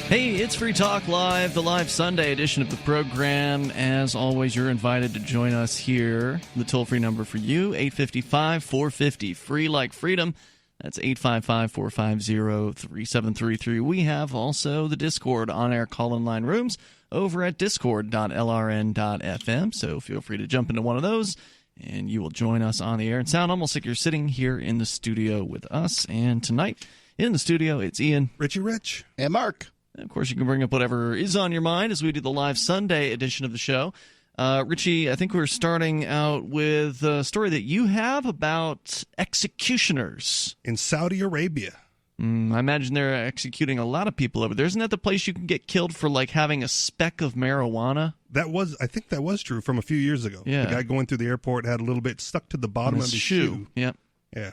Hey, it's Free Talk Live, the live Sunday edition of the program. As always, you're invited to join us here. The toll-free number for you, 855-450, free like freedom. That's 855-450-3733. We have also the Discord on-air call-in line rooms over at discord.lrn.fm, so feel free to jump into one of those, and you will join us on the air and sound almost like you're sitting here in the studio with us. And tonight, in the studio, it's Ian, Richie Rich, and Mark. And of course, you can bring up whatever is on your mind as we do the live Sunday edition of the show. Richie, I think we're starting out with a story that you have about executioners. In Saudi Arabia. I imagine they're executing a lot of people over there. Isn't that the place you can get killed for, like, having a speck of marijuana? I think that was true from a few years ago. Yeah. The guy going through the airport had a little bit stuck to the bottom of his shoe. Yep. Yeah.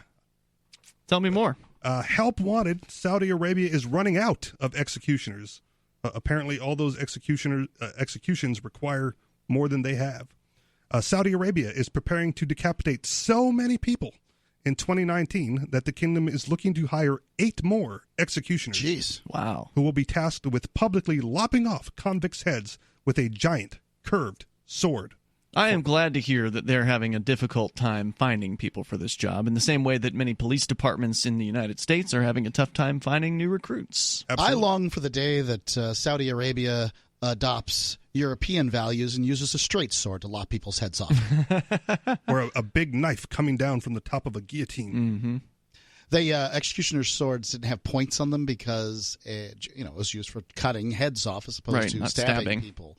Tell me more. Help wanted. Saudi Arabia is running out of executioners. Apparently, all those executions require more than they have. Saudi Arabia is preparing to decapitate so many people in 2019 that the kingdom is looking to hire 8 more executioners. Jeez. Wow. Who will be tasked with publicly lopping off convicts' heads with a giant, curved sword. I am glad to hear that they're having a difficult time finding people for this job, in the same way that many police departments in the United States are having a tough time finding new recruits. Absolutely. I long for the day that Saudi Arabia adopts European values and uses a straight sword to lop people's heads off. Or a big knife coming down from the top of a guillotine. Mm-hmm. The executioner's swords didn't have points on them because it was used for cutting heads off as opposed to not stabbing people.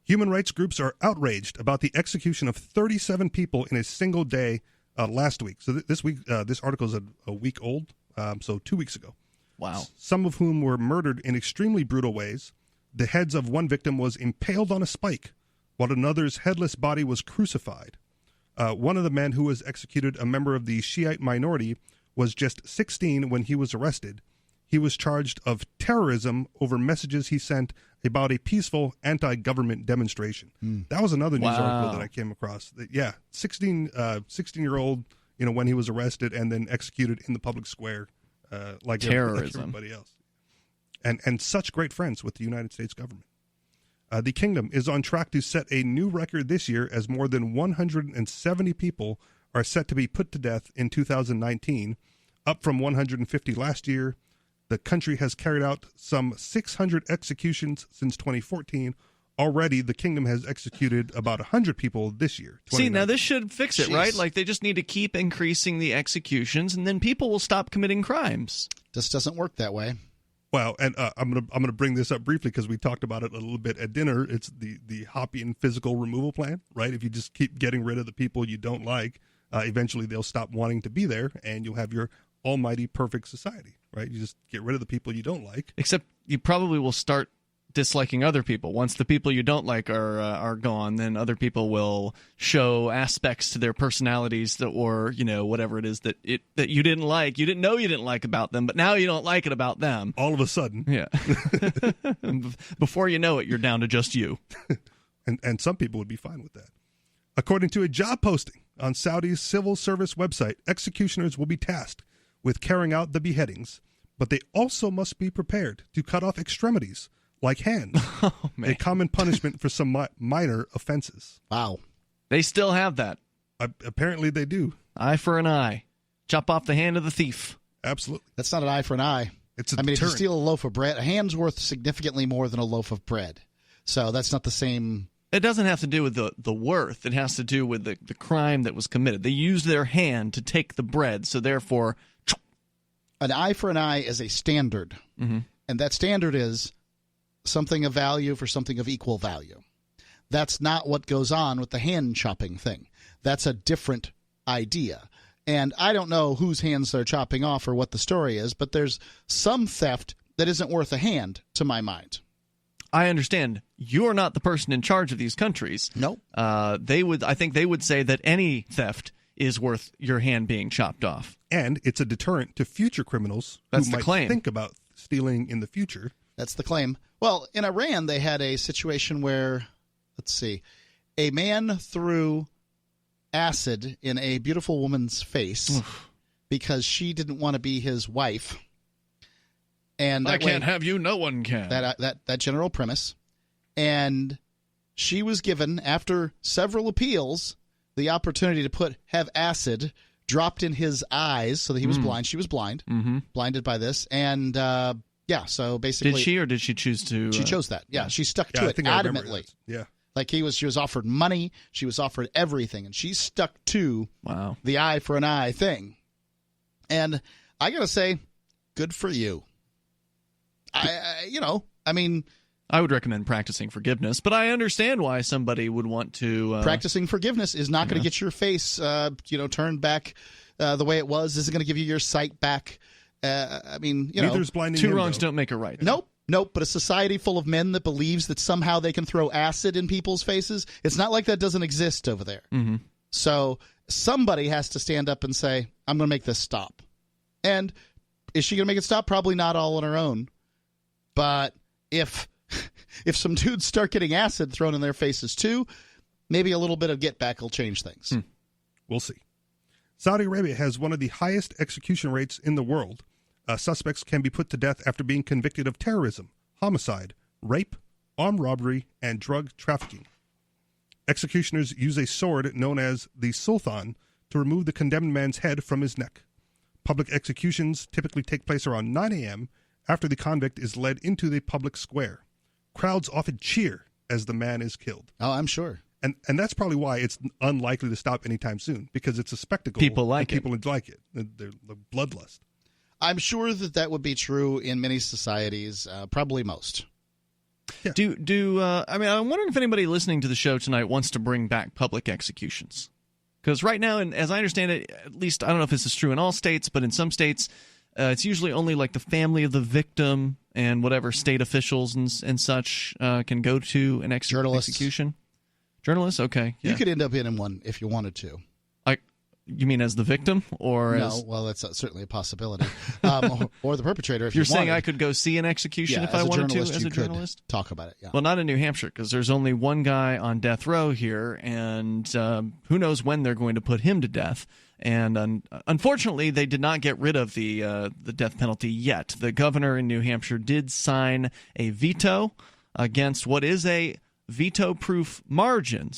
Human rights groups are outraged about the execution of 37 people in a single day last week. So this week, this article is a week old, so 2 weeks ago. Wow. Some of whom were murdered in extremely brutal ways. The heads of one victim was impaled on a spike, while another's headless body was crucified. One of the men who was executed, a member of the Shiite minority, was just 16 when he was arrested. He was charged of terrorism over messages he sent about a peaceful anti-government demonstration. That was another news article that I came across. 16-year-old, when he was arrested and then executed in the public square, like everybody else. And such great friends with the United States government. The kingdom is on track to set a new record this year as more than 170 people are set to be put to death in 2019, up from 150 last year. The country has carried out some 600 executions since 2014. Already, the kingdom has executed about 100 people this year. See, now this should fix it, right? Like, they just need to keep increasing the executions, and then people will stop committing crimes. This doesn't work that way. Well, and I'm gonna bring this up briefly because we talked about it a little bit at dinner. It's the Hoppian physical removal plan, right? If you just keep getting rid of the people you don't like, eventually they'll stop wanting to be there, and you'll have your almighty perfect society, right? You just get rid of the people you don't like. Except you probably will start disliking other people. Once the people you don't like are gone, then other people will show aspects to their personalities that, or whatever it is that you didn't like. You didn't know you didn't like about them, but now you don't like it about them. All of a sudden. Yeah. Before you know it, you're down to just you. And some people would be fine with that. According to a job posting on Saudi's civil service website, executioners will be tasked with carrying out the beheadings, but they also must be prepared to cut off extremities, like hands, a common punishment for some minor offenses. Wow. They still have that. Apparently they do. Eye for an eye. Chop off the hand of the thief. Absolutely. That's not an eye for an eye. It's a deterrent. If you steal a loaf of bread, a hand's worth significantly more than a loaf of bread. So that's not the same. It doesn't have to do with the worth. It has to do with the crime that was committed. They used their hand to take the bread, so therefore... An eye for an eye is a standard, and that standard is something of value for something of equal value. That's not what goes on with the hand chopping thing. That's a different idea. And I don't know whose hands they're chopping off or what the story is, but there's some theft that isn't worth a hand, to my mind. I understand. You're not the person in charge of these countries. Nope. I think they would say that any theft is worth your hand being chopped off. And it's a deterrent to future criminals who might think about stealing in the future. That's the claim. Well, in Iran, they had a situation where, a man threw acid in a beautiful woman's face because she didn't want to be his wife. And I can't have you, no one can. That general premise. And she was given, after several appeals, the opportunity to have acid dropped in his eyes so that he was blind. She was blind, blinded by this. And, so basically... Did she or did she choose to... She chose that. Yeah, she stuck to it adamantly. Yeah. Like she was offered money, she was offered everything, and she stuck to the eye for an eye thing. And I got to say, good for you. I would recommend practicing forgiveness, but I understand why somebody would want to... Practicing forgiveness is not going to get your face, turned back the way it was. Isn't going to give you your sight back. Neither's blinding two wrongs don't make a right. Nope. But a society full of men that believes that somehow they can throw acid in people's faces, it's not like that doesn't exist over there. Mm-hmm. So somebody has to stand up and say, I'm going to make this stop. And is she going to make it stop? Probably not all on her own. But if some dudes start getting acid thrown in their faces too, maybe a little bit of get back will change things. We'll see. Saudi Arabia has one of the highest execution rates in the world. Suspects can be put to death after being convicted of terrorism, homicide, rape, armed robbery, and drug trafficking. Executioners use a sword known as the sultan to remove the condemned man's head from his neck. Public executions typically take place around 9 a.m. after the convict is led into the public square. Crowds often cheer as the man is killed. Oh, I'm sure. And that's probably why it's unlikely to stop anytime soon, because it's a spectacle. People like it. People like it. They're bloodlust. I'm sure that would be true in many societies, probably most. Yeah. I'm wondering if anybody listening to the show tonight wants to bring back public executions. Because right now, and as I understand it, at least I don't know if this is true in all states, but in some states, it's usually only like the family of the victim and whatever state officials and such can go to an execution. Journalists? Okay. Yeah. You could end up in one if you wanted to. You mean as the victim, or no? Well, that's certainly a possibility. Or the perpetrator. If you're saying I could go see an execution if I wanted to as a journalist. Talk about it. Yeah. Well, not in New Hampshire because there's only one guy on death row here, and who knows when they're going to put him to death. And unfortunately, they did not get rid of the death penalty yet. The governor in New Hampshire did sign a veto against what is a veto-proof margin.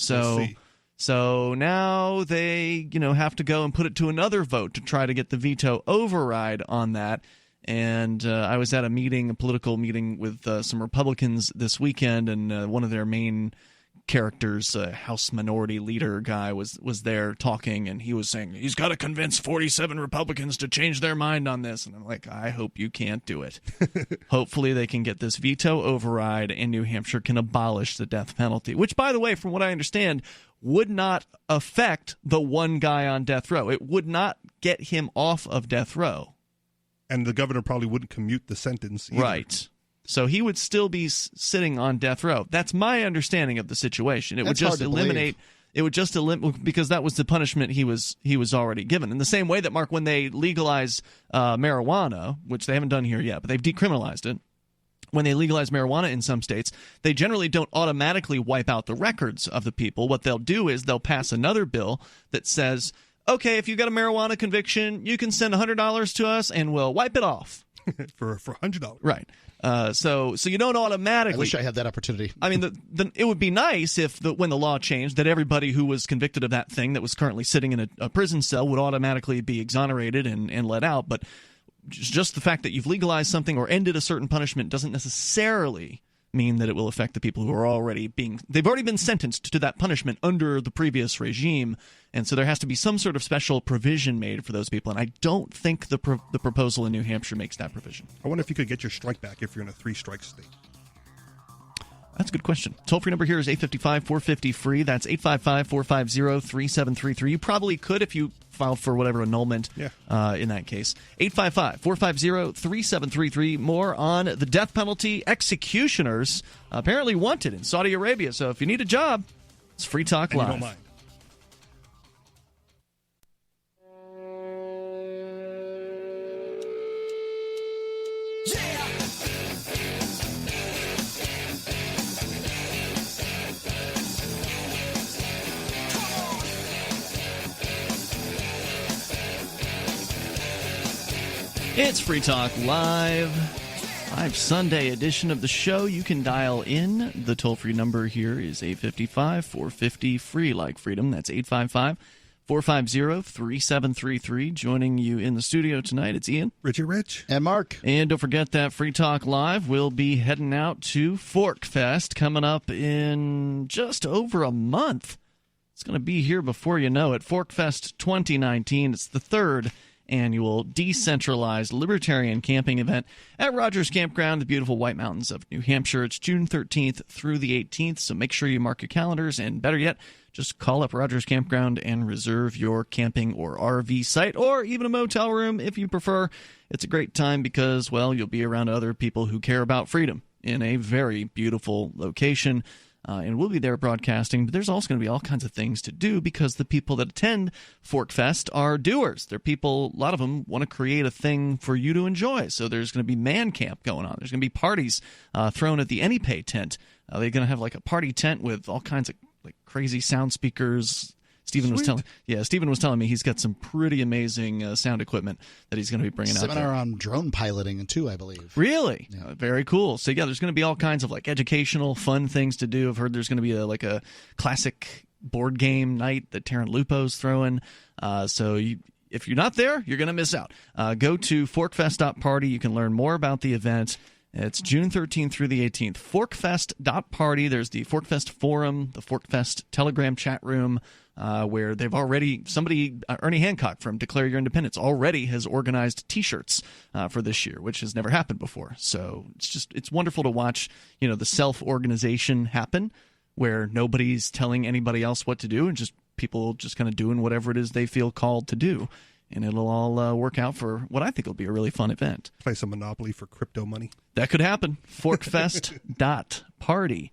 So now they, have to go and put it to another vote to try to get the veto override on that. And I was at a political meeting with some Republicans this weekend, and one of their main characters, House Minority Leader guy, was there talking, and he was saying he's got to convince 47 Republicans to change their mind on this. And I'm like, I hope you can't do it. Hopefully they can get this veto override, and New Hampshire can abolish the death penalty, which, by the way, from what I understand, would not affect the one guy on death row. It would not get him off of death row. And the governor probably wouldn't commute the sentence either. Right. So he would still be sitting on death row. That's my understanding of the situation. It would just eliminate because that was the punishment he was already given. In the same way that, Mark, when they legalize marijuana, which they haven't done here yet, but they've decriminalized it. When they legalize marijuana in some states, they generally don't automatically wipe out the records of the people. What they'll do is they'll pass another bill that says, okay, if you got a marijuana conviction, you can send $100 to us and we'll wipe it off. for $100. Right. So you don't automatically. I wish I had that opportunity. I mean, it would be nice if when the law changed that everybody who was convicted of that thing that was currently sitting in a prison cell would automatically be exonerated and let out. But just the fact that you've legalized something or ended a certain punishment doesn't necessarily mean that it will affect the people who are they've already been sentenced to that punishment under the previous regime, and so there has to be some sort of special provision made for those people, and I don't think the proposal in New Hampshire makes that provision. I wonder if you could get your strike back if you're in a 3-strike state. That's a good question. Toll-free number here is 855-450-FREE. That's 855-450-3733. You probably could if you filed for whatever annulment in that case. 855-450-3733. More on the death penalty. Executioners apparently wanted in Saudi Arabia. So if you need a job, it's Free Talk Live. And you don't mind. It's Free Talk Live. Live Sunday edition of the show. You can dial in. The toll-free number here is 855-450-FREE, like freedom. That's 855-450-3733. Joining you in the studio tonight, it's Ian, Richie Rich, and Mark. And don't forget that Free Talk Live will be heading out to Fork Fest coming up in just over a month. It's going to be here before you know it. Fork Fest 2019. It's the third annual decentralized libertarian camping event at Rogers Campground, the beautiful White Mountains of New Hampshire. It's June 13th through the 18th, so make sure you mark your calendars, and better yet, just call up Rogers Campground and reserve your camping or RV site, or even a motel room if you prefer. It's a great time because, well, you'll be around other people who care about freedom in a very beautiful location. And we'll be there broadcasting, but there's also going to be all kinds of things to do because the people that attend Fork Fest are doers. They're people, a lot of them want to create a thing for you to enjoy. So there's going to be man camp going on. There's going to be parties thrown at the AnyPay tent. They're going to have like a party tent with all kinds of like crazy sound speakers. Stephen was telling me he's got some pretty amazing sound equipment that he's going to be bringing out there. Seminar on drone piloting too, I believe. Really? Yeah. Very cool. So yeah, there's going to be all kinds of like educational, fun things to do. I've heard there's going to be a classic board game night that Taryn Lupo's throwing. If you're not there, you're going to miss out. Go to forkfest.party. You can learn more about the event. It's June 13th through the 18th. Forkfest.party. There's the Forkfest forum, the Forkfest Telegram chat room, where they've already, Ernie Hancock from Declare Your Independence already has organized T-shirts for this year, which has never happened before. So it's wonderful to watch, the self-organization happen, where nobody's telling anybody else what to do, and just people just kind of doing whatever it is they feel called to do. And it'll all work out for what I think will be a really fun event. Play some Monopoly for crypto money. That could happen. Forkfest.party.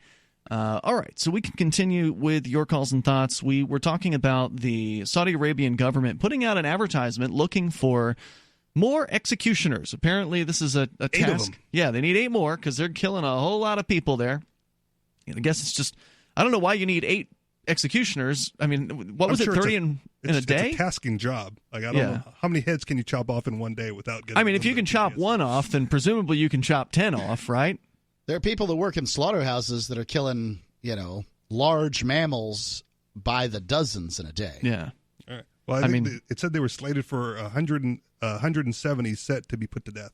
All right, so we can continue with your calls and thoughts. We were talking about the Saudi Arabian government putting out an advertisement looking for more executioners. Apparently, this is a task. 8 of them. Yeah, they need 8 more because they're killing a whole lot of people there. And I guess it's just, I don't know why you need 8 executioners. I mean, what was it, 30 in a day? It's a tasking job. Like, I don't know. How many heads can you chop off in one day without getting... I mean, if you can chop one off, then presumably you can chop 10 off, right? There are people that work in slaughterhouses that are killing, large mammals by the dozens in a day. Yeah. All right. Well, I mean, it said they were slated for 170 set to be put to death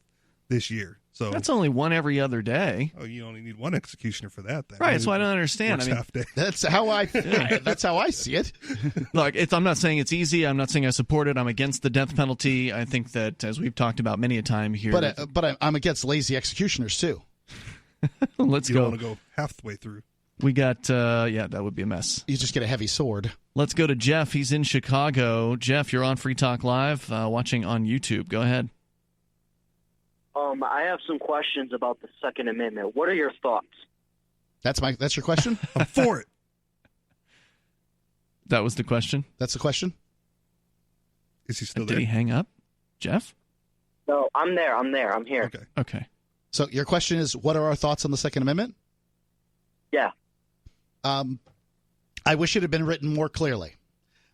this year. So that's only one every other day. Oh, you only need one executioner for that, then. Right. That's why I don't understand. Half day. That's how I see it. Look, I'm not saying it's easy. I'm not saying I support it. I'm against the death penalty. I think that, as we've talked about many a time here, but I'm against lazy executioners too. Let's you go. don't want to go halfway through. We got that would be a mess. You just get a heavy sword. Let's go to Jeff. He's in Chicago. Jeff, you're on Free Talk Live, watching on YouTube. Go ahead. I have some questions about the Second Amendment. What are your thoughts? That's your question? I'm for it. That was the question? That's the question? Is he still there? Did he hang up? Jeff? No, I'm there. I'm here. Okay. So your question is, what are our thoughts on the Second Amendment? Yeah. I wish it had been written more clearly.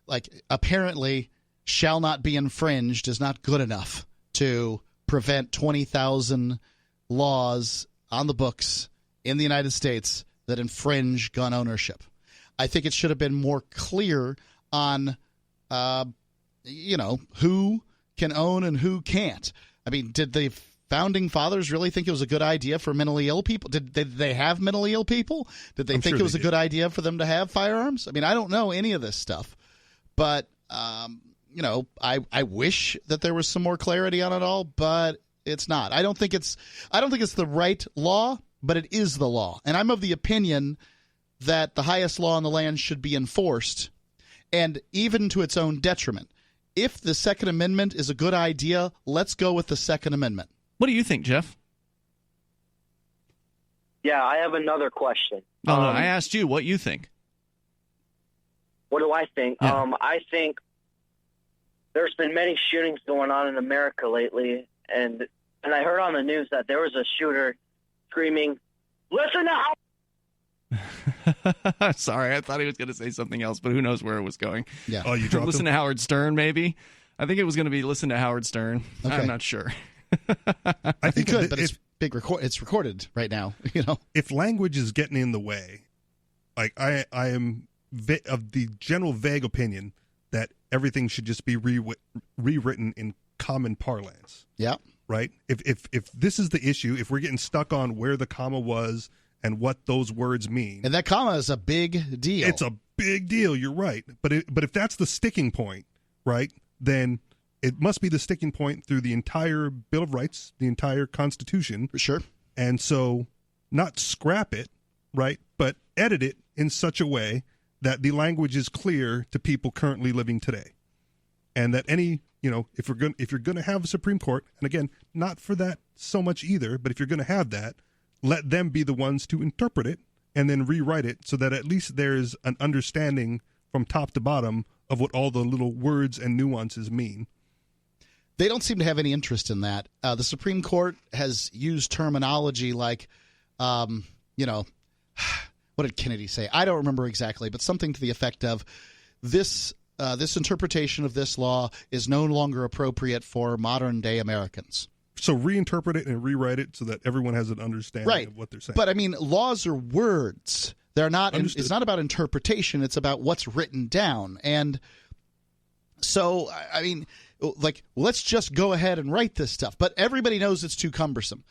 Like, apparently, shall not be infringed is not good enough to prevent 20,000 laws on the books in the United States that infringe gun ownership. I think it should have been more clear on, who can own and who can't. I mean, did the Founding Fathers really think it was a good idea for mentally ill people? Did they have mentally ill people? Did they think it was a good idea for them to have firearms? I mean, I don't know any of this stuff, but I wish that there was some more clarity on it all, but it's not. I don't think it's the right law, but it is the law. And I'm of the opinion that the highest law in the land should be enforced, and even to its own detriment. If the Second Amendment is a good idea, let's go with the Second Amendment. What do you think, Jeff? Yeah, I have another question. No, I asked you what you think. What do I think? Yeah. I think there's been many shootings going on in America lately, and I heard on the news that there was a shooter screaming, "Listen to how..." Sorry, I thought he was going to say something else, but who knows where it was going. Yeah. Oh, you dropped Listen him? to Howard Stern, maybe? I think it was going to be listen to Howard Stern. Okay. I'm not sure. I think could, but it's recorded right now. You know, if language is getting in the way, like I am of the general vague opinion that everything should just be rewritten in common parlance. Yeah. Right. If this is the issue, if we're getting stuck on where the comma was and what those words mean, and that comma is a big deal. It's a big deal. You're right. But if that's the sticking point, right, then it must be the sticking point through the entire Bill of Rights, the entire Constitution. For sure. And so not scrap it, right, but edit it in such a way that the language is clear to people currently living today. And that any, if you're going to have a Supreme Court, and again, not for that so much either, but if you're going to have that, let them be the ones to interpret it and then rewrite it so that at least there's an understanding from top to bottom of what all the little words and nuances mean. They don't seem to have any interest in that. The Supreme Court has used terminology like, what did Kennedy say? I don't remember exactly, but something to the effect of this interpretation of this law is no longer appropriate for modern-day Americans. So reinterpret it and rewrite it so that everyone has an understanding of what they're saying. But, I mean, laws are words. They're not. It's not about interpretation. It's about what's written down. And so, I mean, like, let's just go ahead and write this stuff. But everybody knows it's too cumbersome.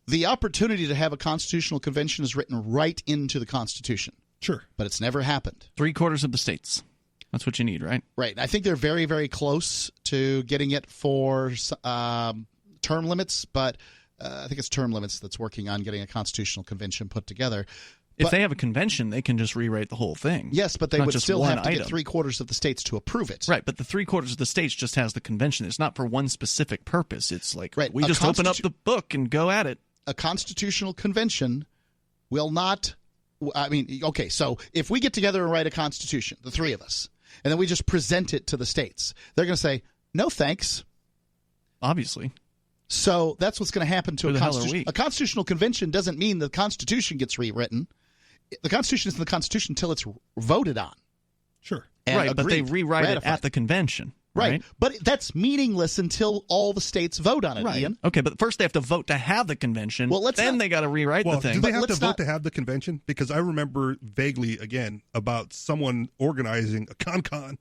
The opportunity to have a constitutional convention is written right into the Constitution. Sure. But it's never happened. 3/4 of the states. That's what you need, right? Right. I think they're very, very close to getting it for term limits, but I think it's term limits that's working on getting a constitutional convention put together. If they have a convention, they can just rewrite the whole thing. Yes, but they would still have to get 3/4 of the states to approve it. Right, but the 3/4 of the states just has the convention. It's not for one specific purpose. It's like, we just open up the book and go at it. A constitutional convention will not – I mean, okay, so if we get together and write a constitution, the three of us, and then we just present it to the states, they're going to say, no thanks. Obviously. So that's what's going to happen to a constitution. A constitutional convention doesn't mean the Constitution gets rewritten. The Constitution is in the Constitution until it's voted on. Sure. Right, but they rewrite it at the convention. Right. But that's meaningless until all the states vote on it, Ian. Okay, but first they have to vote to have the convention. Well, then they got to rewrite the thing. Do they have to vote to have the convention? Because I remember vaguely, again, about someone organizing a con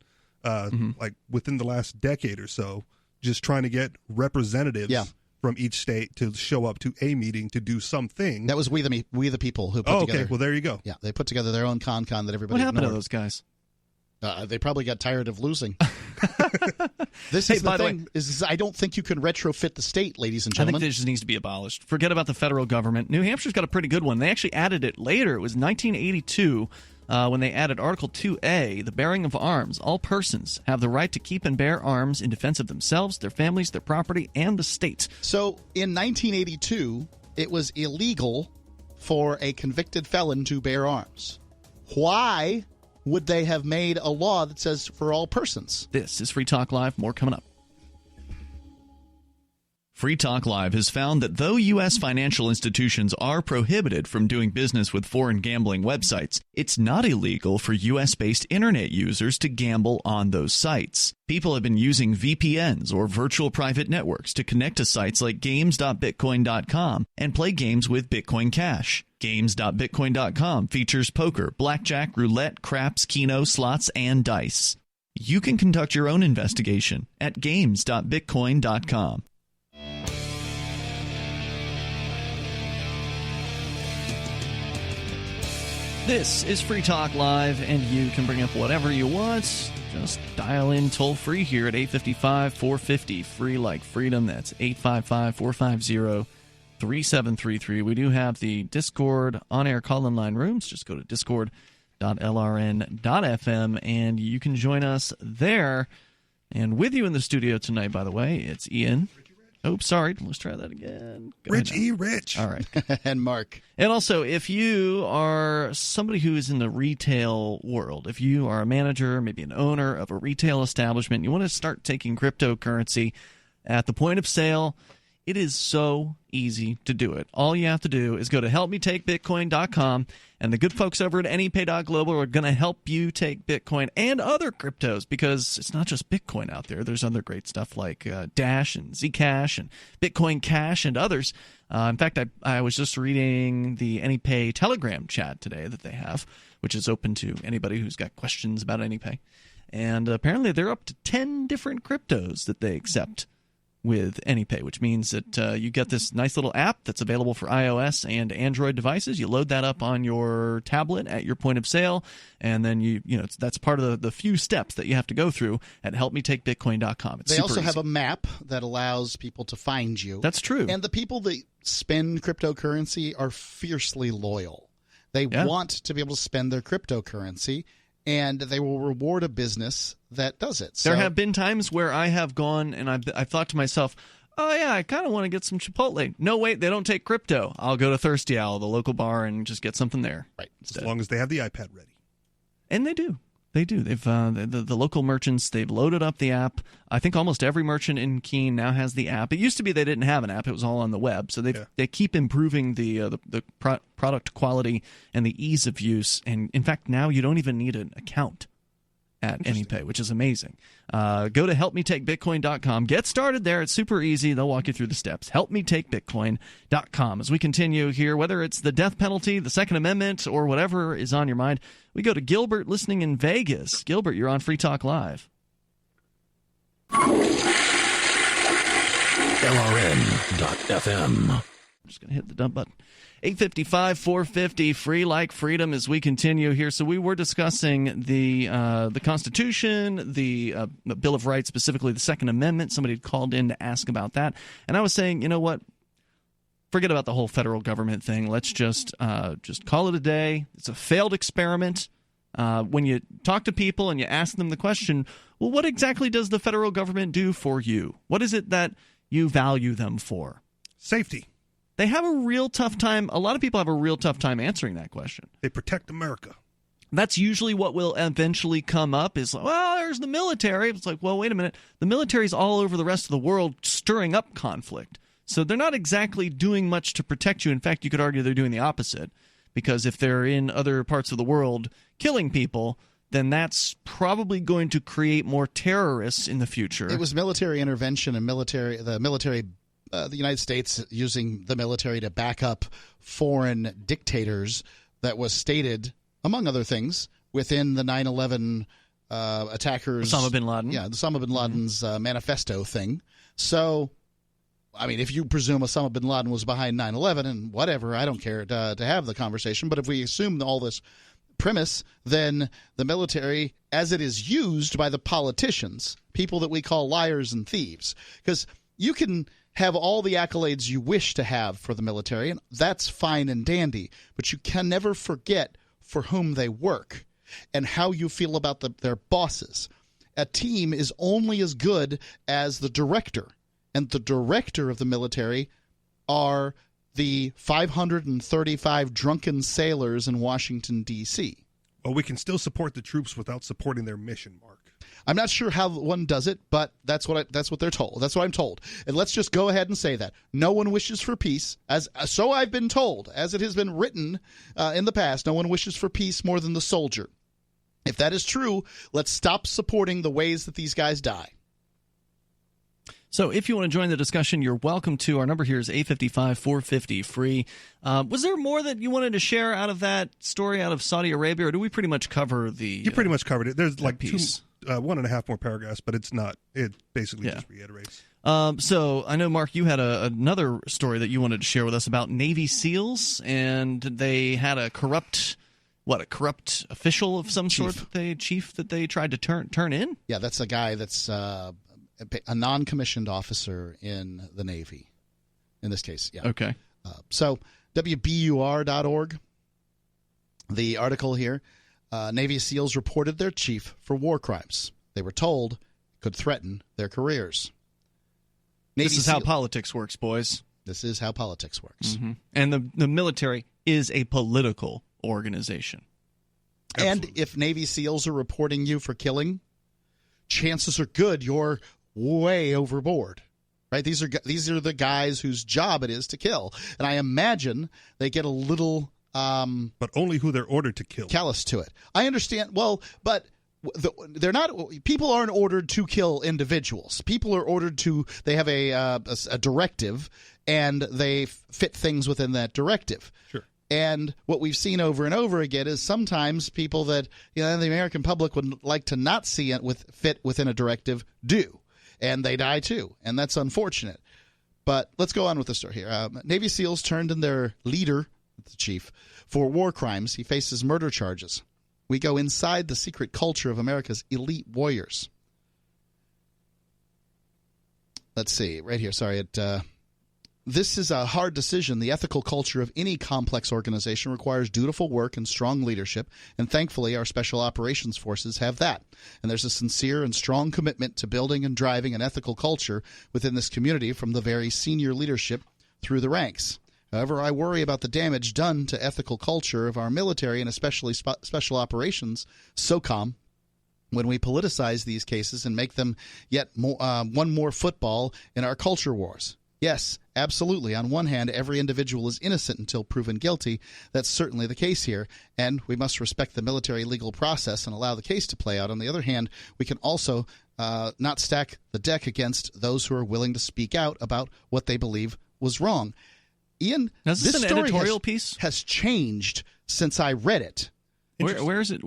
like within the last decade or so, just trying to get representatives from each state to show up to a meeting to do something. That was We the People who put together. Okay, well, there you go. Yeah, they put together their own con that everybody What happened ignored. to those guys? They probably got tired of losing. This is the thing. I don't think you can retrofit the state, ladies and gentlemen. I think this just needs to be abolished. Forget about the federal government. New Hampshire's got a pretty good one. They actually added it later. It was 1982 when they added Article 2A, the bearing of arms. All persons have the right to keep and bear arms in defense of themselves, their families, their property, and the state. So in 1982, it was illegal for a convicted felon to bear arms. Why would they have made a law that says for all persons? This is Free Talk Live. More coming up. Free Talk Live has found that though U.S. financial institutions are prohibited from doing business with foreign gambling websites, it's not illegal for U.S.-based internet users to gamble on those sites. People have been using VPNs or virtual private networks to connect to sites like games.bitcoin.com and play games with Bitcoin Cash. Games.bitcoin.com features poker, blackjack, roulette, craps, keno, slots, and dice. You can conduct your own investigation at games.bitcoin.com. This is Free Talk Live, and you can bring up whatever you want. Just dial in toll-free here at 855-450, free like freedom. That's 855-450-3733. We do have the Discord on-air call-in line rooms. Just go to discord.lrn.fm, and you can join us there. And with you in the studio tonight, by the way, it's Ian. Oh, sorry. Let's try that again. Rich E. Rich. All right. And Mark. And also, if you are somebody who is in the retail world, if you are a manager, maybe an owner of a retail establishment, you want to start taking cryptocurrency at the point of sale It is so easy to do it. All you have to do is go to helpmetakebitcoin.com, and the good folks over at AnyPay.global are going to help you take Bitcoin and other cryptos, because it's not just Bitcoin out there. There's other great stuff like Dash and Zcash and Bitcoin Cash and others. In fact, I was just reading the AnyPay Telegram chat today that they have, which is open to anybody who's got questions about AnyPay. And apparently they're up to 10 different cryptos that they accept with AnyPay, which means that you get this nice little app that's available for iOS and Android devices. You load that up on your tablet at your point of sale, and then that's part of the few steps that you have to go through at helpmetakebitcoin.com. It's they super also easy. have a map that allows people to find you. That's true. And the people that spend cryptocurrency are fiercely loyal. They want to be able to spend their cryptocurrency, and they will reward a business that does it. There have been times where I have gone and I've thought to myself, oh, yeah, I kind of want to get some Chipotle. No, wait, they don't take crypto. I'll go to Thirsty Owl, the local bar, and just get something there. Right. As long as they have the iPad ready. And they do. They do. They've the local merchants, they've loaded up the app. I think almost every merchant in Keene now has the app. It used to be they didn't have an app. It was all on the web. So they keep improving the product quality and the ease of use. And, in fact, now you don't even need an account at AnyPay, which is amazing. Go to helpmetakebitcoin.com. Get started there. It's super easy. They'll walk you through the steps. Helpmetakebitcoin.com. As we continue here, whether it's the death penalty, the Second Amendment, or whatever is on your mind, we go to Gilbert listening in Vegas. Gilbert, you're on Free Talk Live. LRN.FM. I'm just going to hit the dump button. 855-450, free like freedom, as we continue here. So we were discussing the Constitution, the Bill of Rights, specifically the Second Amendment. Somebody had called in to ask about that. And I was saying, you know what? Forget about the whole federal government thing. Let's just call it a day. It's a failed experiment. When you talk to people and you ask them the question, well, what exactly does the federal government do for you? What is it that you value them for? Safety. They have a real tough time. A lot of people have a real tough time answering that question. They protect America. That's usually what will eventually come up is, well, there's the military. It's like, well, wait a minute. The military's all over the rest of the world stirring up conflict. So they're not exactly doing much to protect you. In fact, you could argue they're doing the opposite, because if they're in other parts of the world killing people, then that's probably going to create more terrorists in the future. It was military intervention and the United States using the military to back up foreign dictators that was stated, among other things, within the 9/11 attackers. Osama bin Laden. Yeah, the Osama bin Laden's manifesto thing. So, I mean, if you presume Osama bin Laden was behind 9/11 and whatever, I don't care to have the conversation. But if we assume all this premise, then the military, as it is used by the politicians, people that we call liars and thieves, because you can have all the accolades you wish to have for the military, and that's fine and dandy, but you can never forget for whom they work and how you feel about their bosses. A team is only as good as the director, and the director of the military are the 535 drunken sailors in Washington, D.C. Well, we can still support the troops without supporting their mission, Mark. I'm not sure how one does it, but that's what they're told. That's what I'm told. And let's just go ahead and say that. No one wishes for peace, so I've been told, as it has been written in the past, no one wishes for peace more than the soldier. If that is true, let's stop supporting the ways that these guys die. So if you want to join the discussion, you're welcome to. Our number here is 855-450-FREE. Was there more that you wanted to share out of that story out of Saudi Arabia, or do we pretty much cover the You pretty much covered it. There's like piece? 1.5 more paragraphs, but it's not. It basically just reiterates. So I know, Mark, you had another story that you wanted to share with us about Navy SEALs, and they had a corrupt official of some sort, chief that they tried to turn in? Yeah, that's a guy that's a non-commissioned officer in the Navy, in this case. Yeah. Okay. So WBUR.org, the article here, Navy SEALs reported their chief for war crimes. They were told could threaten their careers. This is how politics works, boys. This is how politics works. Mm-hmm. And the military is a political organization. Absolutely. And if Navy SEALs are reporting you for killing, chances are good you're way overboard. right? These are the guys whose job it is to kill. And I imagine they get a little but only who they're ordered to kill. Callous to it. I understand. Well, but they're not. People aren't ordered to kill individuals. People are ordered to. They have a directive, and they fit things within that directive. Sure. And what we've seen over and over again is sometimes people that the American public would like to not see it fit within a directive do, and they die too, and that's unfortunate. But let's go on with the story here. Navy SEALs turned in their leader, the chief, for war crimes. He faces murder charges. We go inside the secret culture of America's elite warriors. Let's see, right here. Sorry, this is a hard decision. The ethical culture of any complex organization requires dutiful work and strong leadership, and thankfully our Special Operations Forces have that. And there's a sincere and strong commitment to building and driving an ethical culture within this community from the very senior leadership through the ranks. However, I worry about the damage done to ethical culture of our military and especially Special Operations, SOCOM, when we politicize these cases and make them yet one more football in our culture wars. Yes, absolutely. On one hand, every individual is innocent until proven guilty. That's certainly the case here, and we must respect the military legal process and allow the case to play out. On the other hand, we can also not stack the deck against those who are willing to speak out about what they believe was wrong. Ian, now, is this this an story editorial piece? Has changed since I read it. Where is it?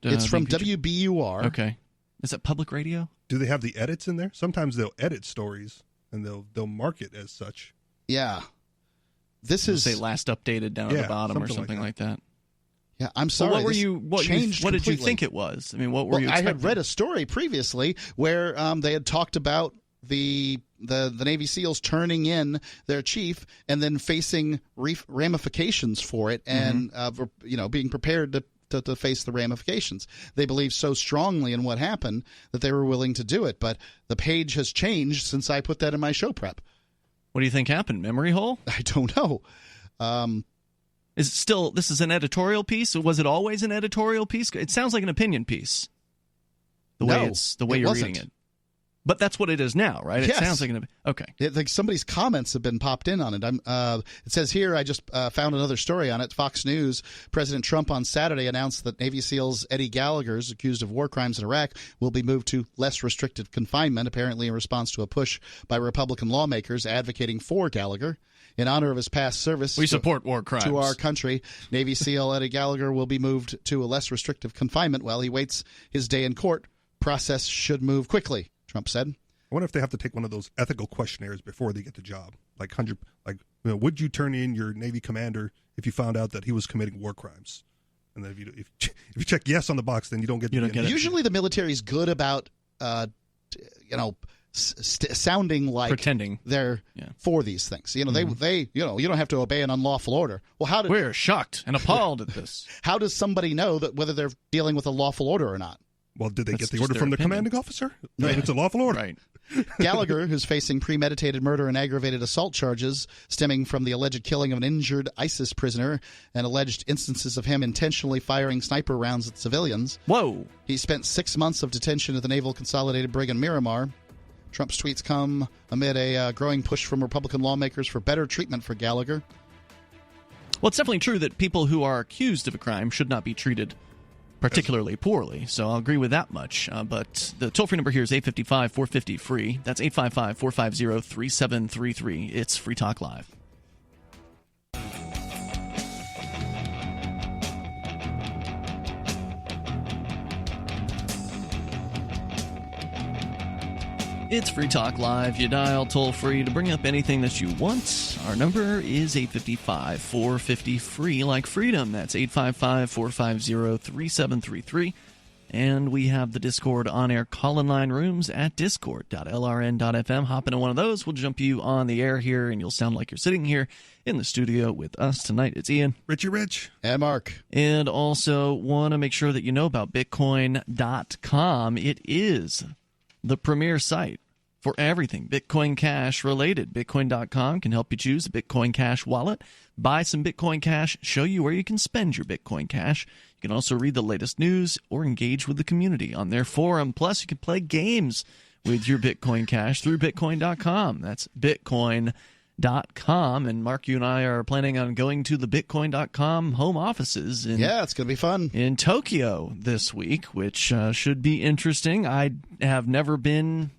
It's from WBUR. Okay. Is it public radio? Do they have the edits in there? Sometimes they'll edit stories and they'll mark it as such. Yeah. This is say last updated down at the bottom or something like that. Yeah, I'm sorry. Well, what did you think it was? I mean, what were you expecting? I had read a story previously where they had talked about the Navy SEALs turning in their chief and then facing ramifications for it, and being prepared to face the ramifications. They believed so strongly in what happened that they were willing to do it. But the page has changed since I put that in my show prep. What do you think happened? Memory hole? I don't know. Is it still? This is an editorial piece, or was it always an editorial piece? It sounds like an opinion piece. The way you're reading it. But that's what it is now, right? Yes. It sounds like okay. Like somebody's comments have been popped in on it. It says here, I just found another story on it. Fox News, President Trump on Saturday announced that Navy SEALs Eddie Gallagher, accused of war crimes in Iraq, will be moved to less restricted confinement, apparently in response to a push by Republican lawmakers advocating for Gallagher. In honor of his past service support war crimes to our country, Navy SEAL Eddie Gallagher will be moved to a less restrictive confinement while he waits his day in court. Process should move quickly, Trump said. I wonder if they have to take one of those ethical questionnaires before they get the job. Would you turn in your Navy commander if you found out that he was committing war crimes? And then if you check yes on the box, then you don't get it. Usually the military is good about sounding like pretending they're for these things. They you don't have to obey an unlawful order. Well, we're shocked and appalled at this. How does somebody know that whether they're dealing with a lawful order or not? Well, did they get the order from the commanding officer? Right. It's a lawful order. Right. Gallagher, who's facing premeditated murder and aggravated assault charges stemming from the alleged killing of an injured ISIS prisoner and alleged instances of him intentionally firing sniper rounds at civilians. Whoa. He spent 6 months of detention at the Naval Consolidated Brig in Miramar. Trump's tweets come amid a growing push from Republican lawmakers for better treatment for Gallagher. Well, it's definitely true that people who are accused of a crime should not be treated particularly poorly, so I'll agree with that much. But the toll-free number here is 855-450-FREE. That's 855-450-3733. It's Free Talk Live. It's Free Talk Live. You dial toll-free to bring up anything that you want. Our number is 855-450-FREE, like freedom. That's 855-450-3733. And we have the Discord on-air call-in line rooms at discord.lrn.fm. Hop into one of those. We'll jump you on the air here, and you'll sound like you're sitting here in the studio with us tonight. It's Ian. Richie Rich. And Mark. And also want to make sure that you know about Bitcoin.com. It is the premier site for everything Bitcoin Cash related. Bitcoin.com can help you choose a Bitcoin Cash wallet, buy some Bitcoin Cash, show you where you can spend your Bitcoin Cash. You can also read the latest news or engage with the community on their forum. Plus, you can play games with your Bitcoin Cash through Bitcoin.com. That's Bitcoin.com. And Mark, you and I are planning on going to the Bitcoin.com home offices. Yeah, it's going to be fun. In Tokyo this week, which should be interesting. I have never been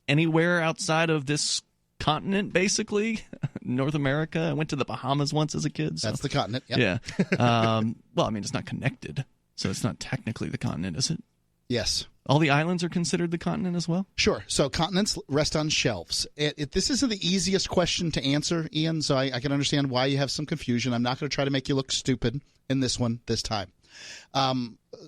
anywhere outside of this continent, basically. North America. I went to the Bahamas once as a kid. So. That's the continent. Yep. Yeah. Well, I mean, it's not connected, so it's not technically the continent, is it? Yes. All the islands are considered the continent as well? Sure. So continents rest on shelves. This isn't the easiest question to answer, Ian, so I can understand why you have some confusion. I'm not going to try to make you look stupid in this one this time.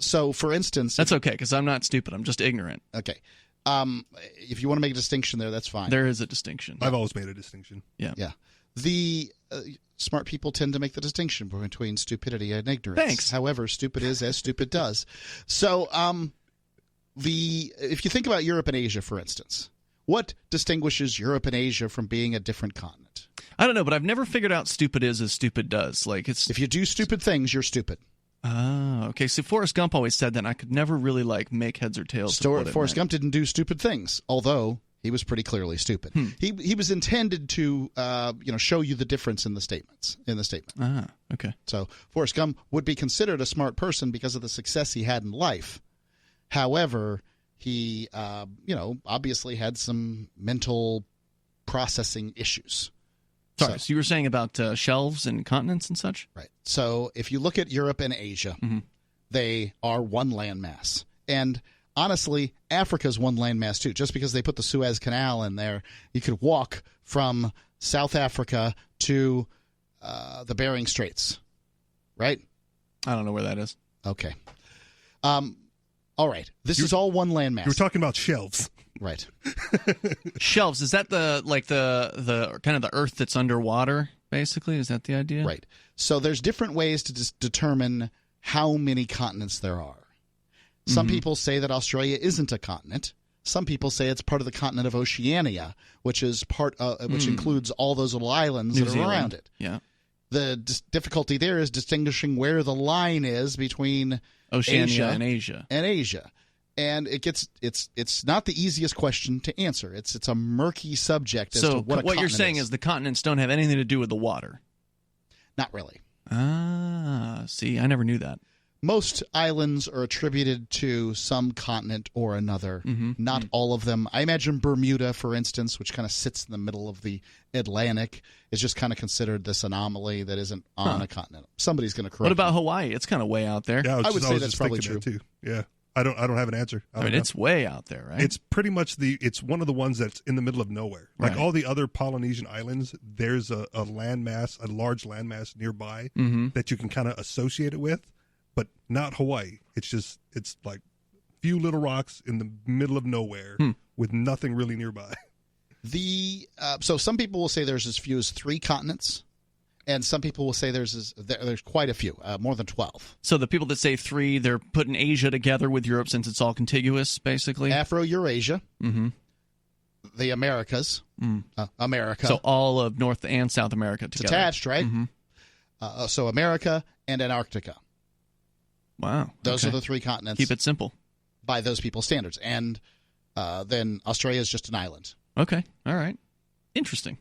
So, for instance... That's okay, because I'm not stupid. I'm just ignorant. Okay. If you want to make a distinction there, that's fine. There is a distinction. I've always made a distinction. Yeah. Yeah. The smart people tend to make the distinction between stupidity and ignorance. Thanks. However, stupid is as stupid does. So, if you think about Europe and Asia, for instance, what distinguishes Europe and Asia from being a different continent? I don't know, but I've never figured out stupid is as stupid does. Like it's if you do stupid things, you're stupid. Oh, okay. So Forrest Gump always said that, and I could never really make heads or tails. of what it Forrest meant. Gump didn't do stupid things, although he was pretty clearly stupid. He was intended to show you the difference in the statements. Ah, okay. So Forrest Gump would be considered a smart person because of the success he had in life. However, he obviously had some mental processing issues. Sorry, so you were saying about shelves and continents and such? Right. So if you look at Europe and Asia, they are one landmass. And honestly, Africa's one landmass too. Just because they put the Suez Canal in there, you could walk from South Africa to the Bering Straits. Right? I don't know where that is. Okay. All right. This is all one landmass. You were talking about shelves. Right. Shelves, is that the kind of the earth that's underwater, basically? Is that the idea? Right. So there's different ways to determine how many continents there are. Some people say that Australia isn't a continent. Some people say it's part of the continent of Oceania, which is which includes all those little islands New that Zealand. are around it. Yeah. The difficulty there is distinguishing where the line is between Oceania and Asia. And it's not the easiest question to answer. It's a murky subject as to what a continent you're saying is the continents don't have anything to do with the water. Not really. Ah, see, I never knew that. Most islands are attributed to some continent or another. Not all of them. I imagine Bermuda, for instance, which kind of sits in the middle of the Atlantic, is just kind of considered this anomaly that isn't on a continent. Somebody's going to correct What about me. Hawaii? It's kind of way out there. Yeah, I would say that's probably true. Too. Yeah, I don't have an answer. I mean, it's way out there, right? It's pretty much it's one of the ones that's in the middle of nowhere. Like all the other Polynesian islands, there's a landmass, a large landmass nearby that you can kind of associate it with, but not Hawaii. It's like few little rocks in the middle of nowhere with nothing really nearby. So some people will say there's as few as 3 continents, and some people will say there's quite a few, more than 12. So the people that say 3, they're putting Asia together with Europe since it's all contiguous, basically? Afro-Eurasia, the Americas, America. So all of North and South America together. It's attached, right? So America and Antarctica. Wow. Those are the 3 continents. Keep it simple. By those people's standards. And then Australia is just an island. Okay. All right. Interesting.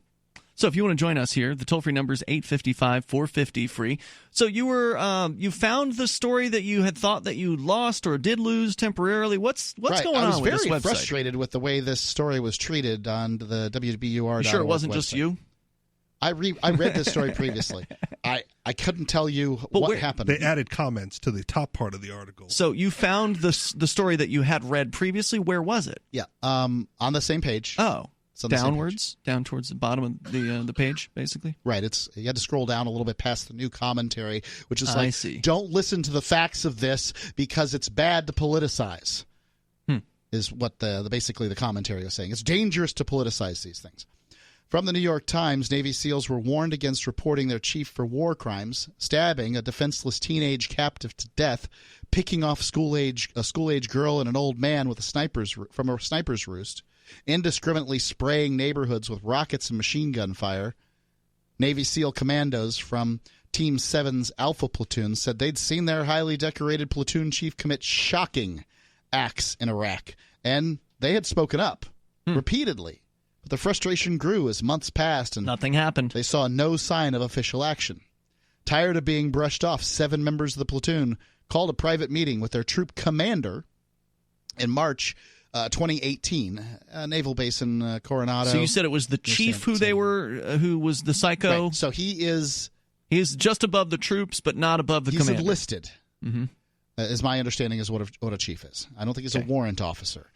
So if you want to join us here, the toll-free number is 855-450-FREE. So you found the story that you had thought that you lost or did lose temporarily. What's going on with this website? I was very frustrated with the way this story was treated on the WBUR.org You sure it wasn't website. just you? I read this story previously. I couldn't tell you what happened. They added comments to the top part of the article. So you found the story that you had read previously. Where was it? Yeah, on the same page. Oh, downwards, down towards the bottom of the page, basically. Right. You had to scroll down a little bit past the new commentary, which is I see. Don't listen to the facts of this because it's bad to politicize. Is what basically the commentary was saying. It's dangerous to politicize these things. From the New York Times, Navy SEALs were warned against reporting their chief for war crimes, stabbing a defenseless teenage captive to death, picking off a school-age girl and an old man with from a sniper's roost, indiscriminately spraying neighborhoods with rockets and machine gun fire. Navy SEAL commandos from Team 7's Alpha Platoon said they'd seen their highly decorated platoon chief commit shocking acts in Iraq, and they had spoken up. repeatedly. But the frustration grew as months passed and nothing happened. They saw no sign of official action. Tired of being brushed off, 7 members of the platoon called a private meeting with their troop commander in March 2018, naval base in Coronado. So you said it was the chief who was the psycho? Right. So he's just above the troops, but not above the commander. He's enlisted, is my understanding is what a chief is. I don't think he's a warrant officer,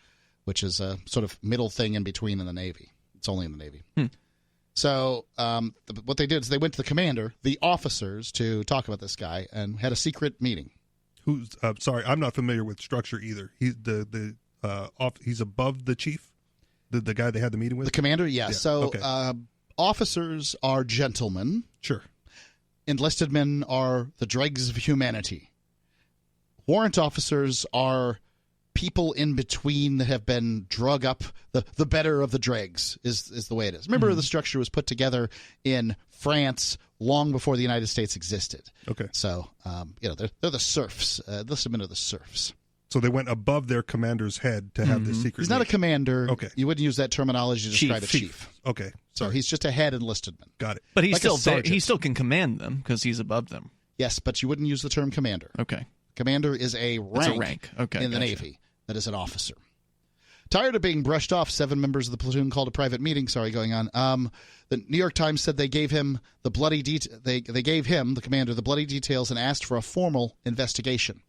which is a sort of middle thing in between in the Navy. It's only in the Navy. So what they did is they went to the commander, the officers, to talk about this guy and had a secret meeting. Who's sorry, I'm not familiar with structure either. He's he's above the chief, the guy they had the meeting with. The commander, yes. Yeah. So okay. Officers are gentlemen. Sure. Enlisted men are the dregs of humanity. Warrant officers are people in between that have been drug up. The better of the dregs is the way it is. Remember, the structure was put together in France long before the United States existed. Okay. So, they're the serfs. Enlisted men are the serfs. So they went above their commander's head to have this secret He's not a commander. Okay. You wouldn't use that terminology to describe a chief. Okay. So he's just a head enlisted man. Got it. But he still can command them because he's above them. Yes, but you wouldn't use the term commander. Okay. Commander is a rank, Okay, in the Navy. That is an officer. Tired of being brushed off, 7 members of the platoon called a private meeting. Going on. The New York Times said they gave him the commander, the bloody details and asked for a formal investigation.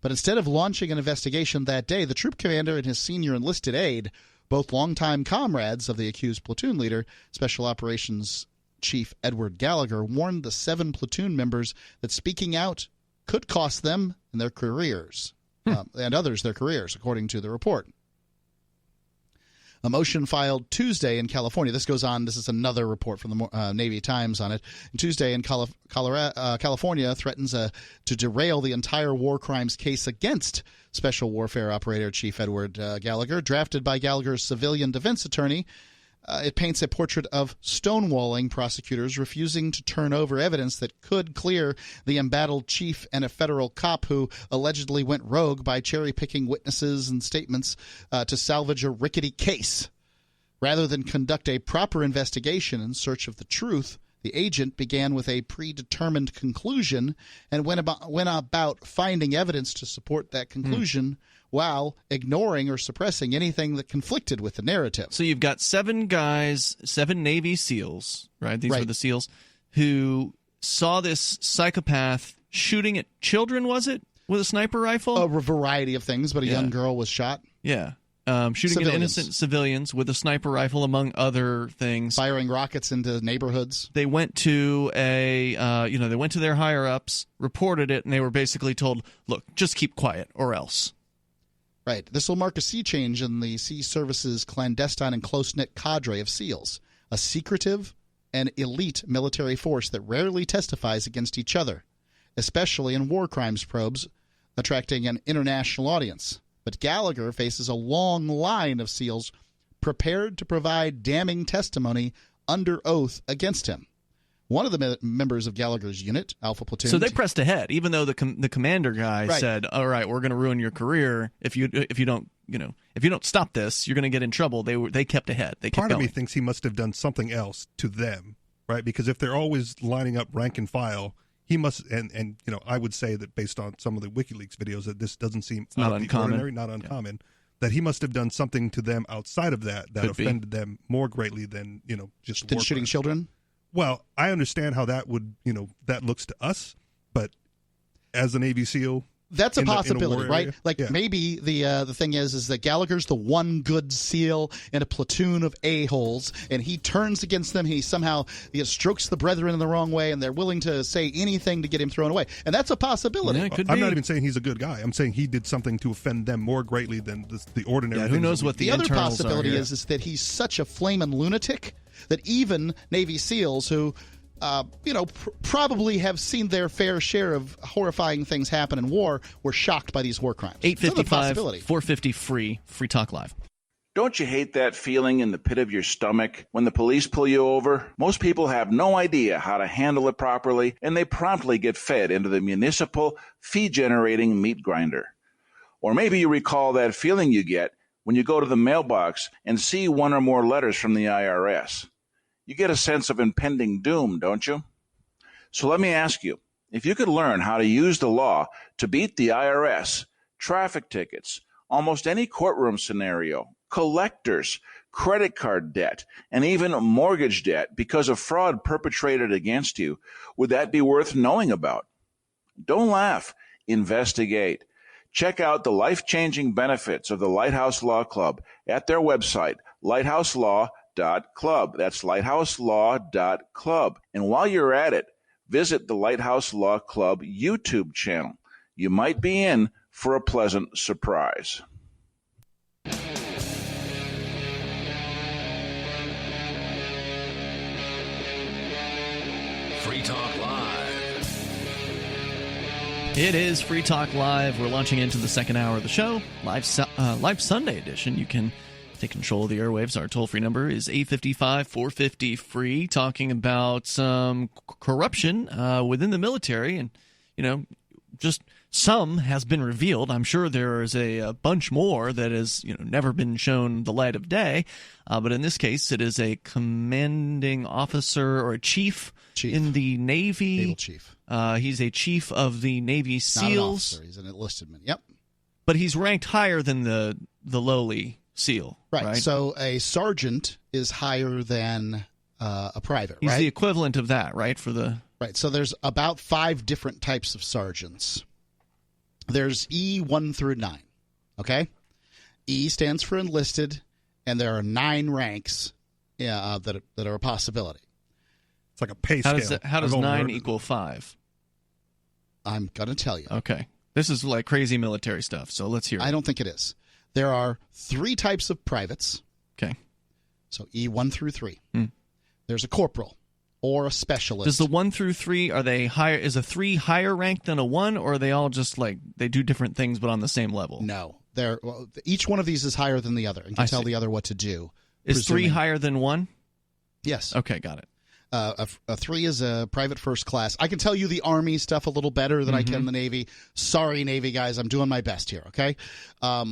But instead of launching an investigation that day, the troop commander and his senior enlisted aide, both longtime comrades of the accused platoon leader, Special Operations Chief Edward Gallagher, warned the 7 platoon members that speaking out could cost them and their careers, and others their careers, according to the report. A motion filed Tuesday in California. This goes on. This is another report from the Navy Times on it. Tuesday in California threatens to derail the entire war crimes case against Special Warfare Operator Chief Edward Gallagher, drafted by Gallagher's civilian defense attorney. It paints a portrait of stonewalling prosecutors refusing to turn over evidence that could clear the embattled chief and a federal cop who allegedly went rogue by cherry-picking witnesses and statements to salvage a rickety case. Rather than conduct a proper investigation in search of the truth, the agent began with a predetermined conclusion and went about finding evidence to support that conclusion while ignoring or suppressing anything that conflicted with the narrative. So you've got 7 guys, 7 Navy SEALs, right? These were the SEALs, who saw this psychopath shooting at children, was it? With a sniper rifle? A variety of things, but a young girl was shot. Yeah. Shooting at innocent civilians with a sniper rifle, among other things. Firing rockets into neighborhoods. They went to they went to their higher-ups, reported it, and they were basically told, look, just keep quiet or else. Right. This will mark a sea change in the Sea Service's clandestine and close-knit cadre of SEALs, a secretive and elite military force that rarely testifies against each other, especially in war crimes probes, attracting an international audience. But Gallagher faces a long line of SEALs prepared to provide damning testimony under oath against him. One of the members of Gallagher's unit, Alpha Platoon. So they pressed ahead, even though the commander guy said, "All right, we're going to ruin your career if you don't stop this. You're going to get in trouble." They kept ahead. They kept Part of going. me thinks he must have done something else to them, right? Because if they're always lining up rank and file, he must. And I would say that based on some of the WikiLeaks videos, that this doesn't seem not uncommon. Not uncommon. That he must have done something to them outside of that offended them more greatly than just shooting children. Well, I understand how that would, that looks to us, but as a Navy SEAL, that's a possibility, right? Area, like maybe the thing is that Gallagher's the one good SEAL in a platoon of a-holes, and he turns against them. He somehow strokes the brethren in the wrong way, and they're willing to say anything to get him thrown away. And that's a possibility. Yeah, I'm not even saying he's a good guy. I'm saying he did something to offend them more greatly than the ordinary. Yeah, who knows what the other internals possibility are, is that he's such a flaming lunatic that even Navy SEALs who probably have seen their fair share of horrifying things happen in war were shocked by these war crimes. 855 450 free talk live. Don't you hate that feeling in the pit of your stomach when the police pull you over? Most people have no idea how to handle it properly, and they promptly get fed into the municipal fee-generating meat grinder. Or maybe you recall that feeling you get when you go to the mailbox and see one or more letters from the IRS. You get a sense of impending doom, don't you? So let me ask you, if you could learn how to use the law to beat the IRS, traffic tickets, almost any courtroom scenario, collectors, credit card debt, and even mortgage debt because of fraud perpetrated against you, would that be worth knowing about? Don't laugh. Investigate. Check out the life-changing benefits of the Lighthouse Law Club at their website, lighthouselaw.club. That's lighthouselawclub. And while you're at it, visit the Lighthouse Law Club YouTube channel. You might be in for a pleasant surprise. Free Talk Live. It is Free Talk Live. We're launching into the second hour of the show, live Sunday edition. You can take control of the airwaves. Our toll-free number is 855-450-FREE, talking about some corruption within the military. And, just some has been revealed. I'm sure there is a bunch more that has never been shown the light of day. But in this case, it is a commanding officer or a chief in the Navy. Naval chief. He's a chief of the Navy SEALs. Not an officer. He's an enlisted man. Yep. But he's ranked higher than the lowly SEAL. Right. So a sergeant is higher than a private. He's right? the equivalent of that, right? Right. So there's about 5 different types of sergeants. There's E1 through 9. Okay. E stands for enlisted, and there are 9 ranks that are a possibility. It's like a pay scale. How does 9 equal 5? I'm going to tell you. Okay. This is like crazy military stuff, so let's hear it. I don't think it is. There are 3 types of privates. Okay. So E1 through 3. There's a corporal or a specialist. Does the 1 through 3, are they higher? Is a 3 higher ranked than a 1, or are they all just like they do different things but on the same level? No. Each one of these is higher than the other and can tell the other what to do. Is 3 higher than 1? Yes. Okay, got it. A 3 is a private first class. I can tell you the Army stuff a little better than I can the Navy. Sorry, Navy guys, I'm doing my best here, okay? I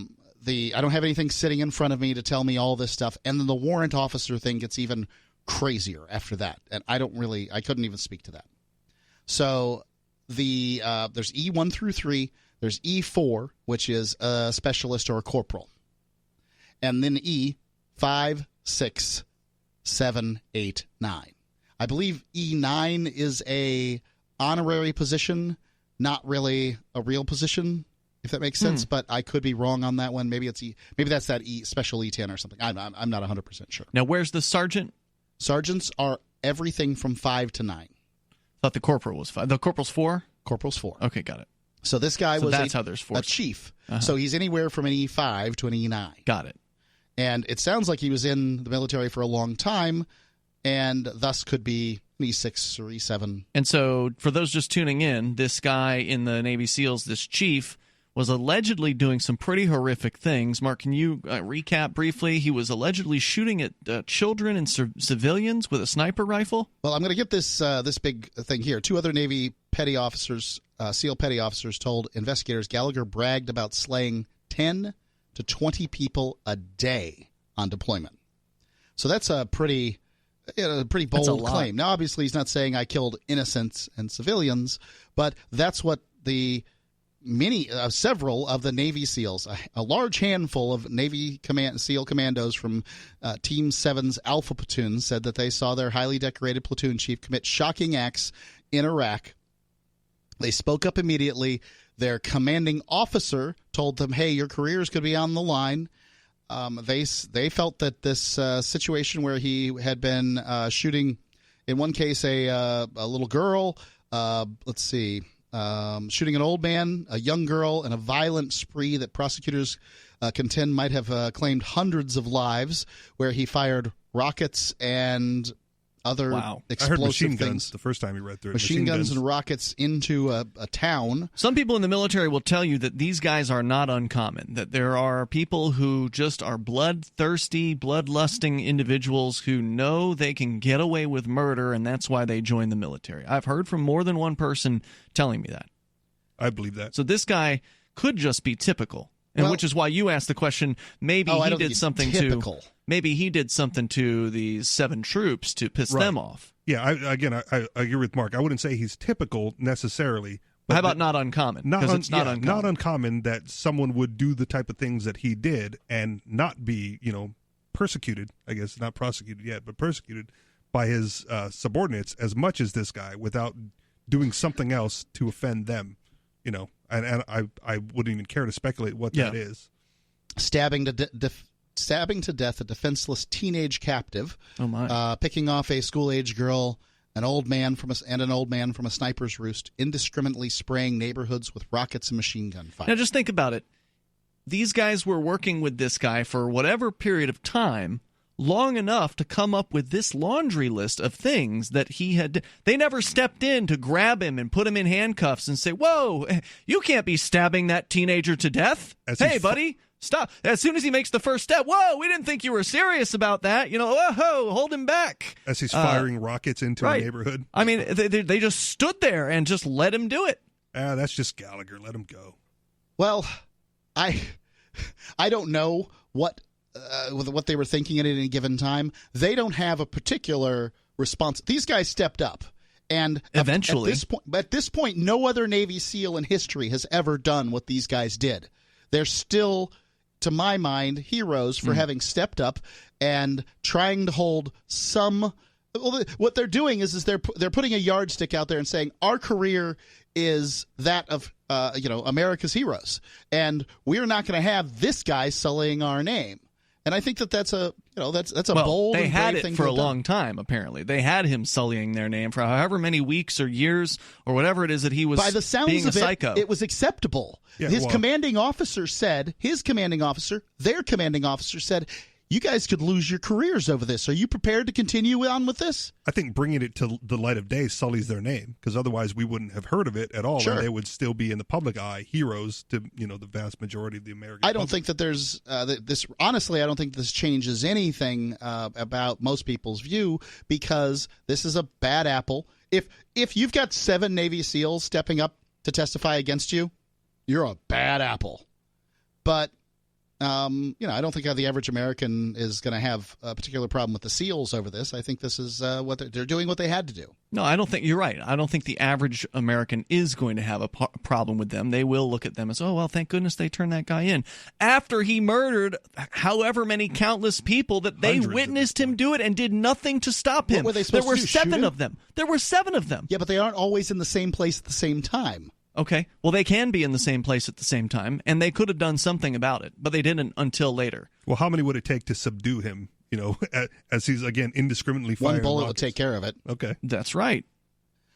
don't have anything sitting in front of me to tell me all this stuff. And then the warrant officer thing gets even crazier after that. And I couldn't even speak to that. So there's E1 through 3. There's E4, which is a specialist or a corporal. And then E5, 6, 7, 8, 9. I believe E9 is a honorary position, not really a real position, if that makes sense. But I could be wrong on that one. Maybe that's that special E10 or something. I'm not 100% sure. Now, where's the sergeant? Sergeants are everything from 5 to 9. Thought the corporal was 5. The corporal's 4? Corporal's 4. Okay, got it. So this guy that's how there's 4. A chief. So he's anywhere from an E5 to an E9. Got it. And it sounds like he was in the military for a long time, and thus could be an E6 or E7. And so for those just tuning in, this guy in the Navy SEALs, this chief, was allegedly doing some pretty horrific things. Mark, can you recap briefly? He was allegedly shooting at children and civilians with a sniper rifle? Well, I'm going to get this big thing here. 2 other Navy petty officers, SEAL petty officers, told investigators Gallagher bragged about slaying 10 to 20 people a day on deployment. So that's a pretty bold claim. Now, obviously, he's not saying I killed innocents and civilians, but that's what several of the Navy SEALs, a large handful of Navy SEAL commandos from Team 7's Alpha Platoon said that they saw their highly decorated platoon chief commit shocking acts in Iraq. They spoke up immediately. Their commanding officer told them, hey, your careers could be on the line. They felt that this situation where he had been shooting, in one case, a little girl, shooting an old man, a young girl, and a violent spree that prosecutors contend might have claimed hundreds of lives, where he fired rockets and other explosive I heard machine things. Guns the first time you read through it. Machine guns and rockets into a town. Some people in the military will tell you that these guys are not uncommon, that there are people who just are bloodthirsty, bloodlusting individuals who know they can get away with murder, and that's why they join the military. I've heard from more than one person telling me that. I believe that. So this guy could just be typical. And which is why you asked the question, maybe he did something typical. Maybe he did something to these 7 troops to piss them off. Yeah, I agree with Mark. I wouldn't say he's typical necessarily. How about not uncommon? Because it's not uncommon. Not uncommon that someone would do the type of things that he did and not be, persecuted, I guess, not prosecuted yet, but persecuted by his subordinates as much as this guy without doing something else to offend them, and I wouldn't even care to speculate what that is. Stabbing to death a defenseless teenage captive. Oh my! Picking off a school-age girl, an old man from a sniper's roost, indiscriminately spraying neighborhoods with rockets and machine gun fire. Now just think about it. These guys were working with this guy for whatever period of time, long enough to come up with this laundry list of things that he had. They never stepped in to grab him and put him in handcuffs and say, "Whoa, you can't be stabbing that teenager to death. Hey, buddy, stop." As soon as he makes the first step, "Whoa, we didn't think you were serious about that. Whoa, hold him back." As he's firing rockets into a neighborhood. I mean, they just stood there and just let him do it. That's just Gallagher. Let him go. Well, I don't know what they were thinking at any given time. They don't have a particular response. These guys stepped up, and eventually, at this point, no other Navy SEAL in history has ever done what these guys did. They're still, to my mind, heroes for having stepped up and trying to hold some. Well, what they're doing is they're putting a yardstick out there and saying our career is that of America's heroes, and we're not going to have this guy sullying our name. And I think that's a bold. They and had brave it thing for to a have done. long time. Apparently, they had him sullying their name for however many weeks or years or whatever it is that he was. By the sounds being of a psycho. it was acceptable. Yeah, Their commanding officer said, "You guys could lose your careers over this. Are you prepared to continue on with this?" I think bringing it to the light of day sullies their name, because otherwise we wouldn't have heard of it at all, Sure. and they would still be in the public eye, heroes to the vast majority of the American I don't public. think that there's this. Honestly, I don't think this changes anything about most people's view, because this is a bad apple. If you've got 7 Navy SEALs stepping up to testify against you, you're a bad apple. But I don't think the average American is going to have a particular problem with the SEALs over this. I think this is what they're doing what they had to do. No, I don't think you're right. I don't think the average American is going to have a problem with them. They will look at them as, oh, well, thank goodness they turned that guy in. After he murdered however many countless people that they witnessed him do it and did nothing to stop him. What were they supposed to do? 7 of them. There were 7 of them. Yeah, but they aren't always in the same place at the same time. Okay. Well, they can be in the same place at the same time, and they could have done something about it, but they didn't until later. Well, how many would it take to subdue him, as he's, again, indiscriminately firing One bullet rockets? would take care of it. Okay. That's right.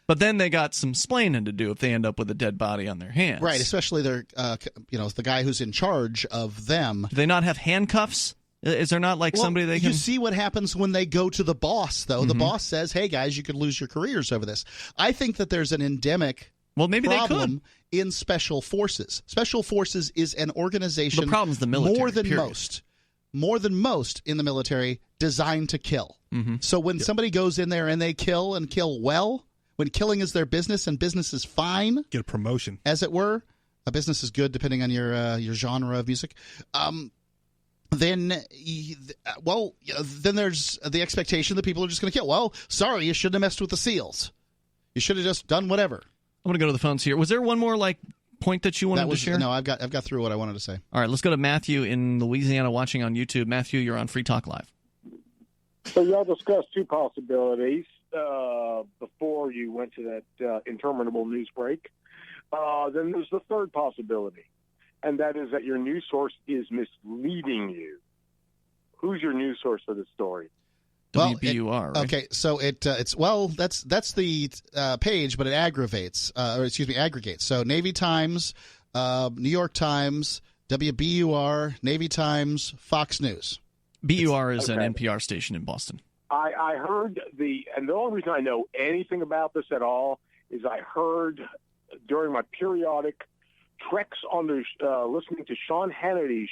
But then they got some splaining to do if they end up with a dead body on their hands. Right, especially the guy who's in charge of them. Do they not have handcuffs? Is there not somebody they can... You see what happens when they go to the boss, though. Mm-hmm. The boss says, hey, guys, you could lose your careers over this. I think that there's an endemic maybe problem in Special Forces. Special Forces is an organization the problem's the military, more than most in the military, designed to kill. Mm-hmm. So when somebody goes in there and they kill and kill well, when killing is their business and business is fine, get a promotion, as it were. A business is good depending on your genre of music. Then there's the expectation that people are just going to kill. Well, sorry, you shouldn't have messed with the SEALs. You should have just done whatever. I'm going to go to the phones here. Was there one more point that you wanted to share? No, I've got through what I wanted to say. All right, let's go to Matthew in Louisiana watching on YouTube. Matthew, you're on Free Talk Live. So y'all discussed 2 possibilities before you went to that interminable news break. Then there's the third possibility, and that is that your news source is misleading you. Who's your news source for this story? WBUR, right? Okay, so that's the page, but it aggregates. So Navy Times, New York Times, WBUR, Navy Times, Fox News. BUR is an NPR station in Boston. I heard and the only reason I know anything about this at all is I heard during my periodic treks on listening to Sean Hannity's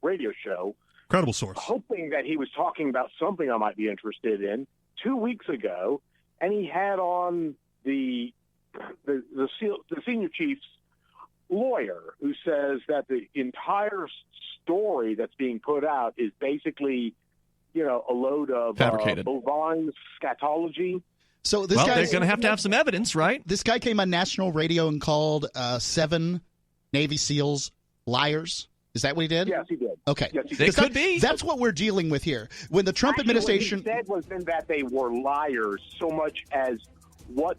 radio show. Credible source. Hoping that he was talking about something I might be interested in 2 weeks ago, and he had on the senior chiefs lawyer who says that the entire story that's being put out is basically, a load of fabricated bovine scatology. So this they're guy's going to have some evidence, right? This guy came on national radio and called 7 Navy SEALs liars. Is that what he did? Yes, he did. Okay. Yes, he They did. could be. That's what we're dealing with here. When the Trump administration what he said was then that they were liars so much as what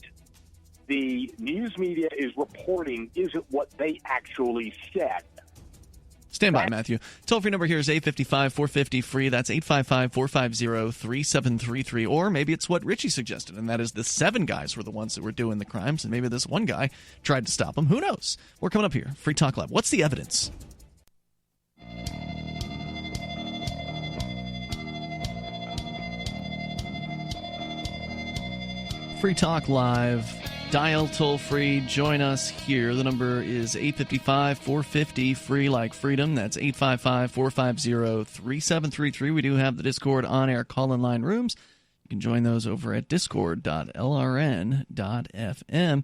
the news media is reporting isn't what they actually said. Stand by, Matthew. Toll-free number here is 855-450-FREE. That's 855-450-3733. Or maybe it's what Richie suggested, and that is the 7 guys were the ones that were doing the crimes, and maybe this one guy tried to stop them. Who knows? We're coming up here. Free Talk Live. What's the evidence? Free Talk Live. Dial toll-free. Join us here. The number is 855-450-FREE like freedom. That's 855-450-3733. We do have the Discord on-air call-in line rooms. You can join those over at discord.lrn.fm.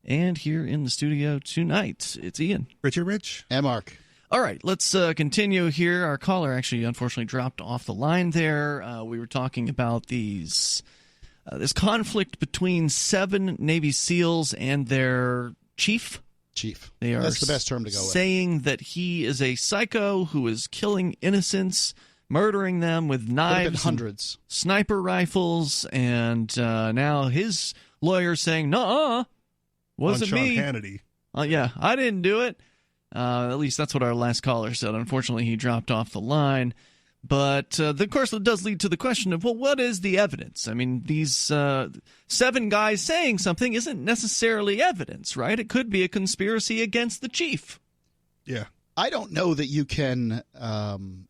And here in the studio tonight, it's Ian. Richard Rich. and Mark. All right, let's continue here. Our caller actually, unfortunately, dropped off the line there. We were talking about this conflict between 7 Navy SEALs and their chief. They are That's the best term to go with. Saying that he is a psycho who is killing innocents, murdering them with knives, hundreds, sniper rifles, and now his lawyer saying, "Nuh-uh, wasn't me." Hannity. Yeah, I didn't do it. At least that's what our last caller said. Unfortunately, he dropped off the line. But, of course, it does lead to the question of, well, what is the evidence? I mean, these 7 guys saying something isn't necessarily evidence, right? It could be a conspiracy against the chief. Yeah. I don't know that you can,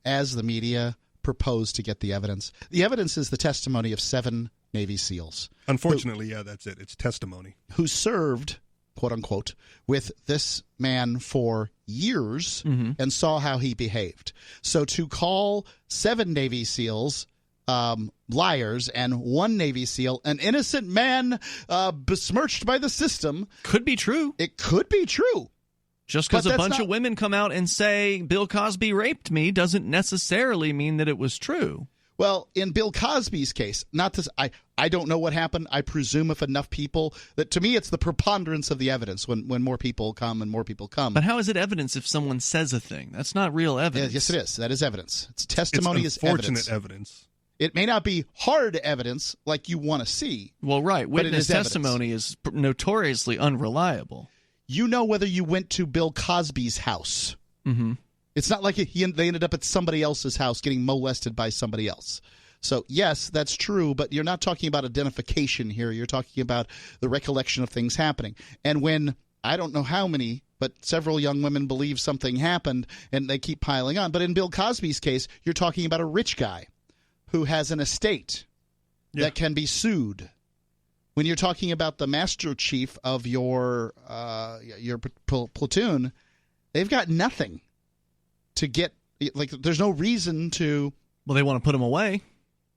as the media, propose to get the evidence. The evidence is the testimony of 7 Navy SEALs. Unfortunately, that's it. It's testimony. Who served, quote unquote, with this man for years and saw how he behaved. So to call 7 Navy SEALs liars and 1 Navy SEAL an innocent man besmirched by the system could be true. It could be true. Just because a bunch of women come out and say Bill Cosby raped me doesn't necessarily mean that it was true. Well, in Bill Cosby's case, I don't know what happened. I presume if enough people, that to me it's the preponderance of the evidence when more people come and more people come. But how is it evidence if someone says a thing? That's not real evidence. Yes, it is. That is evidence. It's testimony is evidence. Unfortunate evidence. It may not be hard evidence like you want to see. Well, right. Witness testimony evidence. is notoriously unreliable. You know whether you went to Bill Cosby's house. Mm-hmm. It's not like they ended up at somebody else's house getting molested by somebody else. So, yes, that's true, but you're not talking about identification here. You're talking about the recollection of things happening. And when, I don't know how many, but several young women believe something happened, and they keep piling on. But in Bill Cosby's case, you're talking about a rich guy who has an estate that can be sued. When you're talking about the master chief of your platoon, they've got nothing to get. Like, there's no reason to. Well, they want to put him away.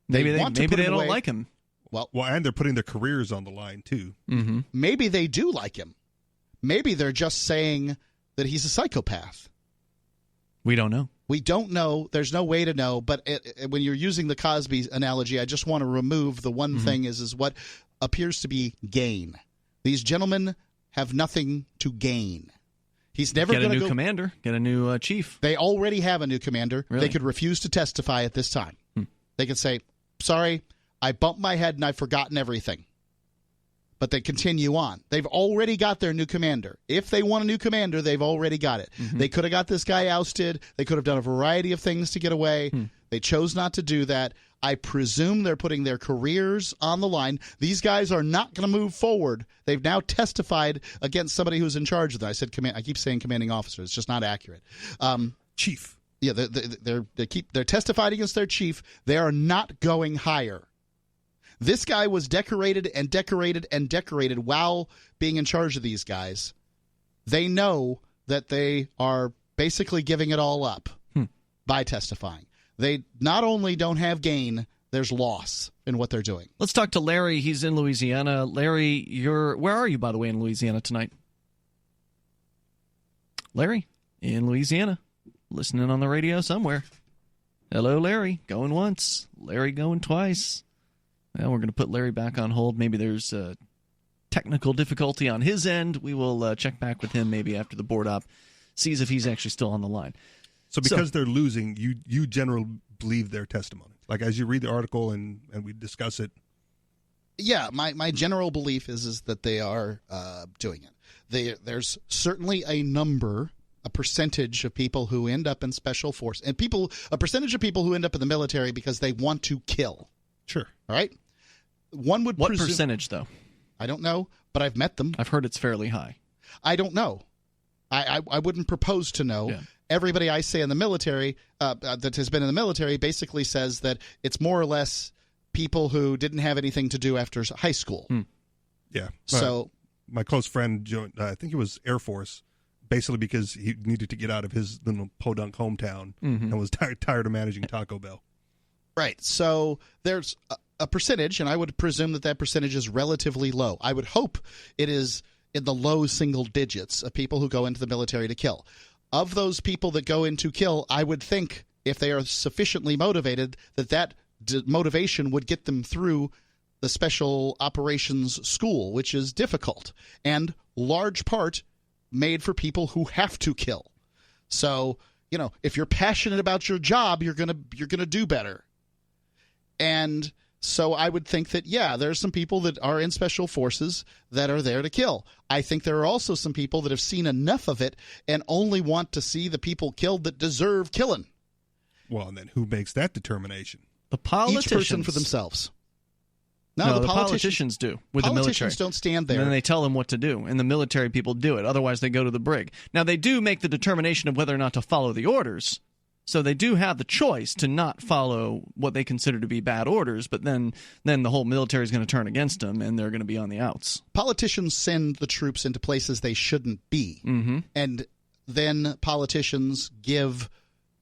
Maybe they don't like him. Well, and they're putting their careers on the line too. Mm-hmm. Maybe they do like him. Maybe they're just saying that he's a psychopath. We don't know. We don't know. There's no way to know. But when you're using the Cosby analogy, I just want to remove the one thing is what appears to be gain. These gentlemen have nothing to gain. He's never going to get a new commander, get a new chief. They already have a new commander. Really? They could refuse to testify at this time. They could say, sorry, I bumped my head and I've forgotten everything. But they continue on. They've already got their new commander. If they want a new commander, they've already got it. They could have got this guy ousted. They could have done a variety of things to get away. They chose not to do that. I presume they're putting their careers on the line. These guys are not going to move forward. They've now testified against somebody who's in charge of them. I said I keep saying commanding officer. It's just not accurate. Chief. Yeah, they're testified against their chief. They are not going higher. This guy was decorated and decorated and decorated while being in charge of these guys. They know that they are basically giving it all up by testifying. They not only don't have gain, there's loss in what they're doing. Let's talk to Larry. He's in Louisiana. Larry, where are you, by the way, in Louisiana tonight? Larry in Louisiana, listening on the radio somewhere. Hello, Larry. Going once. Larry going twice. Well, we're going to put Larry back on hold. Maybe there's a technical difficulty on his end. We will check back with him maybe after the board op, sees if he's actually still on the line. So because they're losing, you generally believe their testimony. Like as you read the article and we discuss it. Yeah, my general belief is that they are doing it. There's certainly a percentage of people who end up in special force, and a percentage of people who end up in the military because they want to kill. Sure. All right? What percentage, though? I don't know, but I've met them. I've heard it's fairly high. I don't know. I wouldn't propose to know. Yeah. Everybody I say in the military that has been in the military basically says that it's more or less people who didn't have anything to do after high school. Yeah. So my close friend joined, I think it was Air Force, basically because he needed to get out of his little podunk hometown and was tired of managing Taco Bell. Right. So there's a percentage, and I would presume that percentage is relatively low. I would hope it is in the low single digits of people who go into the military to kill. Of those people that go in to kill, I would think if they are sufficiently motivated that motivation would get them through the special operations school, which is difficult and large part made for people who have to kill. So, if you're passionate about your job, you're gonna do better. And so I would think that, there's some people that are in special forces that are there to kill. I think there are also some people that have seen enough of it and only want to see the people killed that deserve killing. Well, and then who makes that determination? The politicians. Each person for themselves. No, the politicians do with the military. Politicians don't stand there. And then they tell them what to do, and the military people do it. Otherwise, they go to the brig. Now, they do make the determination of whether or not to follow the orders. So they do have the choice to not follow what they consider to be bad orders, but then the whole military is going to turn against them, and they're going to be on the outs. Politicians send the troops into places they shouldn't be. And then politicians give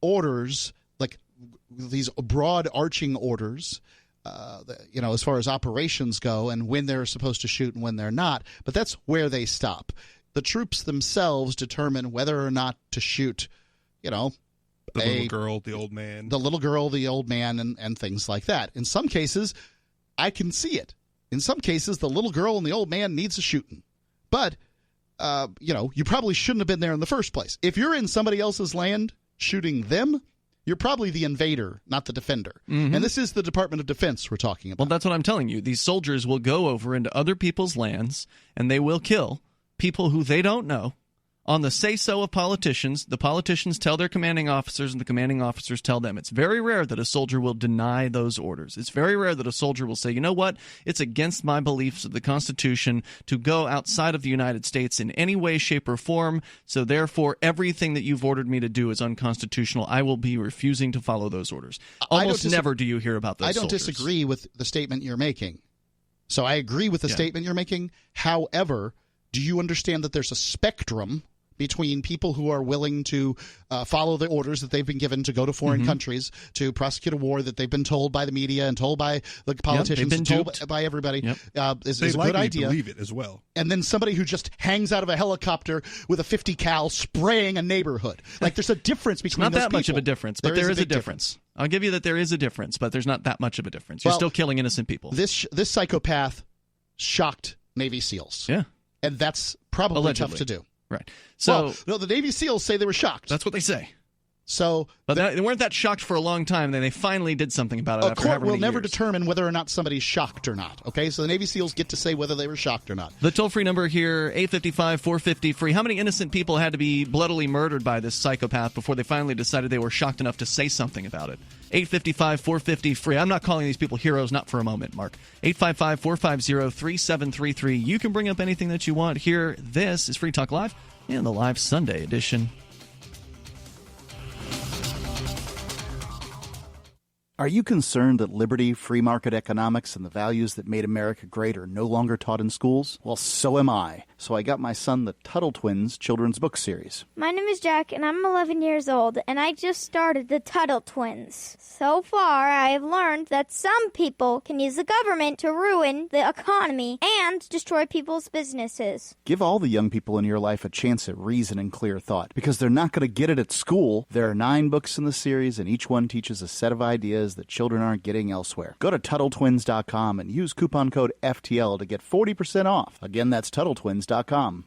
orders, like these broad arching orders, as far as operations go and when they're supposed to shoot and when they're not. But that's where they stop. The troops themselves determine whether or not to shoot, the little girl, the old man. The little girl, the old man, and things like that. In some cases, I can see it. In some cases, the little girl and the old man needs a shooting. But, you probably shouldn't have been there in the first place. If you're in somebody else's land shooting them, you're probably the invader, not the defender. And this is the Department of Defense we're talking about. Well, that's what I'm telling you. These soldiers will go over into other people's lands, and they will kill people who they don't know. On the say-so of politicians, the politicians tell their commanding officers, and the commanding officers tell them. It's very rare that a soldier will deny those orders. It's very rare that a soldier will say, you know what, it's against my beliefs of the Constitution to go outside of the United States in any way, shape, or form, so therefore everything that you've ordered me to do is unconstitutional. I will be refusing to follow those orders. Almost never do you hear about those soldiers. I don't disagree with the statement you're making. So I agree with the statement you're making. However, do you understand that there's a spectrum between people who are willing to follow the orders that they've been given to go to foreign countries, to prosecute a war that they've been told by the media and told by the politicians, and told by everybody is a good idea. Believe it as well. And then somebody who just hangs out of a helicopter with a 50 cal spraying a neighborhood. Like, there's a difference between those people. Not that much of a difference, but there is a difference. I'll give you that there is a difference, but there's not that much of a difference. You're still killing innocent people. This psychopath shocked Navy SEALs. Yeah. And that's probably allegedly tough to do. Right. So the Navy SEALs say they were shocked. That's what they say. So, but they weren't that shocked for a long time. Then they finally did something about it. A court will never determine whether or not somebody's shocked or not. Okay, so the Navy SEALs get to say whether they were shocked or not. The toll-free number here, 855-450-FREE. How many innocent people had to be bloodily murdered by this psychopath before they finally decided they were shocked enough to say something about it? 855-450-FREE. I'm not calling these people heroes, not for a moment, Mark. 855-450-3733. You can bring up anything that you want here. This is Free Talk Live in the live Sunday edition. Are you concerned that liberty, free market economics, and the values that made America great are no longer taught in schools? Well, so am I. So I got my son the Tuttle Twins children's book series. My name is Jack, and I'm 11 years old, and I just started the Tuttle Twins. So far, I have learned that some people can use the government to ruin the economy and destroy people's businesses. Give all the young people in your life a chance at reason and clear thought, because they're not going to get it at school. There are 9 books in the series, and each one teaches a set of ideas that children aren't getting elsewhere. Go to TuttleTwins.com and use coupon code FTL to get 40% off. Again, that's TuttleTwins.com.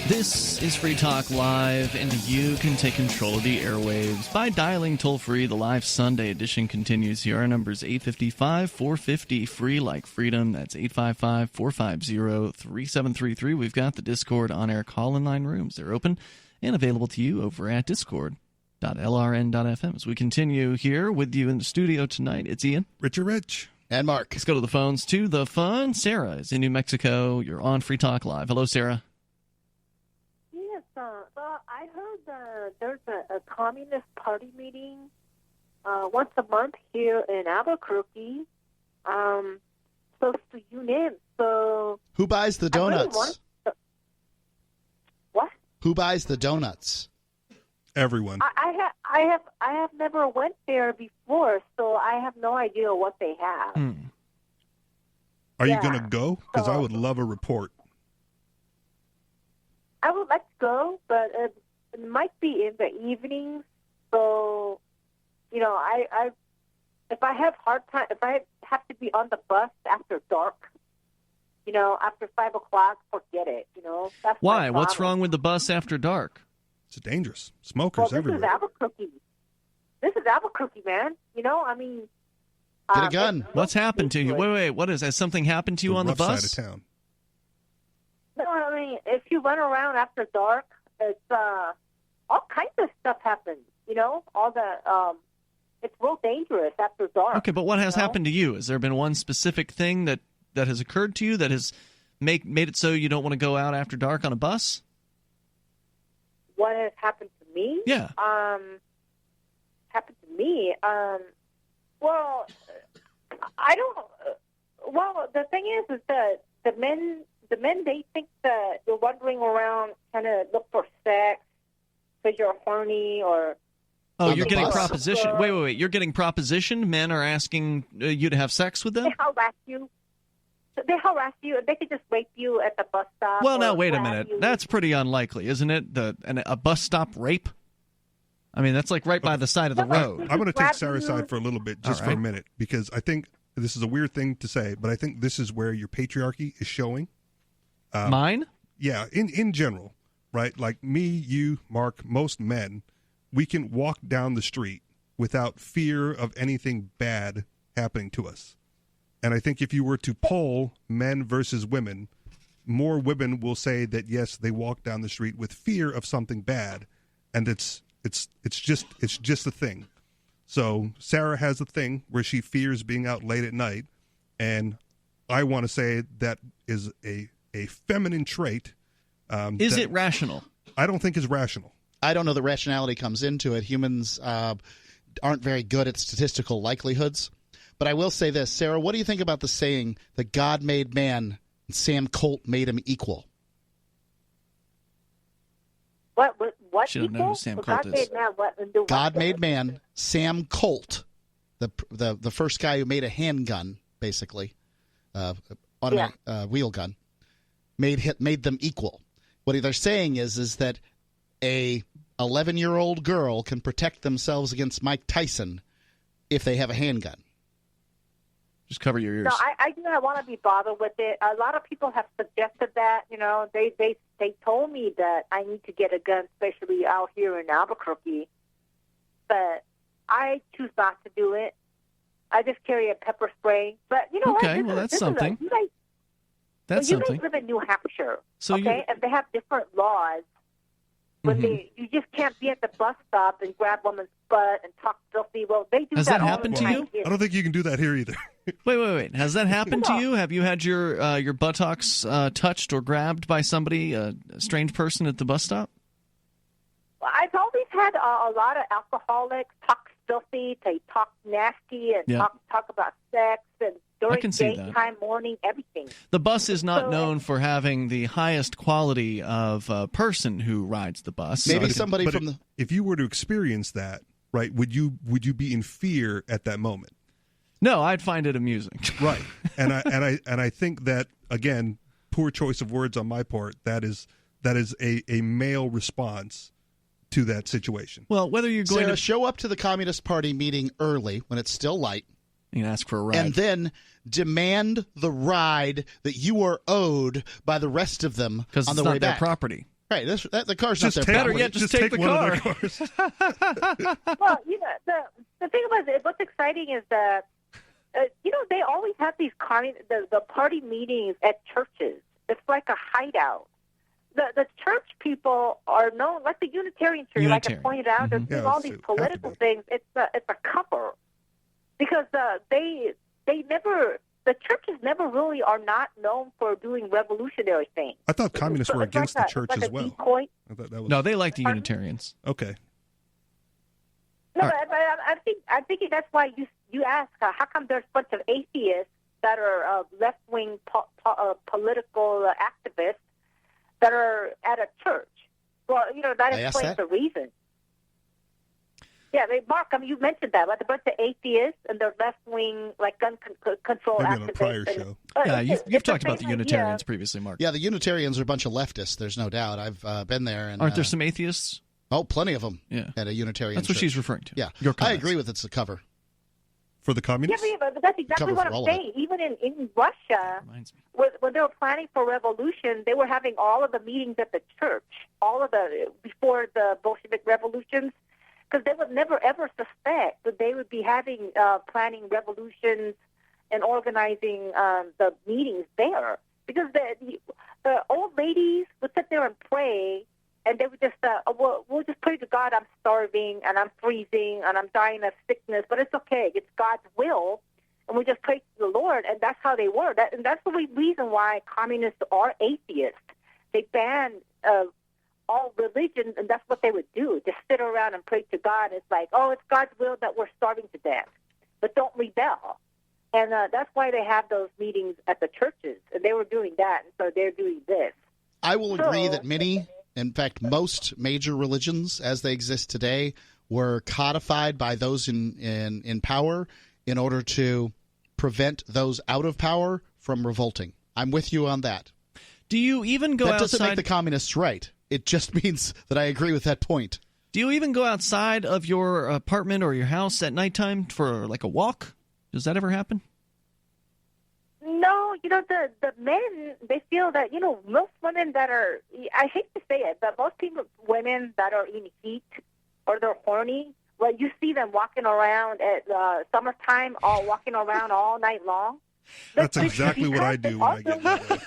This is Free Talk Live, and you can take control of the airwaves by dialing toll-free. The live Sunday edition continues here. Our number is 855-450, free like freedom. That's 855-450-3733. We've got the Discord on-air call-in line rooms. They're open and available to you over at discord.lrn.fm. As we continue here with you in the studio tonight, it's Ian. Richard Rich. And Mark. Let's go to the phones to the fun. Sarah is in New Mexico. You're on Free Talk Live. Hello, Sarah. Well, I heard there's a Communist Party meeting once a month here in Albuquerque. Supposed to unite. So who buys the donuts? What? Who buys the donuts? Everyone. I have never went there before, so I have no idea what they have. Are you going to go? Because I would love a report. I would like to go, but it might be in the evenings. So, if I have hard time, if I have to be on the bus after dark, after 5 o'clock, forget it. That's why? What's wrong with the bus after dark? It's dangerous. Smokers everywhere. This is Albuquerque, man. Get a gun. What's happened to you? Wait. What has something happened to you on the bus? Side of town. No, if you run around after dark, it's all kinds of stuff happens. All the it's real dangerous after dark. Okay, but what has happened to you? Has there been one specific thing that has occurred to you that has made it so you don't want to go out after dark on a bus? What has happened to me? Yeah. Happened to me. Well, I don't. Well, the thing is that the men, they think that you're wandering around trying to look for sex because you're horny or. Oh, you're getting proposition. Wait. You're getting proposition? Men are asking you to have sex with them? They harass you. They could just rape you at the bus stop. Well, now, wait a minute. That's pretty unlikely, isn't it? A bus stop rape? I mean, that's like right by the side of the road. I'm going to take Sarah's side for a little bit, just for a minute, because I think this is a weird thing to say, but I think this is where your patriarchy is showing. Mine? Yeah, in general, right? Like me, you, Mark, most men, we can walk down the street without fear of anything bad happening to us. And I think if you were to poll men versus women, more women will say that, yes, they walk down the street with fear of something bad, and it's just a thing. So Sarah has a thing where she fears being out late at night, and I want to say that is a feminine trait. Is it rational? I don't think it's rational. I don't know that rationality comes into it. Humans aren't very good at statistical likelihoods. But I will say this, Sarah, what do you think about the saying that God made man and Sam Colt made him equal? What should have known who Sam Colt is. God made man, Sam Colt, the first guy who made a handgun, basically, automatic wheel gun, made them equal. What they're saying is that a 11-year-old girl can protect themselves against Mike Tyson if they have a handgun. Just cover your ears. No, I do not want to be bothered with it. A lot of people have suggested that. They told me that I need to get a gun, especially out here in Albuquerque. But I choose not to do it. I just carry a pepper spray. But you know what? Okay, well, that's something. You guys live in New Hampshire, so okay? And they have different laws when you just can't be at the bus stop and grab woman's butt and talk filthy. Well, they do Has that that all happened the to time you? here. I don't think you can do that here either. Wait. Has that happened to you? Have you had your buttocks touched or grabbed by somebody, a strange person at the bus stop? Well, I've always had a lot of alcoholics talk filthy, they talk nasty, and talk about sex and during daytime, morning, everything. The bus is not known for having the highest quality of person who rides the bus. Maybe somebody from the. If you were to experience that, right, would you be in fear at that moment? No, I'd find it amusing. Right, and I think that, again, poor choice of words on my part. That is a male response to that situation. Well, whether you're going Sarah, to show up to the Communist Party meeting early when it's still light. You can ask for a ride. And then demand the ride that you are owed by the rest of them on the way back. Because it's not their property. Right. The car's Just not their property. Better yet, just take the car. Well, the thing about it, what's exciting is that, they always have these the party meetings at churches. It's like a hideout. The church people are known, like the Unitarian Church, like I pointed out, they're doing all these political things. It's a cover. Because the churches never really are not known for doing revolutionary things. I thought communists were against the church as well. Decoy. No, they like the Unitarians. Okay. No, but I'm thinking that's why you ask how come there's a bunch of atheists that are left-wing political activists that are at a church. Well, that explains the reason. Yeah, Mark, you mentioned that, like a bunch of atheists and they're left-wing, like gun control Maybe activists. on a prior show. Yeah, you've talked about the Unitarians previously, Mark. Yeah, the Unitarians are a bunch of leftists. There's no doubt. I've been there. And aren't there some atheists? Oh, plenty of them. Yeah, at a Unitarian. That's what church. she's referring to. Yeah, Your I agree with it's a cover for the communists. Yeah, but that's exactly what I'm saying. Even in Russia, when they were planning for revolution, they were having all of the meetings at the church, before the Bolshevik revolutions. Because they would never, ever suspect that they would be having planning revolutions and organizing the meetings there. Because the old ladies would sit there and pray, and they would just, we'll just pray to God, I'm starving, and I'm freezing, and I'm dying of sickness, but it's okay. It's God's will, and we just pray to the Lord, and that's how they were. And that's the reason why communists are atheists. They ban all religion, and that's what they would do, just sit around and pray to God. It's like, it's God's will that we're starving to death, but don't rebel. And that's why they have those meetings at the churches, and they were doing that, and so they're doing this. I will agree that many, in fact, most major religions as they exist today were codified by those in power in order to prevent those out of power from revolting. I'm with you on that. Do you even go outside? That doesn't make the communists right. It just means that I agree with that point. Do you even go outside of your apartment or your house at nighttime for like a walk? Does that ever happen? No, the men, they feel that, most women that are, I hate to say it, but most women that are in heat or they're horny, well, you see them walking around at summertime, walking around all night long. That's exactly what I do when I get married.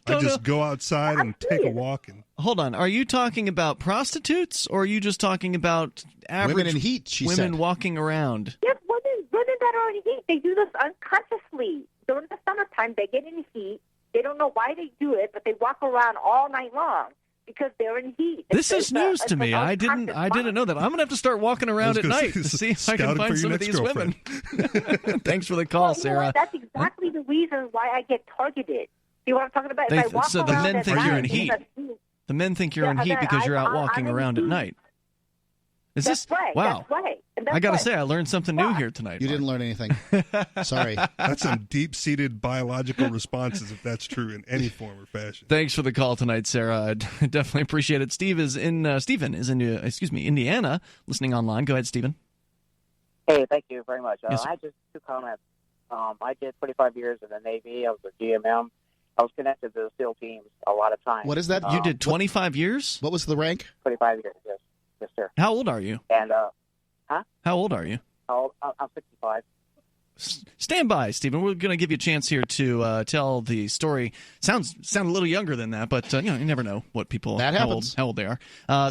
I just go outside and take a walk. And hold on, are you talking about prostitutes, or are you just talking about average women in heat? Women walking around. Yes, women that are in heat. They do this unconsciously during the summertime. They get in heat. They don't know why they do it, but they walk around all night long because they're in heat. This is news to me. I didn't know that. I'm gonna have to start walking around at night to see if I can find some of these women. Thanks for the call, Sarah. That's exactly the reason why I get targeted. You know what I'm talking about? So the men think you're in heat. The men think you're in heat because you're out walking around at night. That's right. Wow. That's right. I got to say, I learned something new here tonight. You didn't learn anything. Sorry. That's some deep-seated biological responses, if that's true in any form or fashion. Thanks for the call tonight, Sarah. I definitely appreciate it. Stephen is in Indiana, listening online. Go ahead, Stephen. Hey, thank you very much. Yes, I had just two comments. I did 25 years in the Navy. I was a GMM. I was connected to the SEAL teams a lot of times. What is that? You did 25 years? What was the rank? 25 years, yes. Yes, sir. How old are you? And, How old are you? I'm 65. stand by, Stephen. We're going to give you a chance here to tell the story. Sound a little younger than that, but you never know what people how old they are.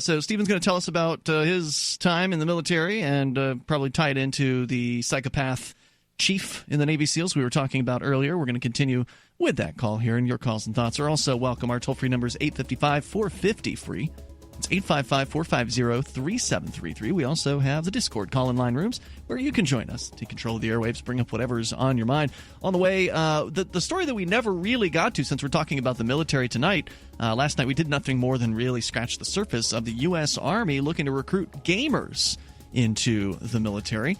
So Stephen's going to tell us about his time in the military and probably tie it into the psychopath chief in the Navy SEALs we were talking about earlier. We're going to continue with that call here, and your calls and thoughts are also welcome. Our toll-free number is 855-450-FREE. It's 855-450-3733. We also have the Discord call-in line rooms where you can join us, take control of the airwaves, bring up whatever's on your mind. On the way, the story that we never really got to, since we're talking about the military tonight, last night we did nothing more than really scratch the surface of the U.S. Army looking to recruit gamers into the military.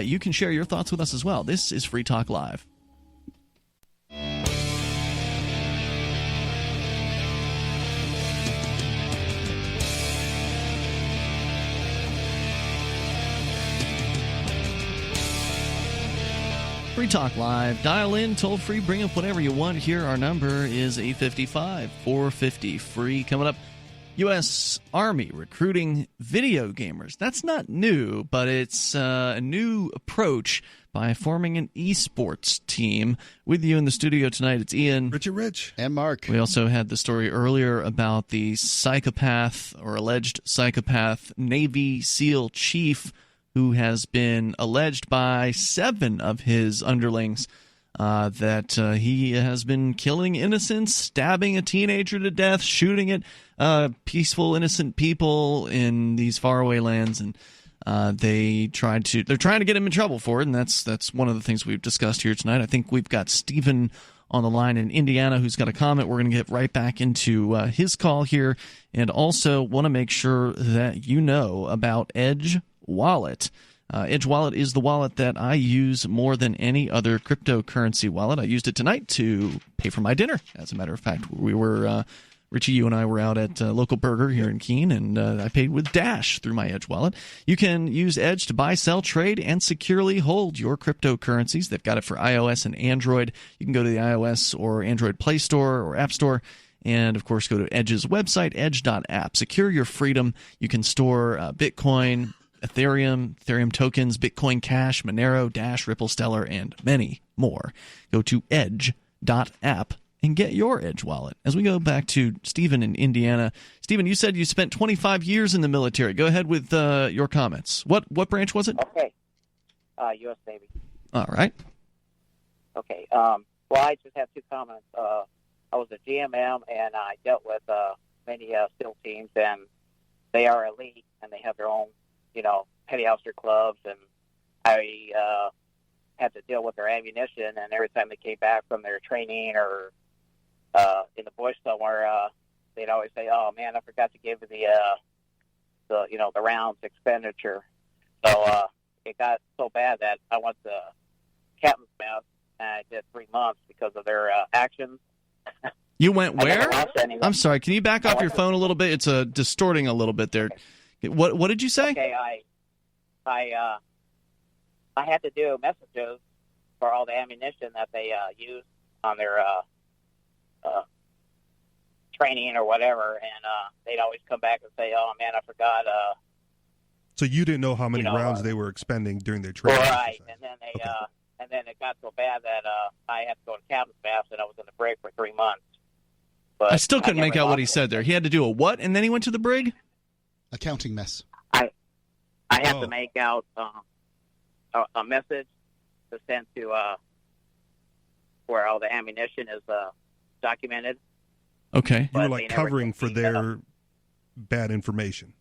You can share your thoughts with us as well. This is Free Talk Live. Free Talk Live. Dial in, toll free, bring up whatever you want here. Our number is 855-450-FREE. Coming up, U.S. Army recruiting video gamers. That's not new, but it's a new approach by forming an esports team. With you in the studio tonight, it's Ian. Rich. And Mark. We also had the story earlier about the psychopath or alleged psychopath Navy SEAL chief who has been alleged by 7 of his underlings that he has been killing innocents, stabbing a teenager to death, shooting at peaceful, innocent people in these faraway lands, and they're trying to get him in trouble for it, and that's one of the things we've discussed here tonight. I think we've got Stephen on the line in Indiana who's got a comment. We're going to get right back into his call here, and also want to make sure that you know about Edge Wallet. Edge Wallet is the wallet that I use more than any other cryptocurrency wallet. I used it tonight to pay for my dinner. As a matter of fact, we were Richie, you and I were out at local burger here in Keene, and I paid with Dash through my Edge wallet. You can use Edge to buy, sell, trade, and securely hold your cryptocurrencies. They've got it for iOS and Android. You can go to the iOS or Android Play Store or App Store, and, of course, go to Edge's website, edge.app. Secure your freedom. You can store Bitcoin, Ethereum tokens, Bitcoin Cash, Monero, Dash, Ripple, Stellar, and many more. Go to edge.app and get your Edge wallet. As we go back to Stephen in Indiana. Stephen, you said you spent 25 years in the military. Go ahead with your comments. What branch was it? Okay. U.S. Navy. All right. Okay. Well, I just have 2 comments. I was a GMM, and I dealt with many SEAL teams, and they are elite, and they have their own petty officer clubs, and I had to deal with their ammunition, and every time they came back from their training or in the bush somewhere, they'd always say, "Oh man, I forgot to give the rounds expenditure." So it got so bad that I went to captain's mess, and I did 3 months because of their actions. You went where? I'm sorry. Can you back off your phone a little bit? It's distorting a little bit there. What did you say? Okay, I had to do messages for all the ammunition that they use on their training or whatever, and they'd always come back and say, "Oh man, I forgot." So you didn't know how many rounds they were expending during their training? Right, and then and then it got so bad that I had to go to captain's mess, and I was in the brig for 3 months. But I still couldn't make out what he said there. He had to do a what, and then he went to the brig? Accounting mess. I had to make out a message to send to where all the ammunition is documented. Okay. You were like covering for their bad information.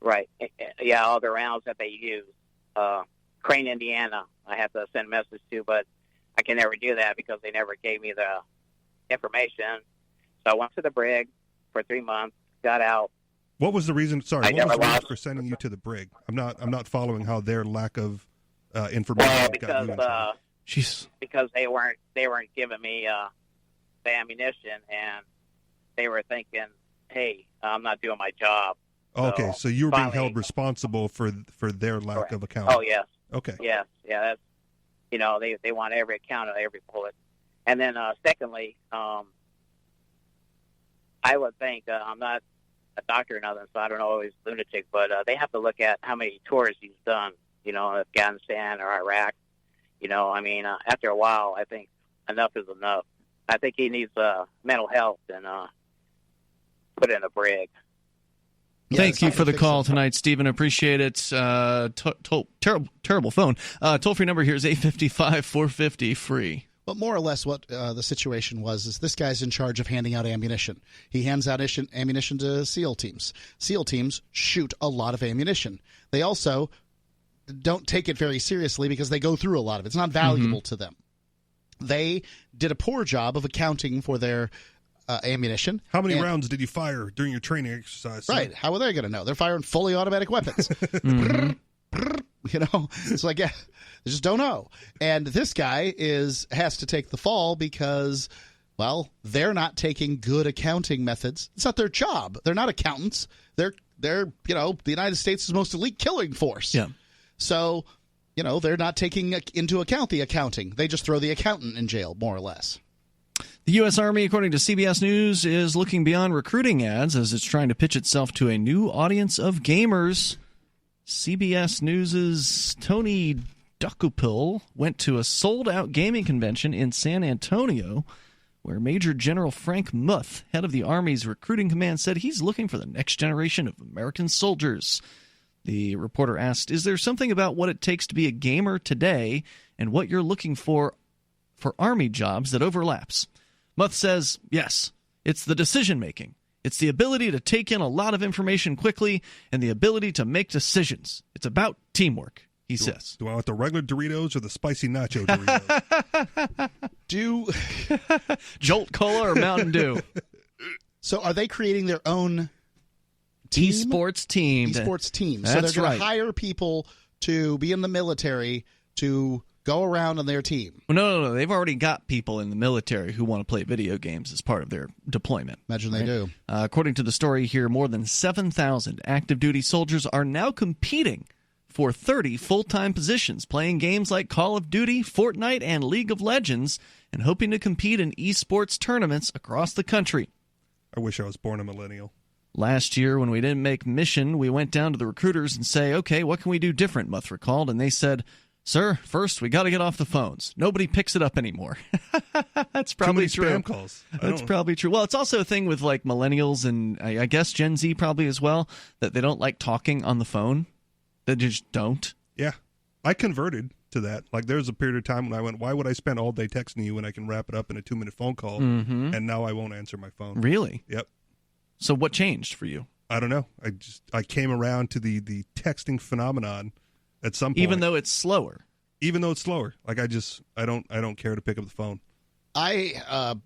Right. Yeah, all the rounds that they use. Crane, Indiana, I have to send a message to, but I can never do that because they never gave me the information. So I went to the brig for 3 months, got out. What was the reason? Sorry, what was the reason for sending you to the brig? I'm not following how their lack of information got you in trouble. Because they weren't giving me the ammunition, and they were thinking, "Hey, I'm not doing my job." Okay, so you were being held responsible for their lack of accounting. Oh yes. Okay. Yes, yeah. That's they want every account of every bullet, and then secondly, I would think I'm not a doctor or nothing, so I don't know always lunatic, but they have to look at how many tours you've done, in Afghanistan or Iraq, I mean, after a while, I think enough is enough. I think he needs mental health and put in a brig. Thank you for the call tonight, Stephen. Appreciate it. Terrible phone. Toll-free number here is 855-450-FREE. But more or less what the situation was is this guy's in charge of handing out ammunition. He hands out ammunition to SEAL teams. SEAL teams shoot a lot of ammunition. They also don't take it very seriously because they go through a lot of it. It's not valuable to them. They did a poor job of accounting for their ammunition. How many rounds did you fire during your training exercise? Right. How are they going to know? They're firing fully automatic weapons. It's like, yeah, they just don't know. And this guy has to take the fall because, well, they're not taking good accounting methods. It's not their job. They're not accountants. They're the United States' most elite killing force. Yeah. So, they're not taking into account the accounting. They just throw the accountant in jail, more or less. The U.S. Army, according to CBS News, is looking beyond recruiting ads as it's trying to pitch itself to a new audience of gamers. CBS News' Tony Duckupil went to a sold-out gaming convention in San Antonio where Major General Frank Muth, head of the Army's recruiting command, said he's looking for the next generation of American soldiers. The reporter asked, is there something about what it takes to be a gamer today and what you're looking for Army jobs that overlaps? Muth says, yes, it's the decision-making. It's the ability to take in a lot of information quickly and the ability to make decisions. It's about teamwork, he says. Do I want the regular Doritos or the spicy nacho Doritos? Jolt Cola or Mountain Dew? So are they creating their own team? Esports team. Esports team. That's so they're going right. to hire people to be in the military to go around on their team. Well, no. They've already got people in the military who want to play video games as part of their deployment. Imagine they do. According to the story here, more than 7,000 active-duty soldiers are now competing for 30 full-time positions, playing games like Call of Duty, Fortnite, and League of Legends, and hoping to compete in esports tournaments across the country. I wish I was born a millennial. Last year, when we didn't make mission, we went down to the recruiters and say, okay, what can we do different, Muth recalled, and they said, sir, first we got to get off the phones. Nobody picks it up anymore. That's probably Too many true. Spam calls. That's probably true. Well, it's also a thing with like millennials and I guess Gen Z probably as well, that they don't like talking on the phone. They just don't. Yeah. I converted to that. Like there was a period of time when I went, why would I spend all day texting you when I can wrap it up in a 2-minute phone call? Mm-hmm. And now I won't answer my phone. Really? Yep. So what changed for you? I don't know. I came around to the texting phenomenon at some point. Even though it's slower. Like I don't care to pick up the phone.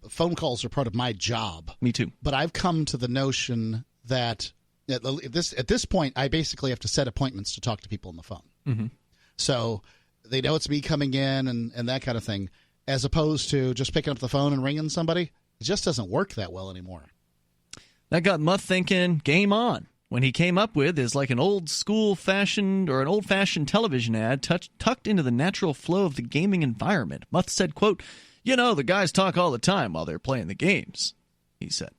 Phone calls are part of my job. Me too. But I've come to the notion that at this point, I basically have to set appointments to talk to people on the phone. Mm-hmm. So they know it's me coming in and that kind of thing, as opposed to just picking up the phone and ringing somebody. It just doesn't work that well anymore. That got Muth thinking, game on. When he came up with is like an old-fashioned television ad tucked into the natural flow of the gaming environment. Muth said, quote, the guys talk all the time while they're playing the games, he said.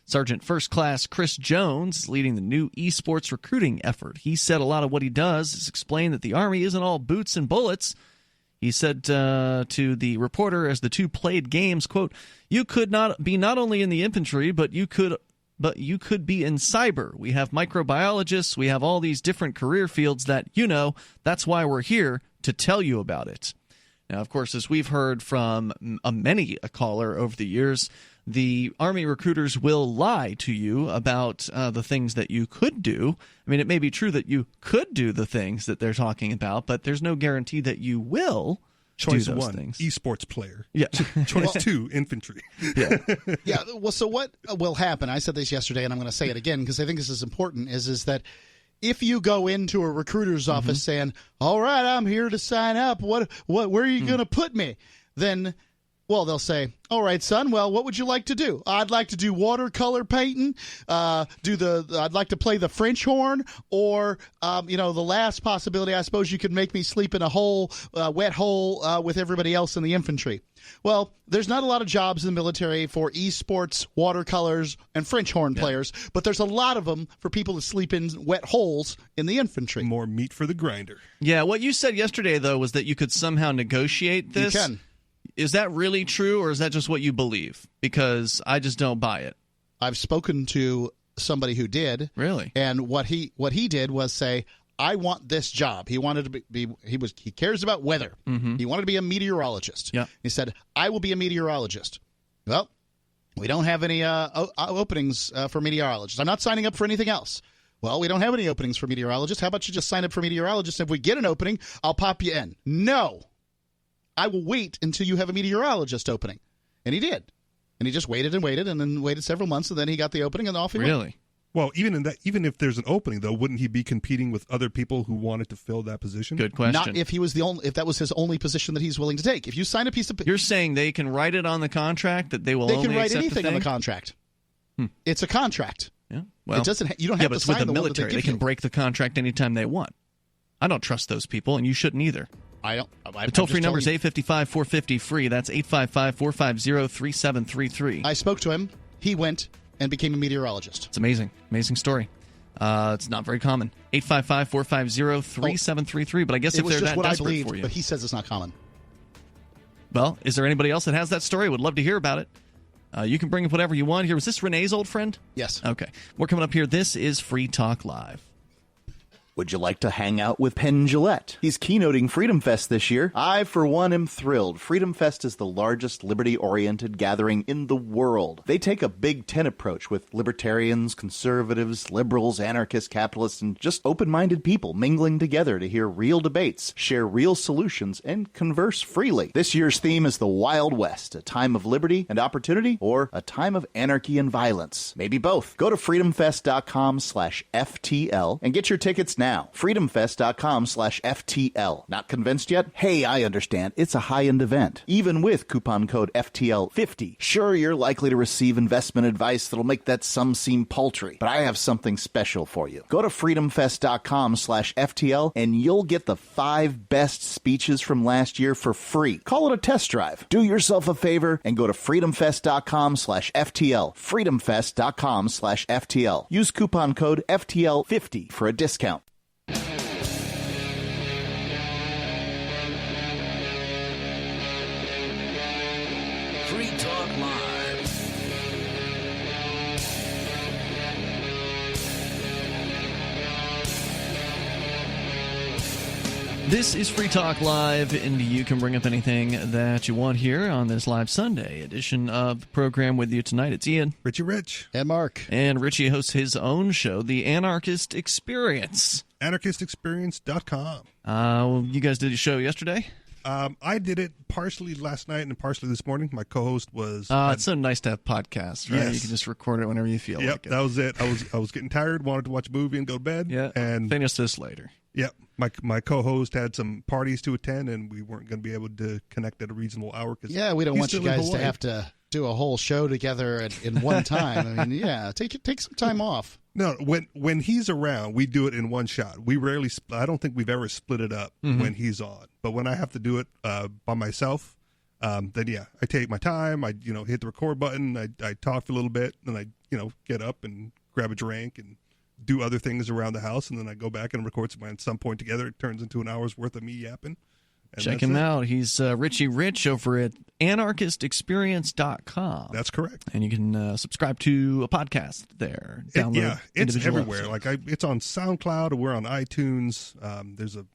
Sergeant First Class Chris Jones is leading the new esports recruiting effort. He said a lot of what he does is explain that the Army isn't all boots and bullets. He said to the reporter as the two played games, quote, you could not be not only in the infantry, but you could be in cyber. We have microbiologists. We have all these different career fields that, that's why we're here to tell you about it. Now, of course, as we've heard from many a caller over the years, the Army recruiters will lie to you about the things that you could do. I mean, it may be true that you could do the things that they're talking about, but there's no guarantee that you will. Choice do those 1, things. esports player. Yeah. Choice 2, infantry. Yeah. Yeah. Well, so what will happen? I said this yesterday, and I'm going to say it again because I think this is important. Is that if you go into a recruiter's office saying, "All right, I'm here to sign up. Where are you going to put me?" Then Well, they'll say, all right, son, well, what would you like to do? I'd like to do watercolor painting, I'd like to play the French horn, or, the last possibility, I suppose you could make me sleep in a hole, wet hole with everybody else in the infantry. Well, there's not a lot of jobs in the military for esports, watercolors, and French horn players, but there's a lot of them for people to sleep in wet holes in the infantry. More meat for the grinder. Yeah, what you said yesterday, though, was that you could somehow negotiate this. You can. Is that really true, or is that just what you believe? Because I just don't buy it. I've spoken to somebody who did. Really? And what he did was say, I want this job. He wanted to he cares about weather. Mm-hmm. He wanted to be a meteorologist. Yeah. He said, I will be a meteorologist. Well, we don't have any openings for meteorologists. I'm not signing up for anything else. Well, we don't have any openings for meteorologists. How about you just sign up for meteorologists? If we get an opening, I'll pop you in. No. I will wait until you have a meteorologist opening. And he did. And he just waited and waited and then waited several months, and then he got the opening, and off he went. Really? Well, even if there's an opening, though, wouldn't he be competing with other people who wanted to fill that position? Good question. Not if if that was his only position that he's willing to take. If you sign a piece of You're saying they can write it on the contract that they will they only can write accept anything the on thing? the contract. It's a contract. Yeah. Well, it doesn't. You don't have but to it's sign with the one that military. they They give can you. break the contract anytime they want. I don't trust those people, and you shouldn't either. I don't. The toll-free number is 855-450-FREE. That's 855-450-3733. I spoke to him. He went and became a meteorologist. It's amazing. Amazing story. It's not very common. 855-450-3733. But I guess if they're that desperate for you. But he says it's not common. Well, is there anybody else that has that story? Would love to hear about it. You can bring up whatever you want here. Was this Renee's old friend? Yes. Okay. We're coming up here. This is Free Talk Live. Would you like to hang out with Penn Jillette? He's keynoting Freedom Fest this year. I, for one, am thrilled. Freedom Fest is the largest liberty-oriented gathering in the world. They take a Big Ten approach with libertarians, conservatives, liberals, anarchists, capitalists, and just open-minded people mingling together to hear real debates, share real solutions, and converse freely. This year's theme is the Wild West, a time of liberty and opportunity, or a time of anarchy and violence. Maybe both. Go to freedomfest.com/FTL and get your tickets now. freedomfest.com/FTL. Not convinced yet? Hey, I understand. It's a high-end event. Even with coupon code FTL50. Sure, you're likely to receive investment advice that'll make that sum seem paltry, but I have something special for you. Go to freedomfest.com/FTL and you'll get the 5 best speeches from last year for free. Call it a test drive. Do yourself a favor and go to freedomfest.com/FTL. freedomfest.com/FTL. Use coupon code FTL50 for a discount. Free Talk Live. This is Free Talk Live, and you can bring up anything that you want here on this live Sunday edition of the program. With you tonight, it's Ian, Richie Rich, and Mark. And Richie hosts his own show, The Anarchist Experience. AnarchistExperience.com. You guys did a show yesterday? I did it partially last night and partially this morning. My co-host was... it's so nice to have podcasts, right? Yes. You can just record it whenever you feel like it. That was it. I was getting tired, wanted to watch a movie and go to bed. Yeah, and finish this later. Yep. My co-host had some parties to attend, and we weren't going to be able to connect at a reasonable hour. We don't want you guys to have to do a whole show together in one time. I mean, take some time off. No, when he's around, we do it in one shot. We rarely. I don't think we've ever split it up when he's on. But when I have to do it by myself, then I take my time. I hit the record button. I talk for a little bit, then I get up and grab a drink and do other things around the house, and then I go back and record some at some point together. It turns into an hour's worth of me yapping. Check him out. He's Richie Rich over at anarchistexperience.com. That's correct. And you can subscribe to a podcast there. Download it's everywhere. episodes. It's on SoundCloud. We're on iTunes. There's a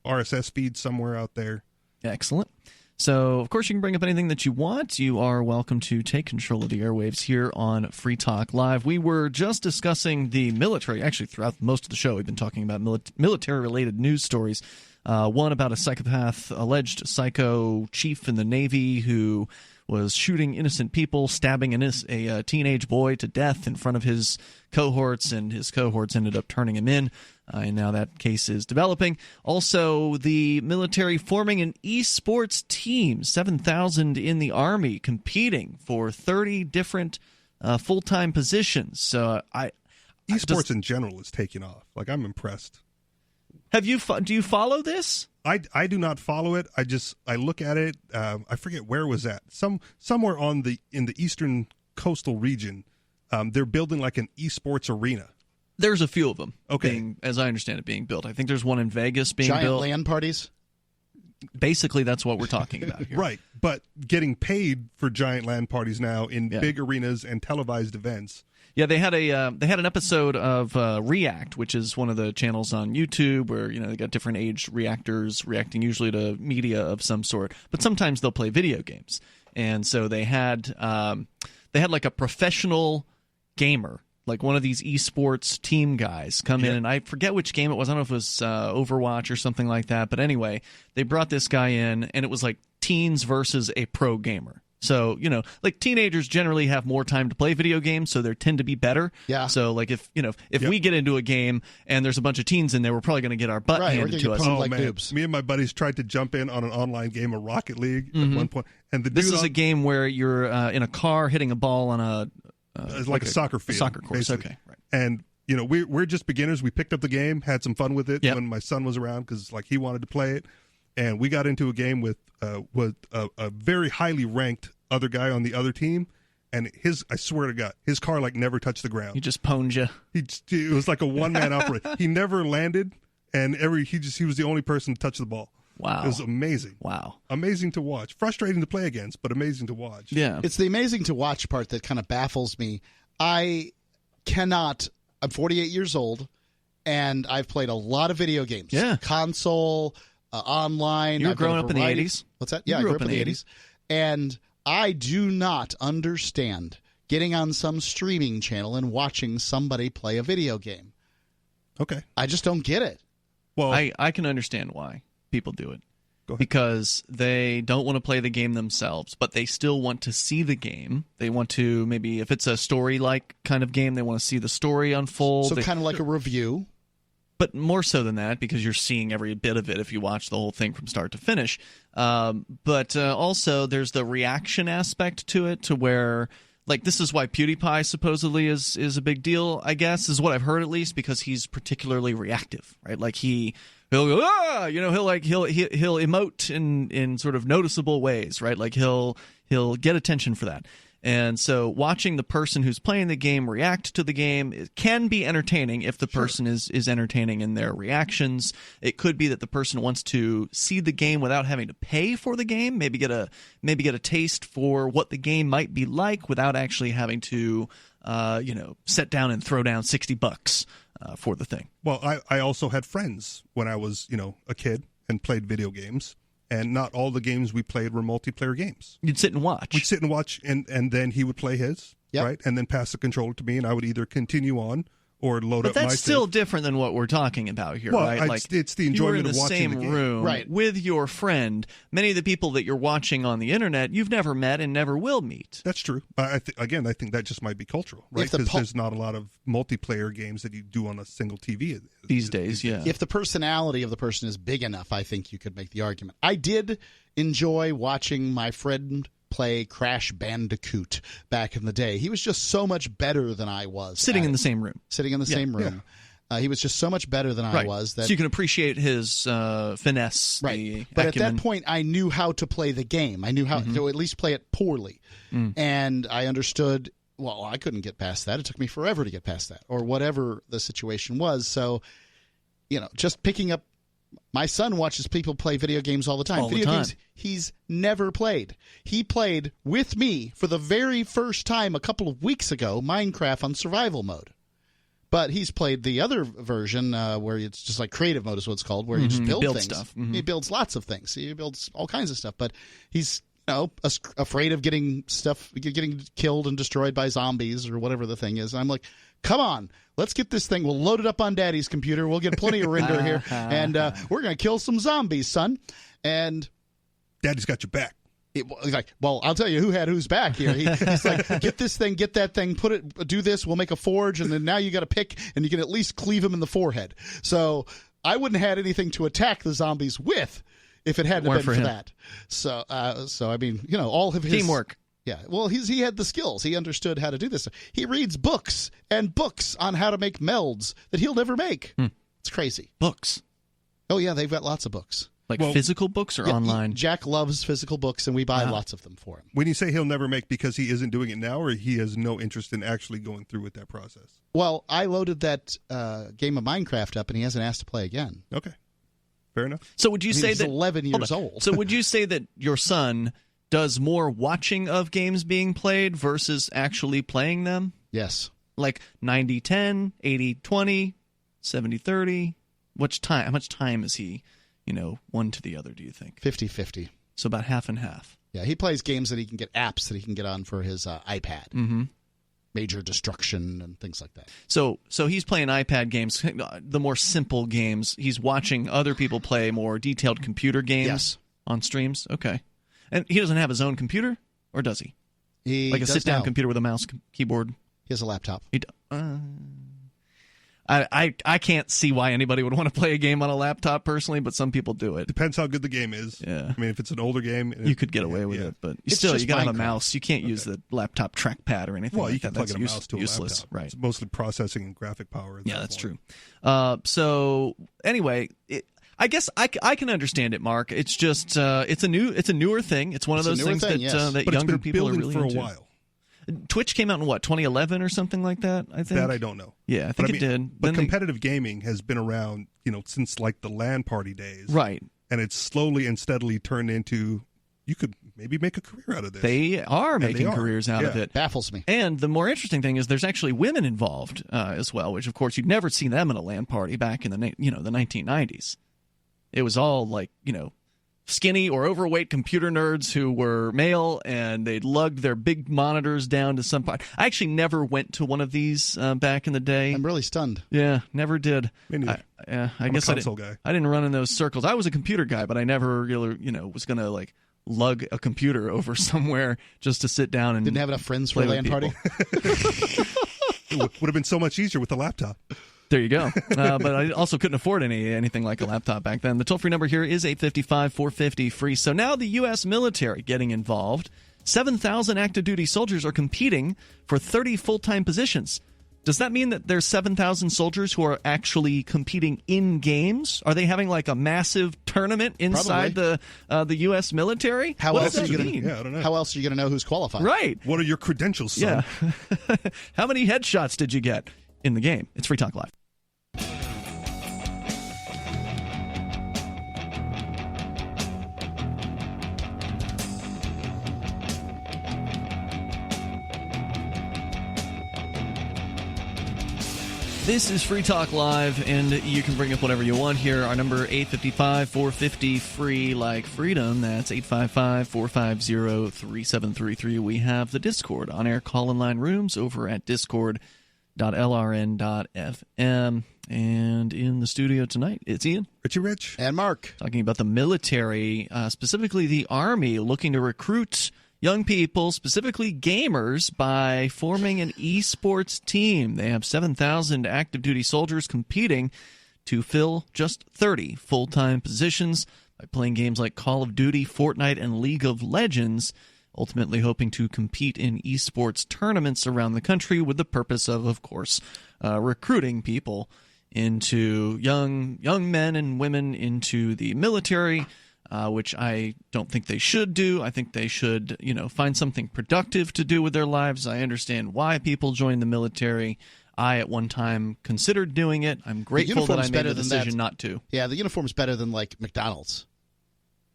RSS feed somewhere out there. Excellent. So, of course, you can bring up anything that you want. You are welcome to take control of the airwaves here on Free Talk Live. We were just discussing the military. Actually, throughout most of the show, we've been talking about military-related news stories. One about a alleged psycho chief in the Navy who was shooting innocent people, stabbing a teenage boy to death in front of his cohorts, and his cohorts ended up turning him in. And now that case is developing. Also, the military forming an esports team, 7,000 in the Army, competing for 30 different full-time positions. So esports in general is taking off. Like, I'm impressed. Do you follow this? I do not follow it. I look at it. I forget where it was at. Somewhere in the eastern coastal region, they're building like an esports arena. There's a few of them. Okay, as I understand it, being built. I think there's one in Vegas being built. Giant LAN parties. Basically, that's what we're talking about here. Right, but getting paid for giant LAN parties now in big arenas and televised events. Yeah, they had an episode of React, which is one of the channels on YouTube where they got different age reactors reacting usually to media of some sort, but sometimes they'll play video games. And so they had like a professional gamer, like one of these esports team guys, come in, and I forget which game it was. I don't know if it was Overwatch or something like that, but anyway, they brought this guy in, and it was like teens versus a pro gamer. So, like teenagers generally have more time to play video games, so they tend to be better. Yeah. So, like if we get into a game and there's a bunch of teens in there, we're probably going to get our butt handed to us. Oh, like man. Boobs. Me and my buddies tried to jump in on an online game of Rocket League at one point. And this is a game where you're in a car hitting a ball on a like a soccer field. A soccer course, basically. Okay. Right. And, we're just beginners. We picked up the game, had some fun with it when my son was around because he wanted to play it. And we got into a game with a very highly ranked other guy on the other team, and I swear to God, his car never touched the ground. He just pwned you. It was like a one-man operation. He never landed, and he was the only person to touch the ball. Wow. It was amazing. Wow. Amazing to watch. Frustrating to play against, but amazing to watch. Yeah. It's the amazing to watch part that kind of baffles me. I'm 48 years old, and I've played a lot of video games. Yeah. Console, online. You were growing up in the 80s? What's that? Yeah, I grew up in the 80s. And I do not understand getting on some streaming channel and watching somebody play a video game. Okay. I just don't get it. Well, I can understand why people do it. Because they don't want to play the game themselves, but they still want to see the game. They want to, maybe if it's a story-like kind of game, they want to see the story unfold. So kind of like a review. But more so than that, because you're seeing every bit of it if you watch the whole thing from start to finish. But also there's the reaction aspect to it, to where, this is why PewDiePie supposedly is a big deal, I guess, is what I've heard at least, because he's particularly reactive, right? He'll go, he'll emote in sort of noticeable ways, right? He'll get attention for that. And so watching the person who's playing the game react to the game, it can be entertaining if the person is entertaining in their reactions. It could be that the person wants to see the game without having to pay for the game, maybe get a taste for what the game might be like without actually having to sit down and throw down $60 for the thing. Well, I also had friends when I was, a kid and played video games. And not all the games we played were multiplayer games. You'd sit and watch. We'd sit and watch, and then he would play his, right? And then pass the controller to me, and I would either continue on or load up my But that's still different than what we're talking about here, right? It's the enjoyment of watching the game. You were in the same room with your friend. Many of the people that you're watching on the internet, you've never met and never will meet. That's true. I think that just might be cultural, right? Because there's not a lot of multiplayer games that you do on a single TV these days. Yeah. If the personality of the person is big enough, I think you could make the argument. I did enjoy watching my friend play Crash Bandicoot back in the day. He was just so much better than I was. Sitting in the same room. He was just so much better than I was. So you can appreciate his finesse. Right. But at that point, I knew how to play the game. I knew how to at least play it poorly. And I understood, well, I couldn't get past that. It took me forever to get past that, or whatever the situation was. So, just picking up. My son watches people play video games all the time. Games he's never played. He played with me for the very first time a couple of weeks ago, Minecraft on survival mode. But he's played the other version where it's just like creative mode is what it's called, where you just build things. Stuff. He builds lots of things. He builds all kinds of stuff. But he's afraid of getting killed and destroyed by zombies or whatever the thing is. And I'm like, come on, let's get this thing. We'll load it up on Daddy's computer. We'll get plenty of render here, and we're going to kill some zombies, son. And Daddy's got your back. He's like, well, I'll tell you who had whose back here. He's like, get this thing, get that thing, do this, we'll make a forge, and then now you got to pick, and you can at least cleave him in the forehead. So I wouldn't have had anything to attack the zombies with if it hadn't been for that. So I mean, all of his teamwork. Yeah, well, he had the skills. He understood how to do this. He reads books and books on how to make melds that he'll never make. It's crazy. Books. Oh yeah, they've got lots of books. Like physical books or online? Jack loves physical books, and we buy lots of them for him. When you say he'll never make because he isn't doing it now, or he has no interest in actually going through with that process? Well, I loaded that game of Minecraft up, and he hasn't asked to play again. Okay. Fair enough. So would you say he's that 11 years old? So would you say that your son does more watching of games being played versus actually playing them? Yes. Like 90-10, 80-20, 70-30? How much time is he, one to the other, do you think? 50-50. So about half and half. Yeah, he plays games that he can get, apps that he can get on for his iPad. Mm-hmm. Major Destruction and things like that. So he's playing iPad games, the more simple games. He's watching other people play more detailed computer games on streams? Okay. And he doesn't have his own computer, or does he? Like a sit-down computer with a mouse, keyboard? He has a laptop. I can't see why anybody would want to play a game on a laptop personally, but some people do it. Depends how good the game is. Yeah. I mean, if it's an older game, you could get away with it, but you got to have a mouse. You can't use the laptop trackpad or anything. Well, you can plug in a mouse to a useless, laptop. right? It's mostly processing and graphic power. Yeah, that's true. So anyway, I guess I can understand it, Mark. It's just it's a newer thing. It's one of those things that younger people are really for a into. while. Twitch came out in 2011 or something like that, I think? That I don't know. Yeah, I think it did. But competitive gaming has been around, since like the LAN party days. Right. And it's slowly and steadily turned into, you could maybe make a career out of this. They are making careers out of it. Baffles me. And the more interesting thing is there's actually women involved as well, which of course you'd never see them in a LAN party back in the 1990s. It was all like, skinny or overweight computer nerds who were male, and they'd lugged their big monitors down to some part. I actually never went to one of these back in the day. I'm really stunned. Yeah, never did. Me neither. I guess I'm a console guy. I didn't run in those circles. I was a computer guy, but I never really, was going to lug a computer over somewhere just to sit down and didn't have enough friends for a LAN party. It would have been so much easier with a laptop. There you go. But I also couldn't afford anything like a laptop back then. The toll-free number here is 855-450-FREE. So now the U.S. military getting involved. 7,000 active duty soldiers are competing for 30 full-time positions. Does that mean that there's 7,000 soldiers who are actually competing in games? Are they having like a massive tournament inside the U.S. military? How else are you going to? Yeah, I don't know. How else are you going to know who's qualified? Right. What are your credentials, son? Yeah. How many headshots did you get in the game? It's Free Talk Live. This is Free Talk Live, and you can bring up whatever you want here. Our number, 855-450-FREE, like freedom. That's 855-450-3733. We have the Discord on-air call-in line rooms over at discord.lrn.fm. And in the studio tonight, it's Ian. Richie Rich. And Mark. Talking about the military, specifically the Army, looking to recruit young people, specifically gamers, by forming an esports team. They have 7,000 active duty soldiers competing to fill just 30 full-time positions by playing games like Call of Duty, Fortnite, and League of Legends, ultimately hoping to compete in esports tournaments around the country with the purpose of course, recruiting people into young men and women into the military, which I don't think they should do. I think they should, find something productive to do with their lives. I understand why people join the military. I, at one time, considered doing it. I'm grateful that I made the decision not to. Yeah, the uniform's better than, like, McDonald's.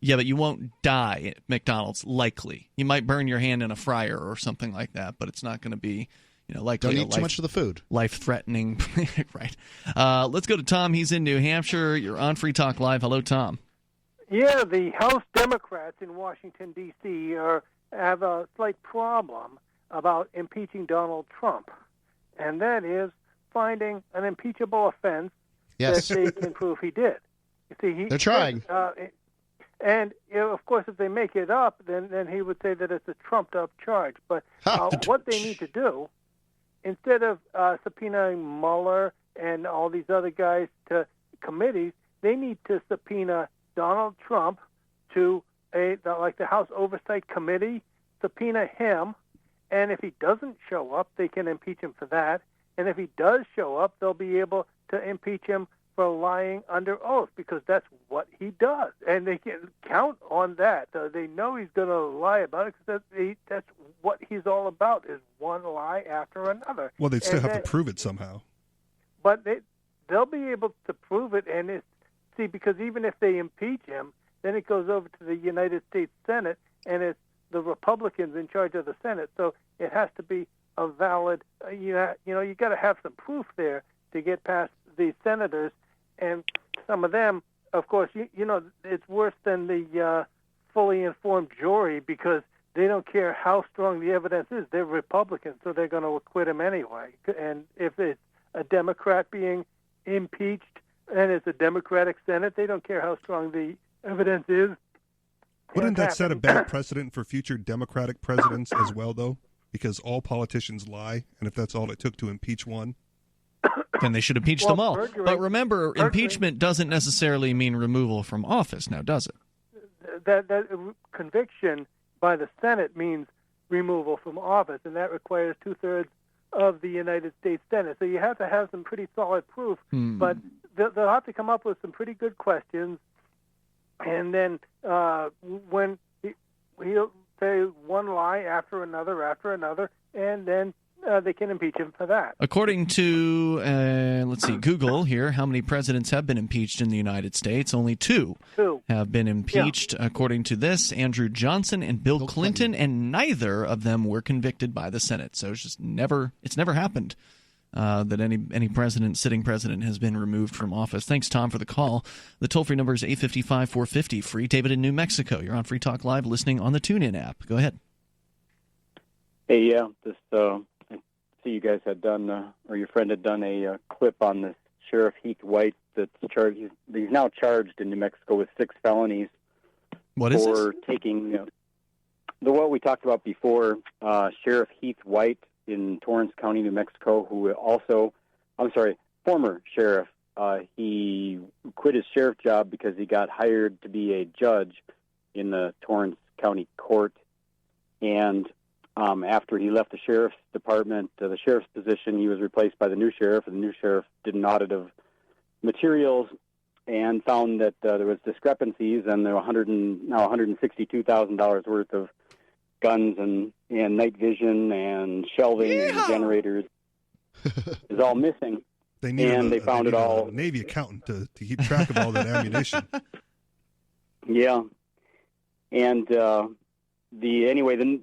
Yeah, but you won't die at McDonald's, likely. You might burn your hand in a fryer or something like that, but it's not going to be, likely. Don't eat too much of the food. Life-threatening. Right. Let's go to Tom. He's in New Hampshire. You're on Free Talk Live. Hello, Tom. Yeah, the House Democrats in Washington, D.C. have a slight problem about impeaching Donald Trump, and that is finding an impeachable offense that they can prove he did. You see, they're trying. And of course, if they make it up, then he would say that it's a trumped-up charge. But what they need to do, instead of subpoenaing Mueller and all these other guys to committees, they need to subpoena Donald Trump to like the House Oversight Committee, subpoena him, and if he doesn't show up, they can impeach him for that. And if he does show up, they'll be able to impeach him for lying under oath, because that's what he does. And they can count on that. They know he's going to lie about it, because that's what he's all about, is one lie after another. Well, they'd still have to prove it somehow. But they'll be able to prove it, and because even if they impeach him, then it goes over to the United States Senate, and it's the Republicans in charge of the Senate. So it has to be a valid, you got to have some proof there to get past the senators. And some of them, of course, it's worse than the fully informed jury, because they don't care how strong the evidence is. They're Republicans, so they're going to acquit him anyway. And if it's a Democrat being impeached and it's a Democratic Senate, they don't care how strong the evidence is. Wouldn't that set a bad precedent for future Democratic presidents as well, though? Because all politicians lie, and if that's all it took to impeach one, then they should impeach them all. But remember, impeachment doesn't necessarily mean removal from office now, does it? That conviction by the Senate means removal from office, and that requires 2/3 of the United States Senate. So you have to have some pretty solid proof, but they'll have to come up with some pretty good questions, and then when he'll say one lie after another, and then they can impeach him for that. According to, Google here, how many presidents have been impeached in the United States? Only two have been impeached, according to this, Andrew Johnson and Bill Clinton, and neither of them were convicted by the Senate. So it's never happened that any sitting president has been removed from office. Thanks, Tom, for the call. The toll-free number is 855-450, free. David in New Mexico. You're on Free Talk Live, listening on the TuneIn app. Go ahead. Hey, I see you guys had done, or your friend had done a clip on this Sheriff Heath White that's charged. He's now charged in New Mexico with 6 felonies. What is for this? Taking what we talked about before. Sheriff Heath White in Torrance County, New Mexico, former sheriff. He quit his sheriff job because he got hired to be a judge in the Torrance County Court, and after he left the sheriff's department, the sheriff's position, he was replaced by the new sheriff, and the new sheriff did an audit of materials and found that there was discrepancies, and there were $162,000 worth of guns and night vision and shelving and generators is all missing. They found it all. A Navy accountant to keep track of all that ammunition. Yeah, and the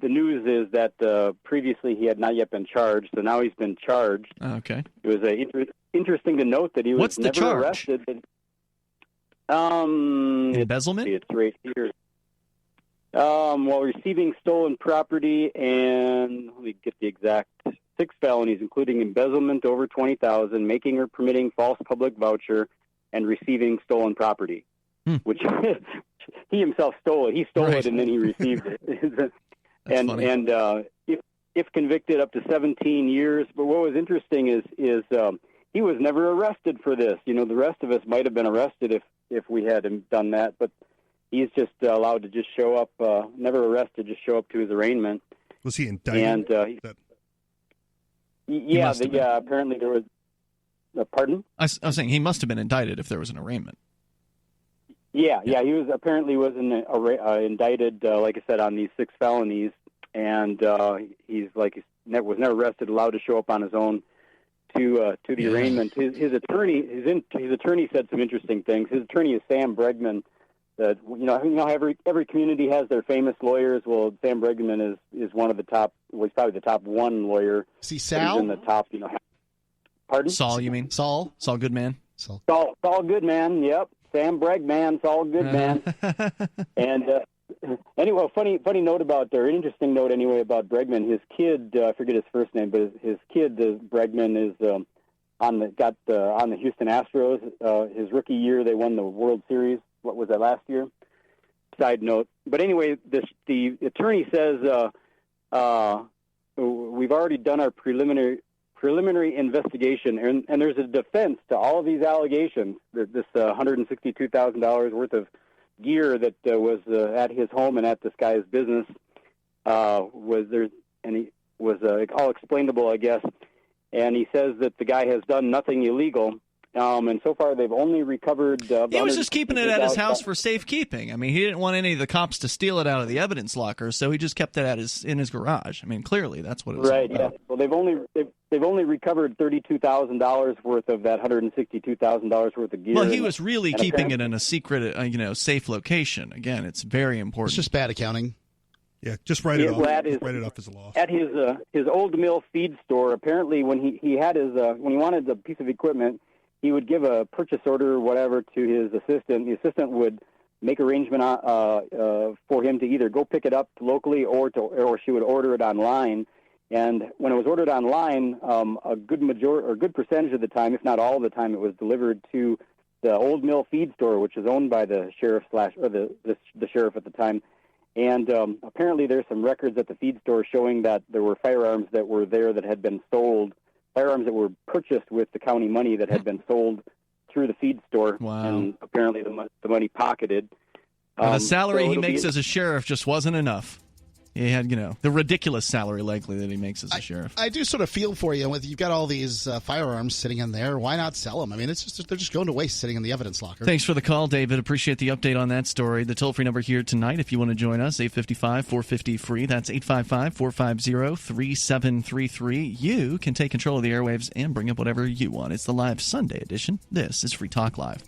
news is that previously he had not yet been charged, so now he's been charged. Okay. It was interesting to note that he was never arrested. Embezzlement? It's right here. While receiving stolen property, and let me get the exact 6 felonies, including embezzlement over $20,000, making or permitting false public voucher, and receiving stolen property, which he himself stole it. He stole it and then he received it. and if convicted, up to 17 years. But what was interesting is he was never arrested for this. The rest of us might have been arrested if we had done that, but he's just allowed to just show up, never arrested, just show up to his arraignment. Was he indicted? And apparently there was. Pardon? I was saying he must have been indicted if there was an arraignment. Yeah, he was indicted, like I said, on these 6 felonies, and he's was never arrested, allowed to show up on his own to the arraignment. His attorney said some interesting things. His attorney is Sam Bregman. That every community has their famous lawyers. Well, Sam Bregman is one of the top. Well, he's probably the top 1 lawyer. Is he Sal? He's in the top. Pardon? Saul, you mean? Saul Goodman. Saul Goodman. Yep. Sam Bregman, Saul Goodman. And anyway, funny note interesting note anyway about Bregman. His kid, I forget his first name, but his kid, Bregman, is on the Houston Astros. His rookie year, they won the World Series. What was that, last year? side note. But anyway, the attorney says we've already done our preliminary investigation, and there's a defense to all of these allegations. This $162,000 worth of gear that was at his home and at this guy's business was there, and he was all explainable, I guess. And he says that the guy has done nothing illegal. And so far, they've only recovered. He was just keeping it at his house for safekeeping. I mean, he didn't want any of the cops to steal it out of the evidence locker, so he just kept it in his garage. I mean, clearly, that's what it was. Right. Yeah. Well, they've only recovered $32,000 worth of that $162,000 worth of gear. Well, he was really keeping it in a secret, safe location. Again, it's very important. It's just bad accounting. Yeah, just write it off. Write it off as a loss. At his old mill feed store, apparently, when he had when he wanted a piece of equipment, he would give a purchase order or whatever to his assistant. The assistant would make arrangement for him to either go pick it up locally or she would order it online. And when it was ordered online, a good percentage of the time, if not all the time, it was delivered to the old mill feed store, which is owned by the sheriff the sheriff at the time. And apparently, there's some records at the feed store showing that there were firearms that were there that had been sold. Firearms that were purchased with the county money that had been sold through the feed store. Wow. And apparently the money pocketed. The salary he makes as a sheriff just wasn't enough. He had, the ridiculous salary likely that he makes as a sheriff. I do sort of feel for you. You've got all these firearms sitting in there. Why not sell them? I mean, they're just going to waste sitting in the evidence locker. Thanks for the call, David. Appreciate the update on that story. The toll-free number here tonight, if you want to join us, 855-450-FREE. That's 855-450-3733. You can take control of the airwaves and bring up whatever you want. It's the live Sunday edition. This is Free Talk Live.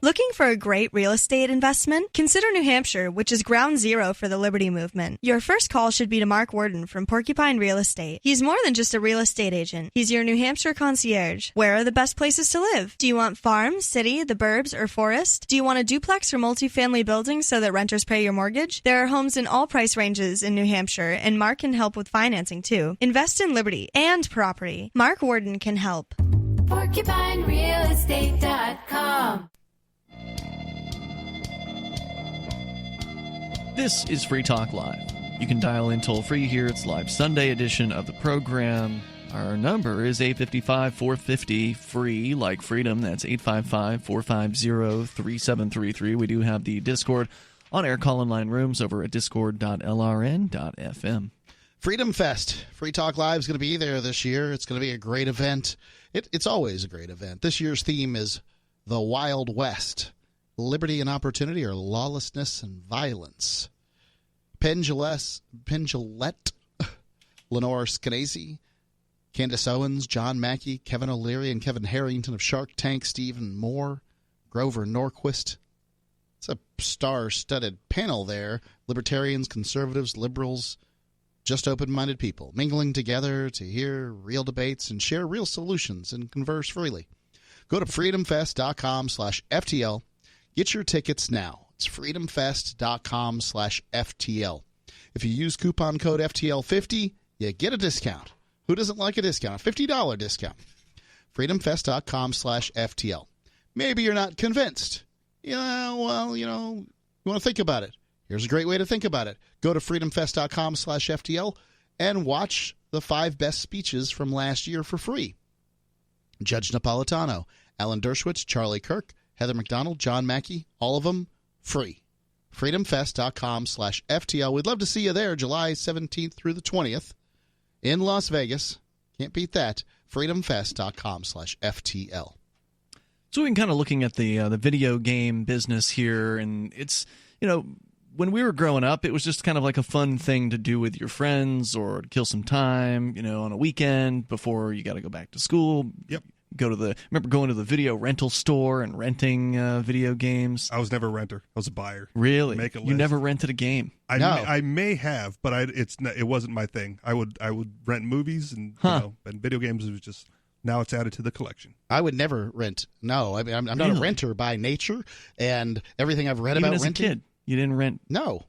Looking for a great real estate investment? Consider New Hampshire, which is ground zero for the Liberty Movement. Your first call should be to Mark Worden from Porcupine Real Estate. He's more than just a real estate agent. He's your New Hampshire concierge. Where are the best places to live? Do you want farm, city, the burbs, or forest? Do you want a duplex or multifamily building so that renters pay your mortgage? There are homes in all price ranges in New Hampshire, and Mark can help with financing too. Invest in Liberty and property. Mark Worden can help. PorcupineRealEstate.com. This is Free Talk Live. You can dial in toll-free here. It's live Sunday edition of the program. Our number is 855-450-FREE, like freedom. That's 855-450-3733. We do have the Discord on-air call-in line rooms over at discord.lrn.fm. Freedom Fest. Free Talk Live is going to be there this year. It's going to be a great event. It's always a great event. This year's theme is the Wild West. Liberty and opportunity, or lawlessness and violence. Penn Jillette, Lenore Skenazy, Candace Owens, John Mackey, Kevin O'Leary, and Kevin Harrington of Shark Tank, Stephen Moore, Grover Norquist. It's a star-studded panel there. Libertarians, conservatives, liberals, just open-minded people, mingling together to hear real debates and share real solutions and converse freely. Go to freedomfest.com/FTL. Get your tickets now. It's freedomfest.com/FTL. If you use coupon code FTL50, you get a discount. Who doesn't like a discount? A $50 discount. freedomfest.com/FTL. Maybe you're not convinced. You want to think about it. Here's a great way to think about it. Go to freedomfest.com/FTL and watch the 5 best speeches from last year for free. Judge Napolitano, Alan Dershowitz, Charlie Kirk, Heather McDonald, John Mackey, all of them free. freedomfest.com/FTL. We'd love to see you there July 17th through the 20th in Las Vegas. Can't beat that. freedomfest.com/FTL. So we've been kind of looking at the video game business here, and it's, when we were growing up, it was just kind of like a fun thing to do with your friends or to kill some time, on a weekend before you got to go back to school. Yep. Remember going to the video rental store and renting video games? I was never a renter. I was a buyer. Really? Make a list. You never rented a game? I may have, but it wasn't my thing. I would rent movies and and video games. It was just, now it's added to the collection. I would never rent. No, I mean, I'm not a renter by nature, and everything I've read about renting. Even as a kid, you didn't rent? No.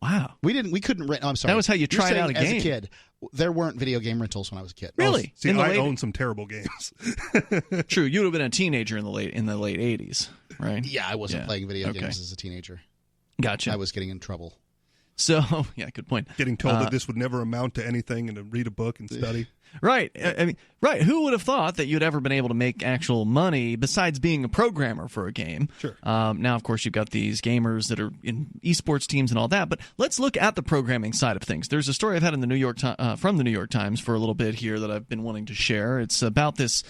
Wow. We couldn't rent. Oh, I'm sorry. That was how you tried out a game. As a kid, there weren't video game rentals when I was a kid. Really? See, I own some terrible games. True. You would have been a teenager in the late 80s, right? Yeah, I wasn't playing video games as a teenager. Gotcha. I was getting in trouble. So, yeah, good point. Getting told that this would never amount to anything and to read a book and study. Right. I mean, right. Who would have thought that you'd ever been able to make actual money besides being a programmer for a game? Sure. Now, of course, you've got these gamers that are in esports teams and all that. But let's look at the programming side of things. There's a story I've had in the from the New York Times for a little bit here that I've been wanting to share. It's about this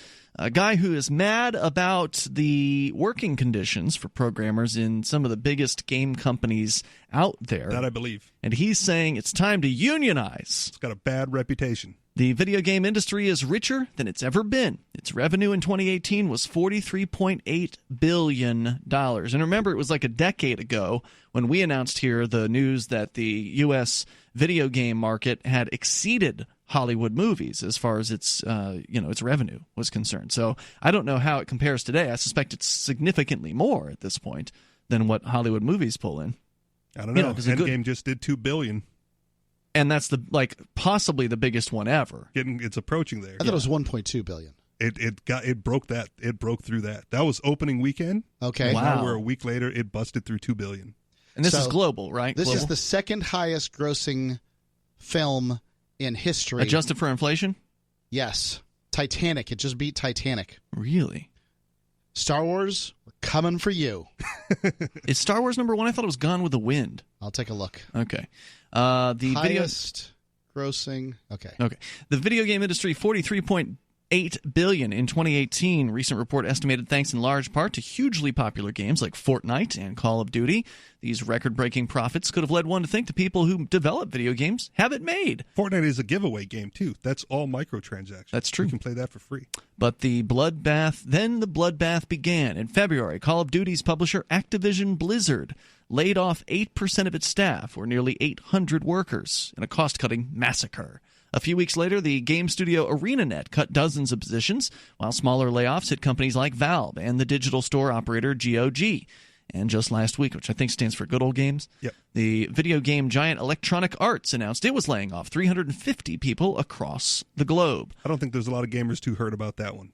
guy who is mad about the working conditions for programmers in some of the biggest game companies out there. That I believe. And he's saying it's time to unionize. It's got a bad reputation. The video game industry is richer than it's ever been. Its revenue in 2018 was $43.8 billion. And remember, it was like a decade ago when we announced here the news that the U.S. video game market had exceeded Hollywood movies as far as its revenue was concerned. So I don't know how it compares today. I suspect it's significantly more at this point than what Hollywood movies pull in. I don't know. Endgame just did $2 billion. And that's possibly the biggest one ever. It's approaching there. I thought it was $1.2 billion. It broke that. It broke through that. That was opening weekend. Okay. Wow. Now we're a week later. It busted through $2 billion. And this is global, right? This is the second highest grossing film in history. Adjusted for inflation? Yes. Titanic. It just beat Titanic. Really? Star Wars, we're coming for you. Is Star Wars number one? I thought it was Gone with the Wind. I'll take a look. Okay. The highest grossing. Okay. The video game industry, $43.8 billion in 2018. Recent report estimated thanks in large part to hugely popular games like Fortnite and Call of Duty. These record-breaking profits could have led one to think the people who develop video games have it made. Fortnite is a giveaway game, too. That's all microtransactions. That's true. You can play that for free. But the bloodbath began. In February, Call of Duty's publisher Activision Blizzard laid off 8% of its staff, or nearly 800 workers, in a cost-cutting massacre. A few weeks later, the game studio ArenaNet cut dozens of positions, while smaller layoffs hit companies like Valve and the digital store operator GOG. And just last week, which I think stands for Good Old Games, the video game giant Electronic Arts announced it was laying off 350 people across the globe. I don't think there's a lot of gamers too heard about that one.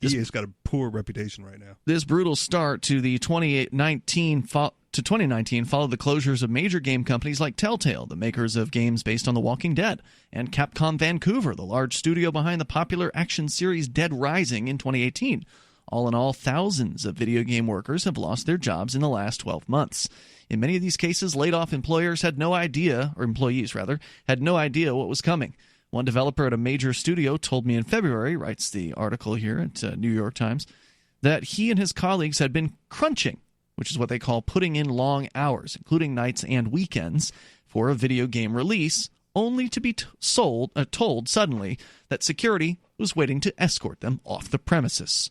EA's got a poor reputation right now. This brutal start to the 2019 followed the closures of major game companies like Telltale, the makers of games based on The Walking Dead, and Capcom Vancouver, the large studio behind the popular action series Dead Rising in 2018. All in all, thousands of video game workers have lost their jobs in the last 12 months. In many of these cases, laid-off employees had no idea what was coming. One developer at a major studio told me in February, writes the article here at New York Times, that he and his colleagues had been crunching, which is what they call putting in long hours, including nights and weekends, for a video game release, only to be told suddenly that security was waiting to escort them off the premises.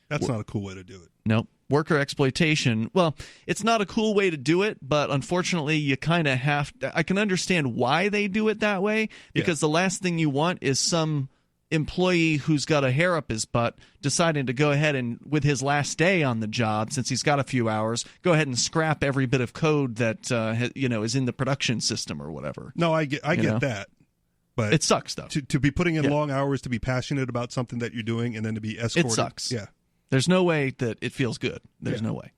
That's not a cool way to do it. No. Worker exploitation, well, it's not a cool way to do it, but unfortunately you kind of have to. I can understand why they do it that way, because the last thing you want is some employee who's got a hair up his butt deciding to go ahead and, with his last day on the job, since he's got a few hours, go ahead and scrap every bit of code that is in the production system or whatever. No, I get that. But it sucks, though. To be putting in long hours, to be passionate about something that you're doing, and then to be escorted. It sucks. Yeah. There's no way that it feels good. There's no way.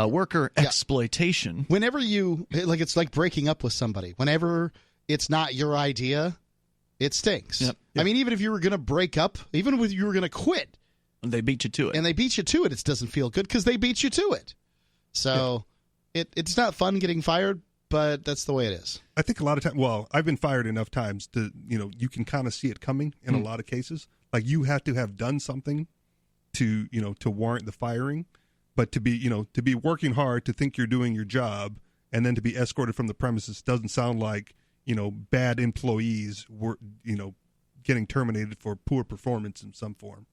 Worker exploitation. Whenever it's like breaking up with somebody. Whenever it's not your idea, it stinks. Yep. I mean, even if you were going to break up, even if you were going to quit. And they beat you to it. It doesn't feel good because they beat you to it. So it's not fun getting fired, but that's the way it is. I think a lot of times, I've been fired enough times to, you can kind of see it coming in a lot of cases. Like you have to have done something to warrant the firing, but to be working hard, to think you're doing your job, and then to be escorted from the premises doesn't sound like bad employees were getting terminated for poor performance in some form,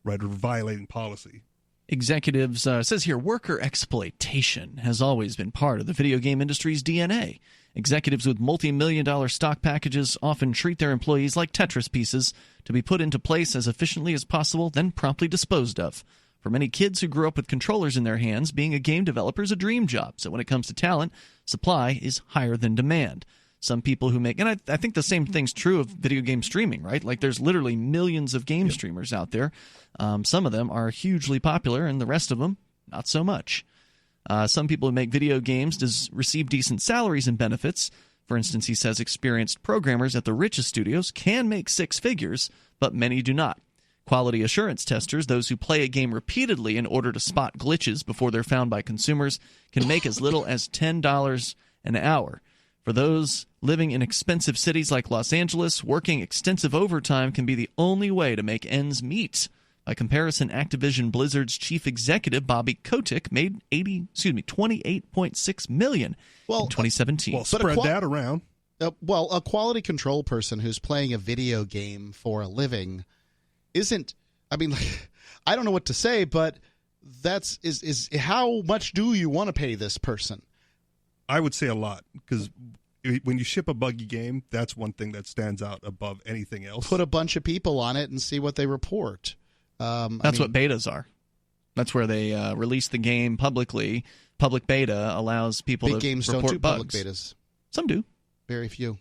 right, or violating policy. Executives, says here, worker exploitation has always been part of the video game industry's DNA. Executives with multi-million-dollar stock packages often treat their employees like Tetris pieces to be put into place as efficiently as possible, then promptly disposed of. For many kids who grew up with controllers in their hands, being a game developer is a dream job. So when it comes to talent, supply is higher than demand. Some people who make, and I think the same thing's true of video game streaming, right? Like there's literally millions of game streamers out there. Some of them are hugely popular, and the rest of them, not so much. Some people who make video games receive decent salaries and benefits. For instance, he says experienced programmers at the richest studios can make six figures, but many do not. Quality assurance testers, those who play a game repeatedly in order to spot glitches before they're found by consumers, can make as little as $10 an hour. For those living in expensive cities like Los Angeles, working extensive overtime can be the only way to make ends meet. By comparison, Activision Blizzard's chief executive Bobby Kotick made $28.6 million in 2017. Well, spread that around. A quality control person who's playing a video game for a living isn't. I mean, I don't know what to say, but is how much do you want to pay this person? I would say a lot, because when you ship a buggy game, that's one thing that stands out above anything else. Put a bunch of people on it and see what they report. That's what betas are. That's where they release the game publicly. Public beta allows people to report games don't do bugs. Public betas. Some do. Very few.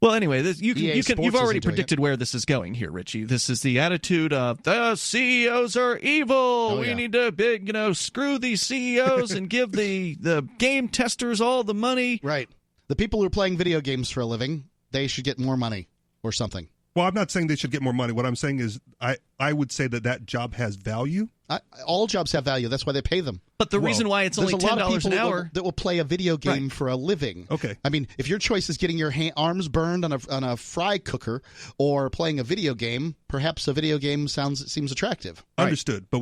Well, anyway, you've already predicted it. Where this is going here, Richie. This is the attitude of the CEOs are evil. We need to screw these CEOs and give the game testers all the money. Right. The people who are playing video games for a living, they should get more money or something. Well, I'm not saying they should get more money. What I'm saying is I would say that job has value. All jobs have value. That's why they pay them. But the reason why it's only $10 an hour that will play a video game for a living. Okay. I mean, if your choice is getting your arms burned on a fry cooker or playing a video game, perhaps a video game seems attractive. Understood. But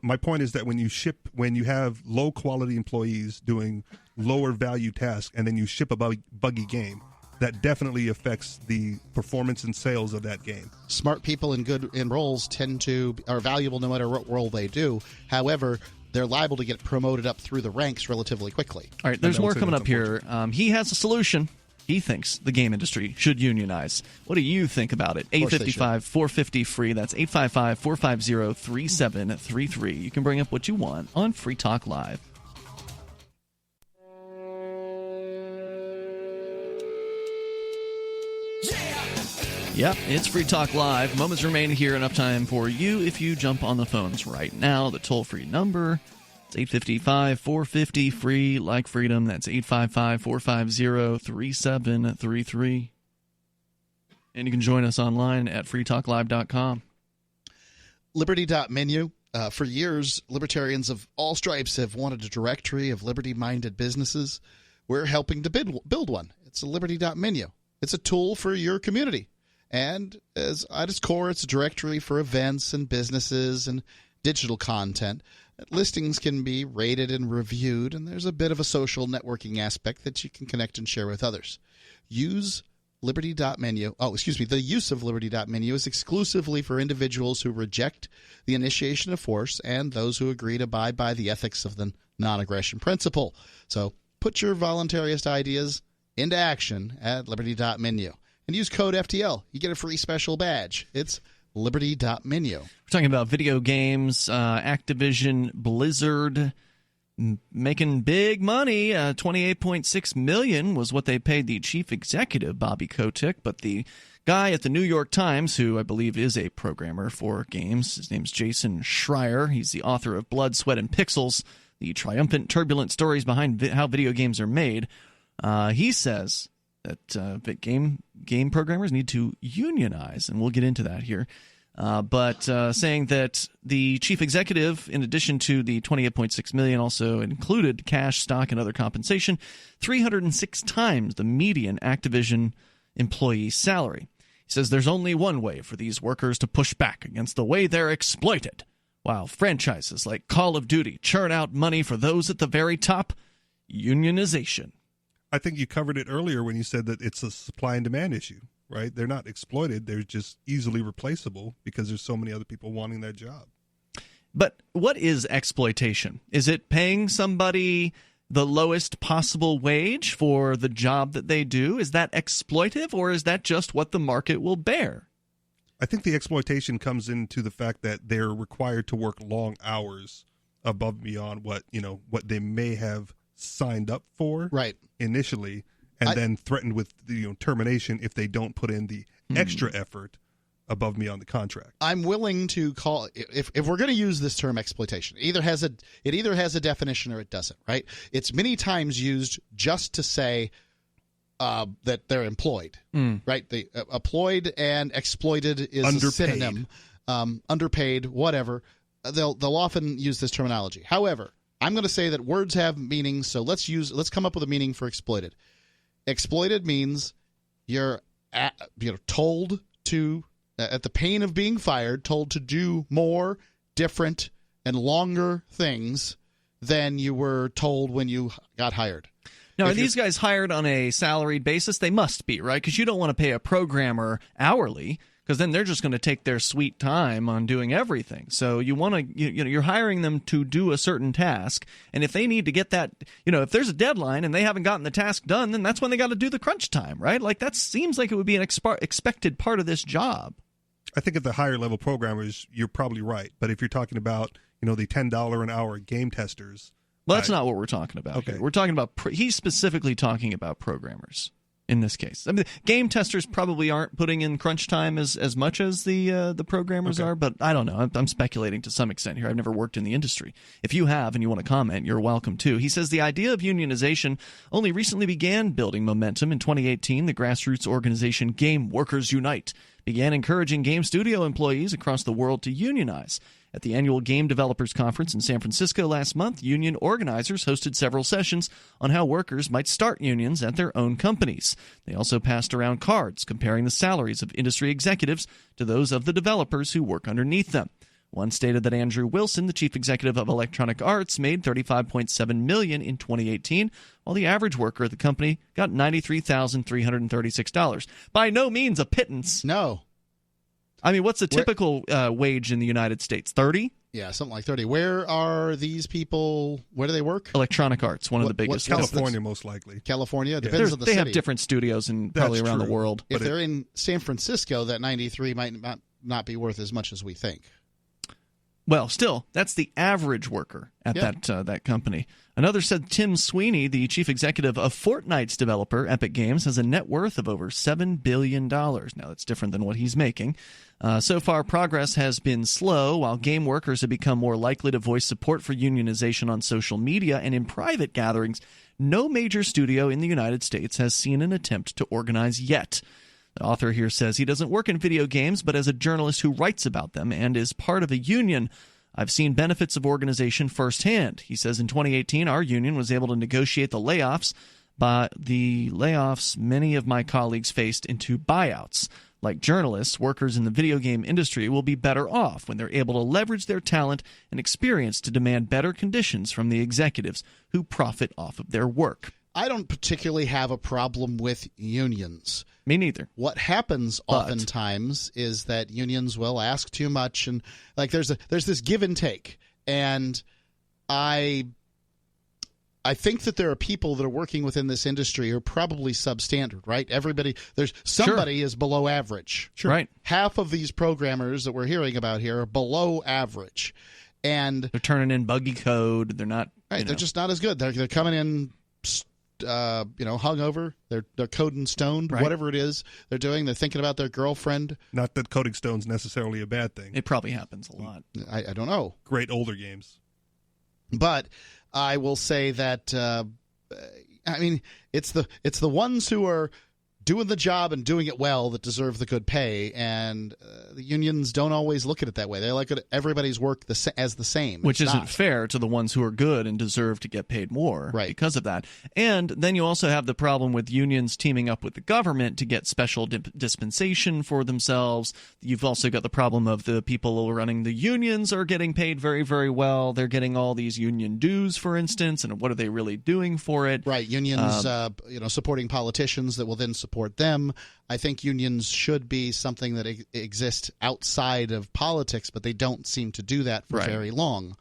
my point is that when you have low quality employees doing lower value tasks, and then you ship a buggy game, that definitely affects the performance and sales of that game. Smart people in roles are valuable no matter what role they do. However, they're liable to get promoted up through the ranks relatively quickly. All right, there's more coming up here. He has a solution. He thinks the game industry should unionize. What do you think about it? 855-450-FREE. That's 855-450-3733. You can bring up what you want on Free Talk Live. Yep, it's Free Talk Live. Moments remain here, enough time for you if you jump on the phones right now. The toll-free number, it's 855-450-FREE, like freedom. That's 855-450-3733. And you can join us online at freetalklive.com. Liberty.menu. For years, libertarians of all stripes have wanted a directory of liberty-minded businesses. We're helping to build one. It's a Liberty.menu. It's a tool for your community. And at its core, it's a directory for events and businesses and digital content. Listings can be rated and reviewed, and there's a bit of a social networking aspect that you can connect and share with others. Use Liberty.menu. The use of Liberty.menu is exclusively for individuals who reject the initiation of force and those who agree to abide by the ethics of the non-aggression principle. So put your voluntarist ideas into action at Liberty.menu. And use code FTL. You get a free special badge. It's Liberty.menu. We're talking about video games. Activision Blizzard making big money. $28.6 million was what they paid the chief executive, Bobby Kotick. But the guy at the New York Times, who I believe is a programmer for games, his name's Jason Schreier. He's the author of Blood, Sweat, and Pixels, the triumphant, turbulent stories behind how video games are made. He says that game programmers need to unionize, and we'll get into that here. But saying that the chief executive, in addition to the $28.6 million, also included cash, stock, and other compensation, 306 times the median Activision employee salary. He says there's only one way for these workers to push back against the way they're exploited, while franchises like Call of Duty churn out money for those at the very top. Unionization. I think you covered it earlier when you said that it's a supply and demand issue, right? They're not exploited. They're just easily replaceable because there's so many other people wanting that job. But what is exploitation? Is it paying somebody the lowest possible wage for the job that they do? Is that exploitive, or is that just what the market will bear? I think the exploitation comes into the fact that they're required to work long hours above and beyond what they may have signed up for right initially, and then threatened with termination if they don't put in the extra effort above me on the contract. I'm willing to call if we're going to use this term exploitation. It either has a definition or it doesn't. Right? It's many times used just to say that they're employed. Right? The employed and exploited is underpaid. A synonym. Underpaid, whatever. They'll often use this terminology. However, I'm going to say that words have meanings, so let's come up with a meaning for exploited. Exploited means you're told to, at the pain of being fired, told to do more, different, and longer things than you were told when you got hired. Now, are these guys hired on a salaried basis? They must be, right? Because you don't want to pay a programmer hourly, because then they're just going to take their sweet time on doing everything. So you want to, you're hiring them to do a certain task, and if they need to get that, if there's a deadline and they haven't gotten the task done, then that's when they got to do the crunch time, right? Like that seems like it would be an expected part of this job. I think at the higher level programmers, you're probably right. But if you're talking about, the $10 an hour game testers, well, that's not what we're talking about. Okay, here. We're talking about he's specifically talking about programmers. In this case, I mean, game testers probably aren't putting in crunch time as much as the programmers are, but I don't know. I'm speculating to some extent here. I've never worked in the industry. If you have and you want to comment, you're welcome to. He says the idea of unionization only recently began building momentum. In 2018, the grassroots organization Game Workers Unite began encouraging game studio employees across the world to unionize. At the annual Game Developers Conference in San Francisco last month, union organizers hosted several sessions on how workers might start unions at their own companies. They also passed around cards comparing the salaries of industry executives to those of the developers who work underneath them. One stated that Andrew Wilson, the chief executive of Electronic Arts, made $35.7 million in 2018, while the average worker at the company got $93,336. By no means a pittance. No. I mean, what's a typical wage in the United States? 30? Yeah, something like 30. Where are these people? Where do they work? Electronic Arts, one of the biggest. California, most likely. California? Depends on the city. They city. have different studios probably around the world. If they're in San Francisco, that 93 might not be worth as much as we think. Well, still, that's the average worker at that company. Another said Tim Sweeney, the chief executive of Fortnite's developer, Epic Games, has a net worth of over $7 billion. Now, that's different than what he's making. So far, progress has been slow. While game workers have become more likely to voice support for unionization on social media and in private gatherings, no major studio in the United States has seen an attempt to organize yet. The author here says he doesn't work in video games, but as a journalist who writes about them and is part of a union, I've seen benefits of organization firsthand. He says in 2018, our union was able to negotiate the layoffs, but the layoffs many of my colleagues faced into buyouts. Like journalists, workers in the video game industry will be better off when they're able to leverage their talent and experience to demand better conditions from the executives who profit off of their work. I don't particularly have a problem with unions. Me neither. What happens oftentimes is that unions will ask too much, and like there's this give and take. And I think that there are people that are working within this industry who are probably substandard, right? Somebody is below average. Sure. Right. Half of these programmers that we're hearing about here are below average, and they're turning in buggy code. They're not. Right. They're just not as good. They're coming in. Hungover, they're coding stoned, right. Whatever it is they're doing, they're thinking about their girlfriend. Not that coding stone's necessarily a bad thing. It probably happens a lot. I don't know. Great older games. But I will say that it's the ones who are doing the job and doing it well that deserve the good pay, and the unions don't always look at it that way. They look at everybody's work as the same. Which isn't fair to the ones who are good and deserve to get paid more because of that. And then you also have the problem with unions teaming up with the government to get special dispensation for themselves. You've also got the problem of the people running the unions are getting paid very, very well. They're getting all these union dues, for instance, and what are they really doing for it? Right, unions supporting politicians that will then support them. I think unions should be something that exists outside of politics, but they don't seem to do that for very long.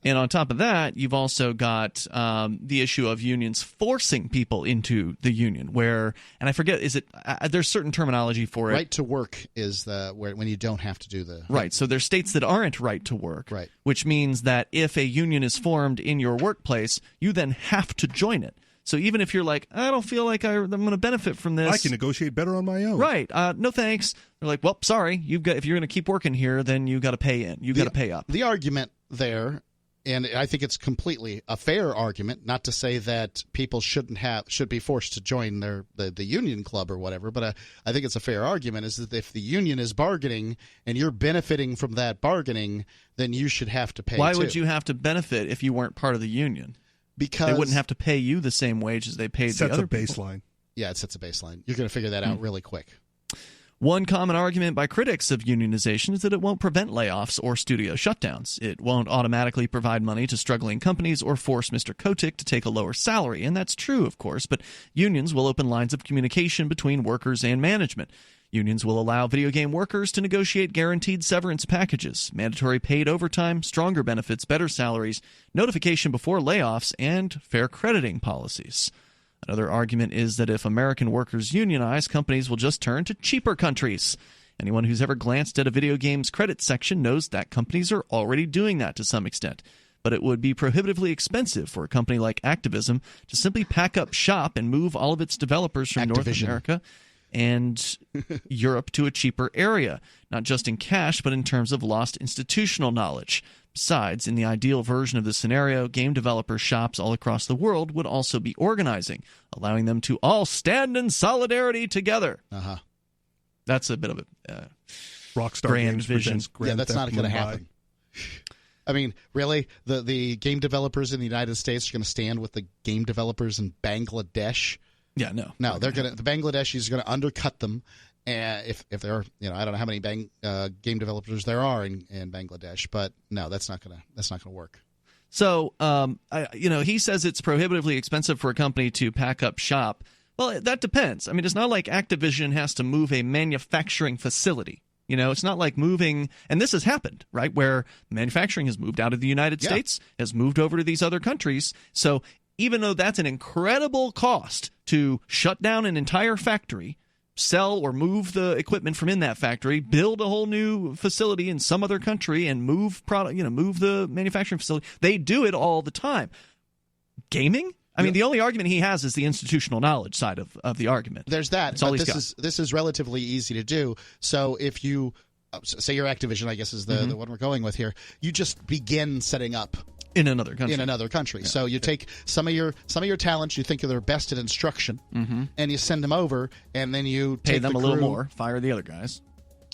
And on top of that, you've also got the issue of unions forcing people into the union, where, and I forget, is it? There's certain terminology for it. Right to work is when you don't have to do the right. So there's states that aren't right to work, right, which means that if a union is formed in your workplace, you then have to join it. So even if you're like, I don't feel like I'm going to benefit from this, I can negotiate better on my own. Right? No thanks. They're like, well, sorry, if you're going to keep working here, then you got to pay in. You got to pay up. The argument there, and I think it's completely a fair argument, not to say that people should be forced to join the union club or whatever, but I think it's a fair argument, is that if the union is bargaining and you're benefiting from that bargaining, then you should have to pay. Why would you have to benefit if you weren't part of the union? Because they wouldn't have to pay you the same wage as they paid the other people. Sets a baseline. Yeah, it sets a baseline. You're going to figure that out really quick. One common argument by critics of unionization is that it won't prevent layoffs or studio shutdowns. It won't automatically provide money to struggling companies or force Mr. Kotick to take a lower salary. And that's true, of course, but unions will open lines of communication between workers and management. Unions will allow video game workers to negotiate guaranteed severance packages, mandatory paid overtime, stronger benefits, better salaries, notification before layoffs, and fair crediting policies. Another argument is that if American workers unionize, companies will just turn to cheaper countries. Anyone who's ever glanced at a video game's credit section knows that companies are already doing that to some extent. But it would be prohibitively expensive for a company like Activision to simply pack up shop and move all of its developers from North America and Europe to a cheaper area, not just in cash, but in terms of lost institutional knowledge. Besides, in the ideal version of the scenario, game developer shops all across the world would also be organizing, allowing them to all stand in solidarity together. That's a bit of a Rockstar grand Games vision. Yeah, that's not going to happen. I mean, really? The game developers in the United States are going to stand with the game developers in Bangladesh? Yeah, no. No, they're going to. The Bangladeshis are going to undercut them. If there are, I don't know how many game developers there are in Bangladesh, but no, that's not going to work. So, he says it's prohibitively expensive for a company to pack up shop. Well, that depends. I mean, it's not like Activision has to move a manufacturing facility. It's not like moving, and this has happened, right, where manufacturing has moved out of the United States, has moved over to these other countries. So even though that's an incredible cost to shut down an entire factory, sell or move the equipment from in that factory, build a whole new facility in some other country, and move the manufacturing facility, they do it all the time. Gaming? I mean, the only argument he has is the institutional knowledge side of the argument. There's that. That's all but he's got. This is relatively easy to do. So if you say you're Activision, I guess is the one we're going with here, you just begin setting up in another country. Yeah. So you take some of your talents you think are best at instruction, and you send them over, and then you pay take them the a crew, little more, fire the other guys.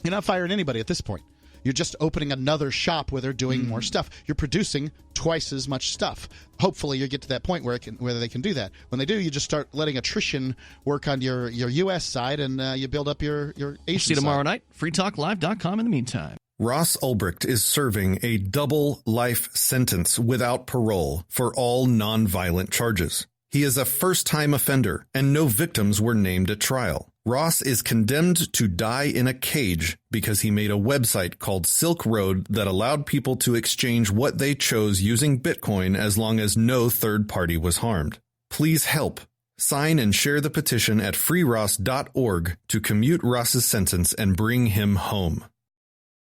You're not firing anybody at this point. You're just opening another shop where they're doing more stuff. You're producing twice as much stuff. Hopefully, you get to that point where they can do that. When they do, you just start letting attrition work on your U.S. side, and you build up your Asian We'll see you tomorrow side. night. FreeTalkLive.com in the meantime. Ross Ulbricht is serving a double life sentence without parole for all nonviolent charges. He is a first-time offender, and no victims were named at trial. Ross is condemned to die in a cage because he made a website called Silk Road that allowed people to exchange what they chose using Bitcoin as long as no third party was harmed. Please help. Sign and share the petition at freeross.org to commute Ross's sentence and bring him home.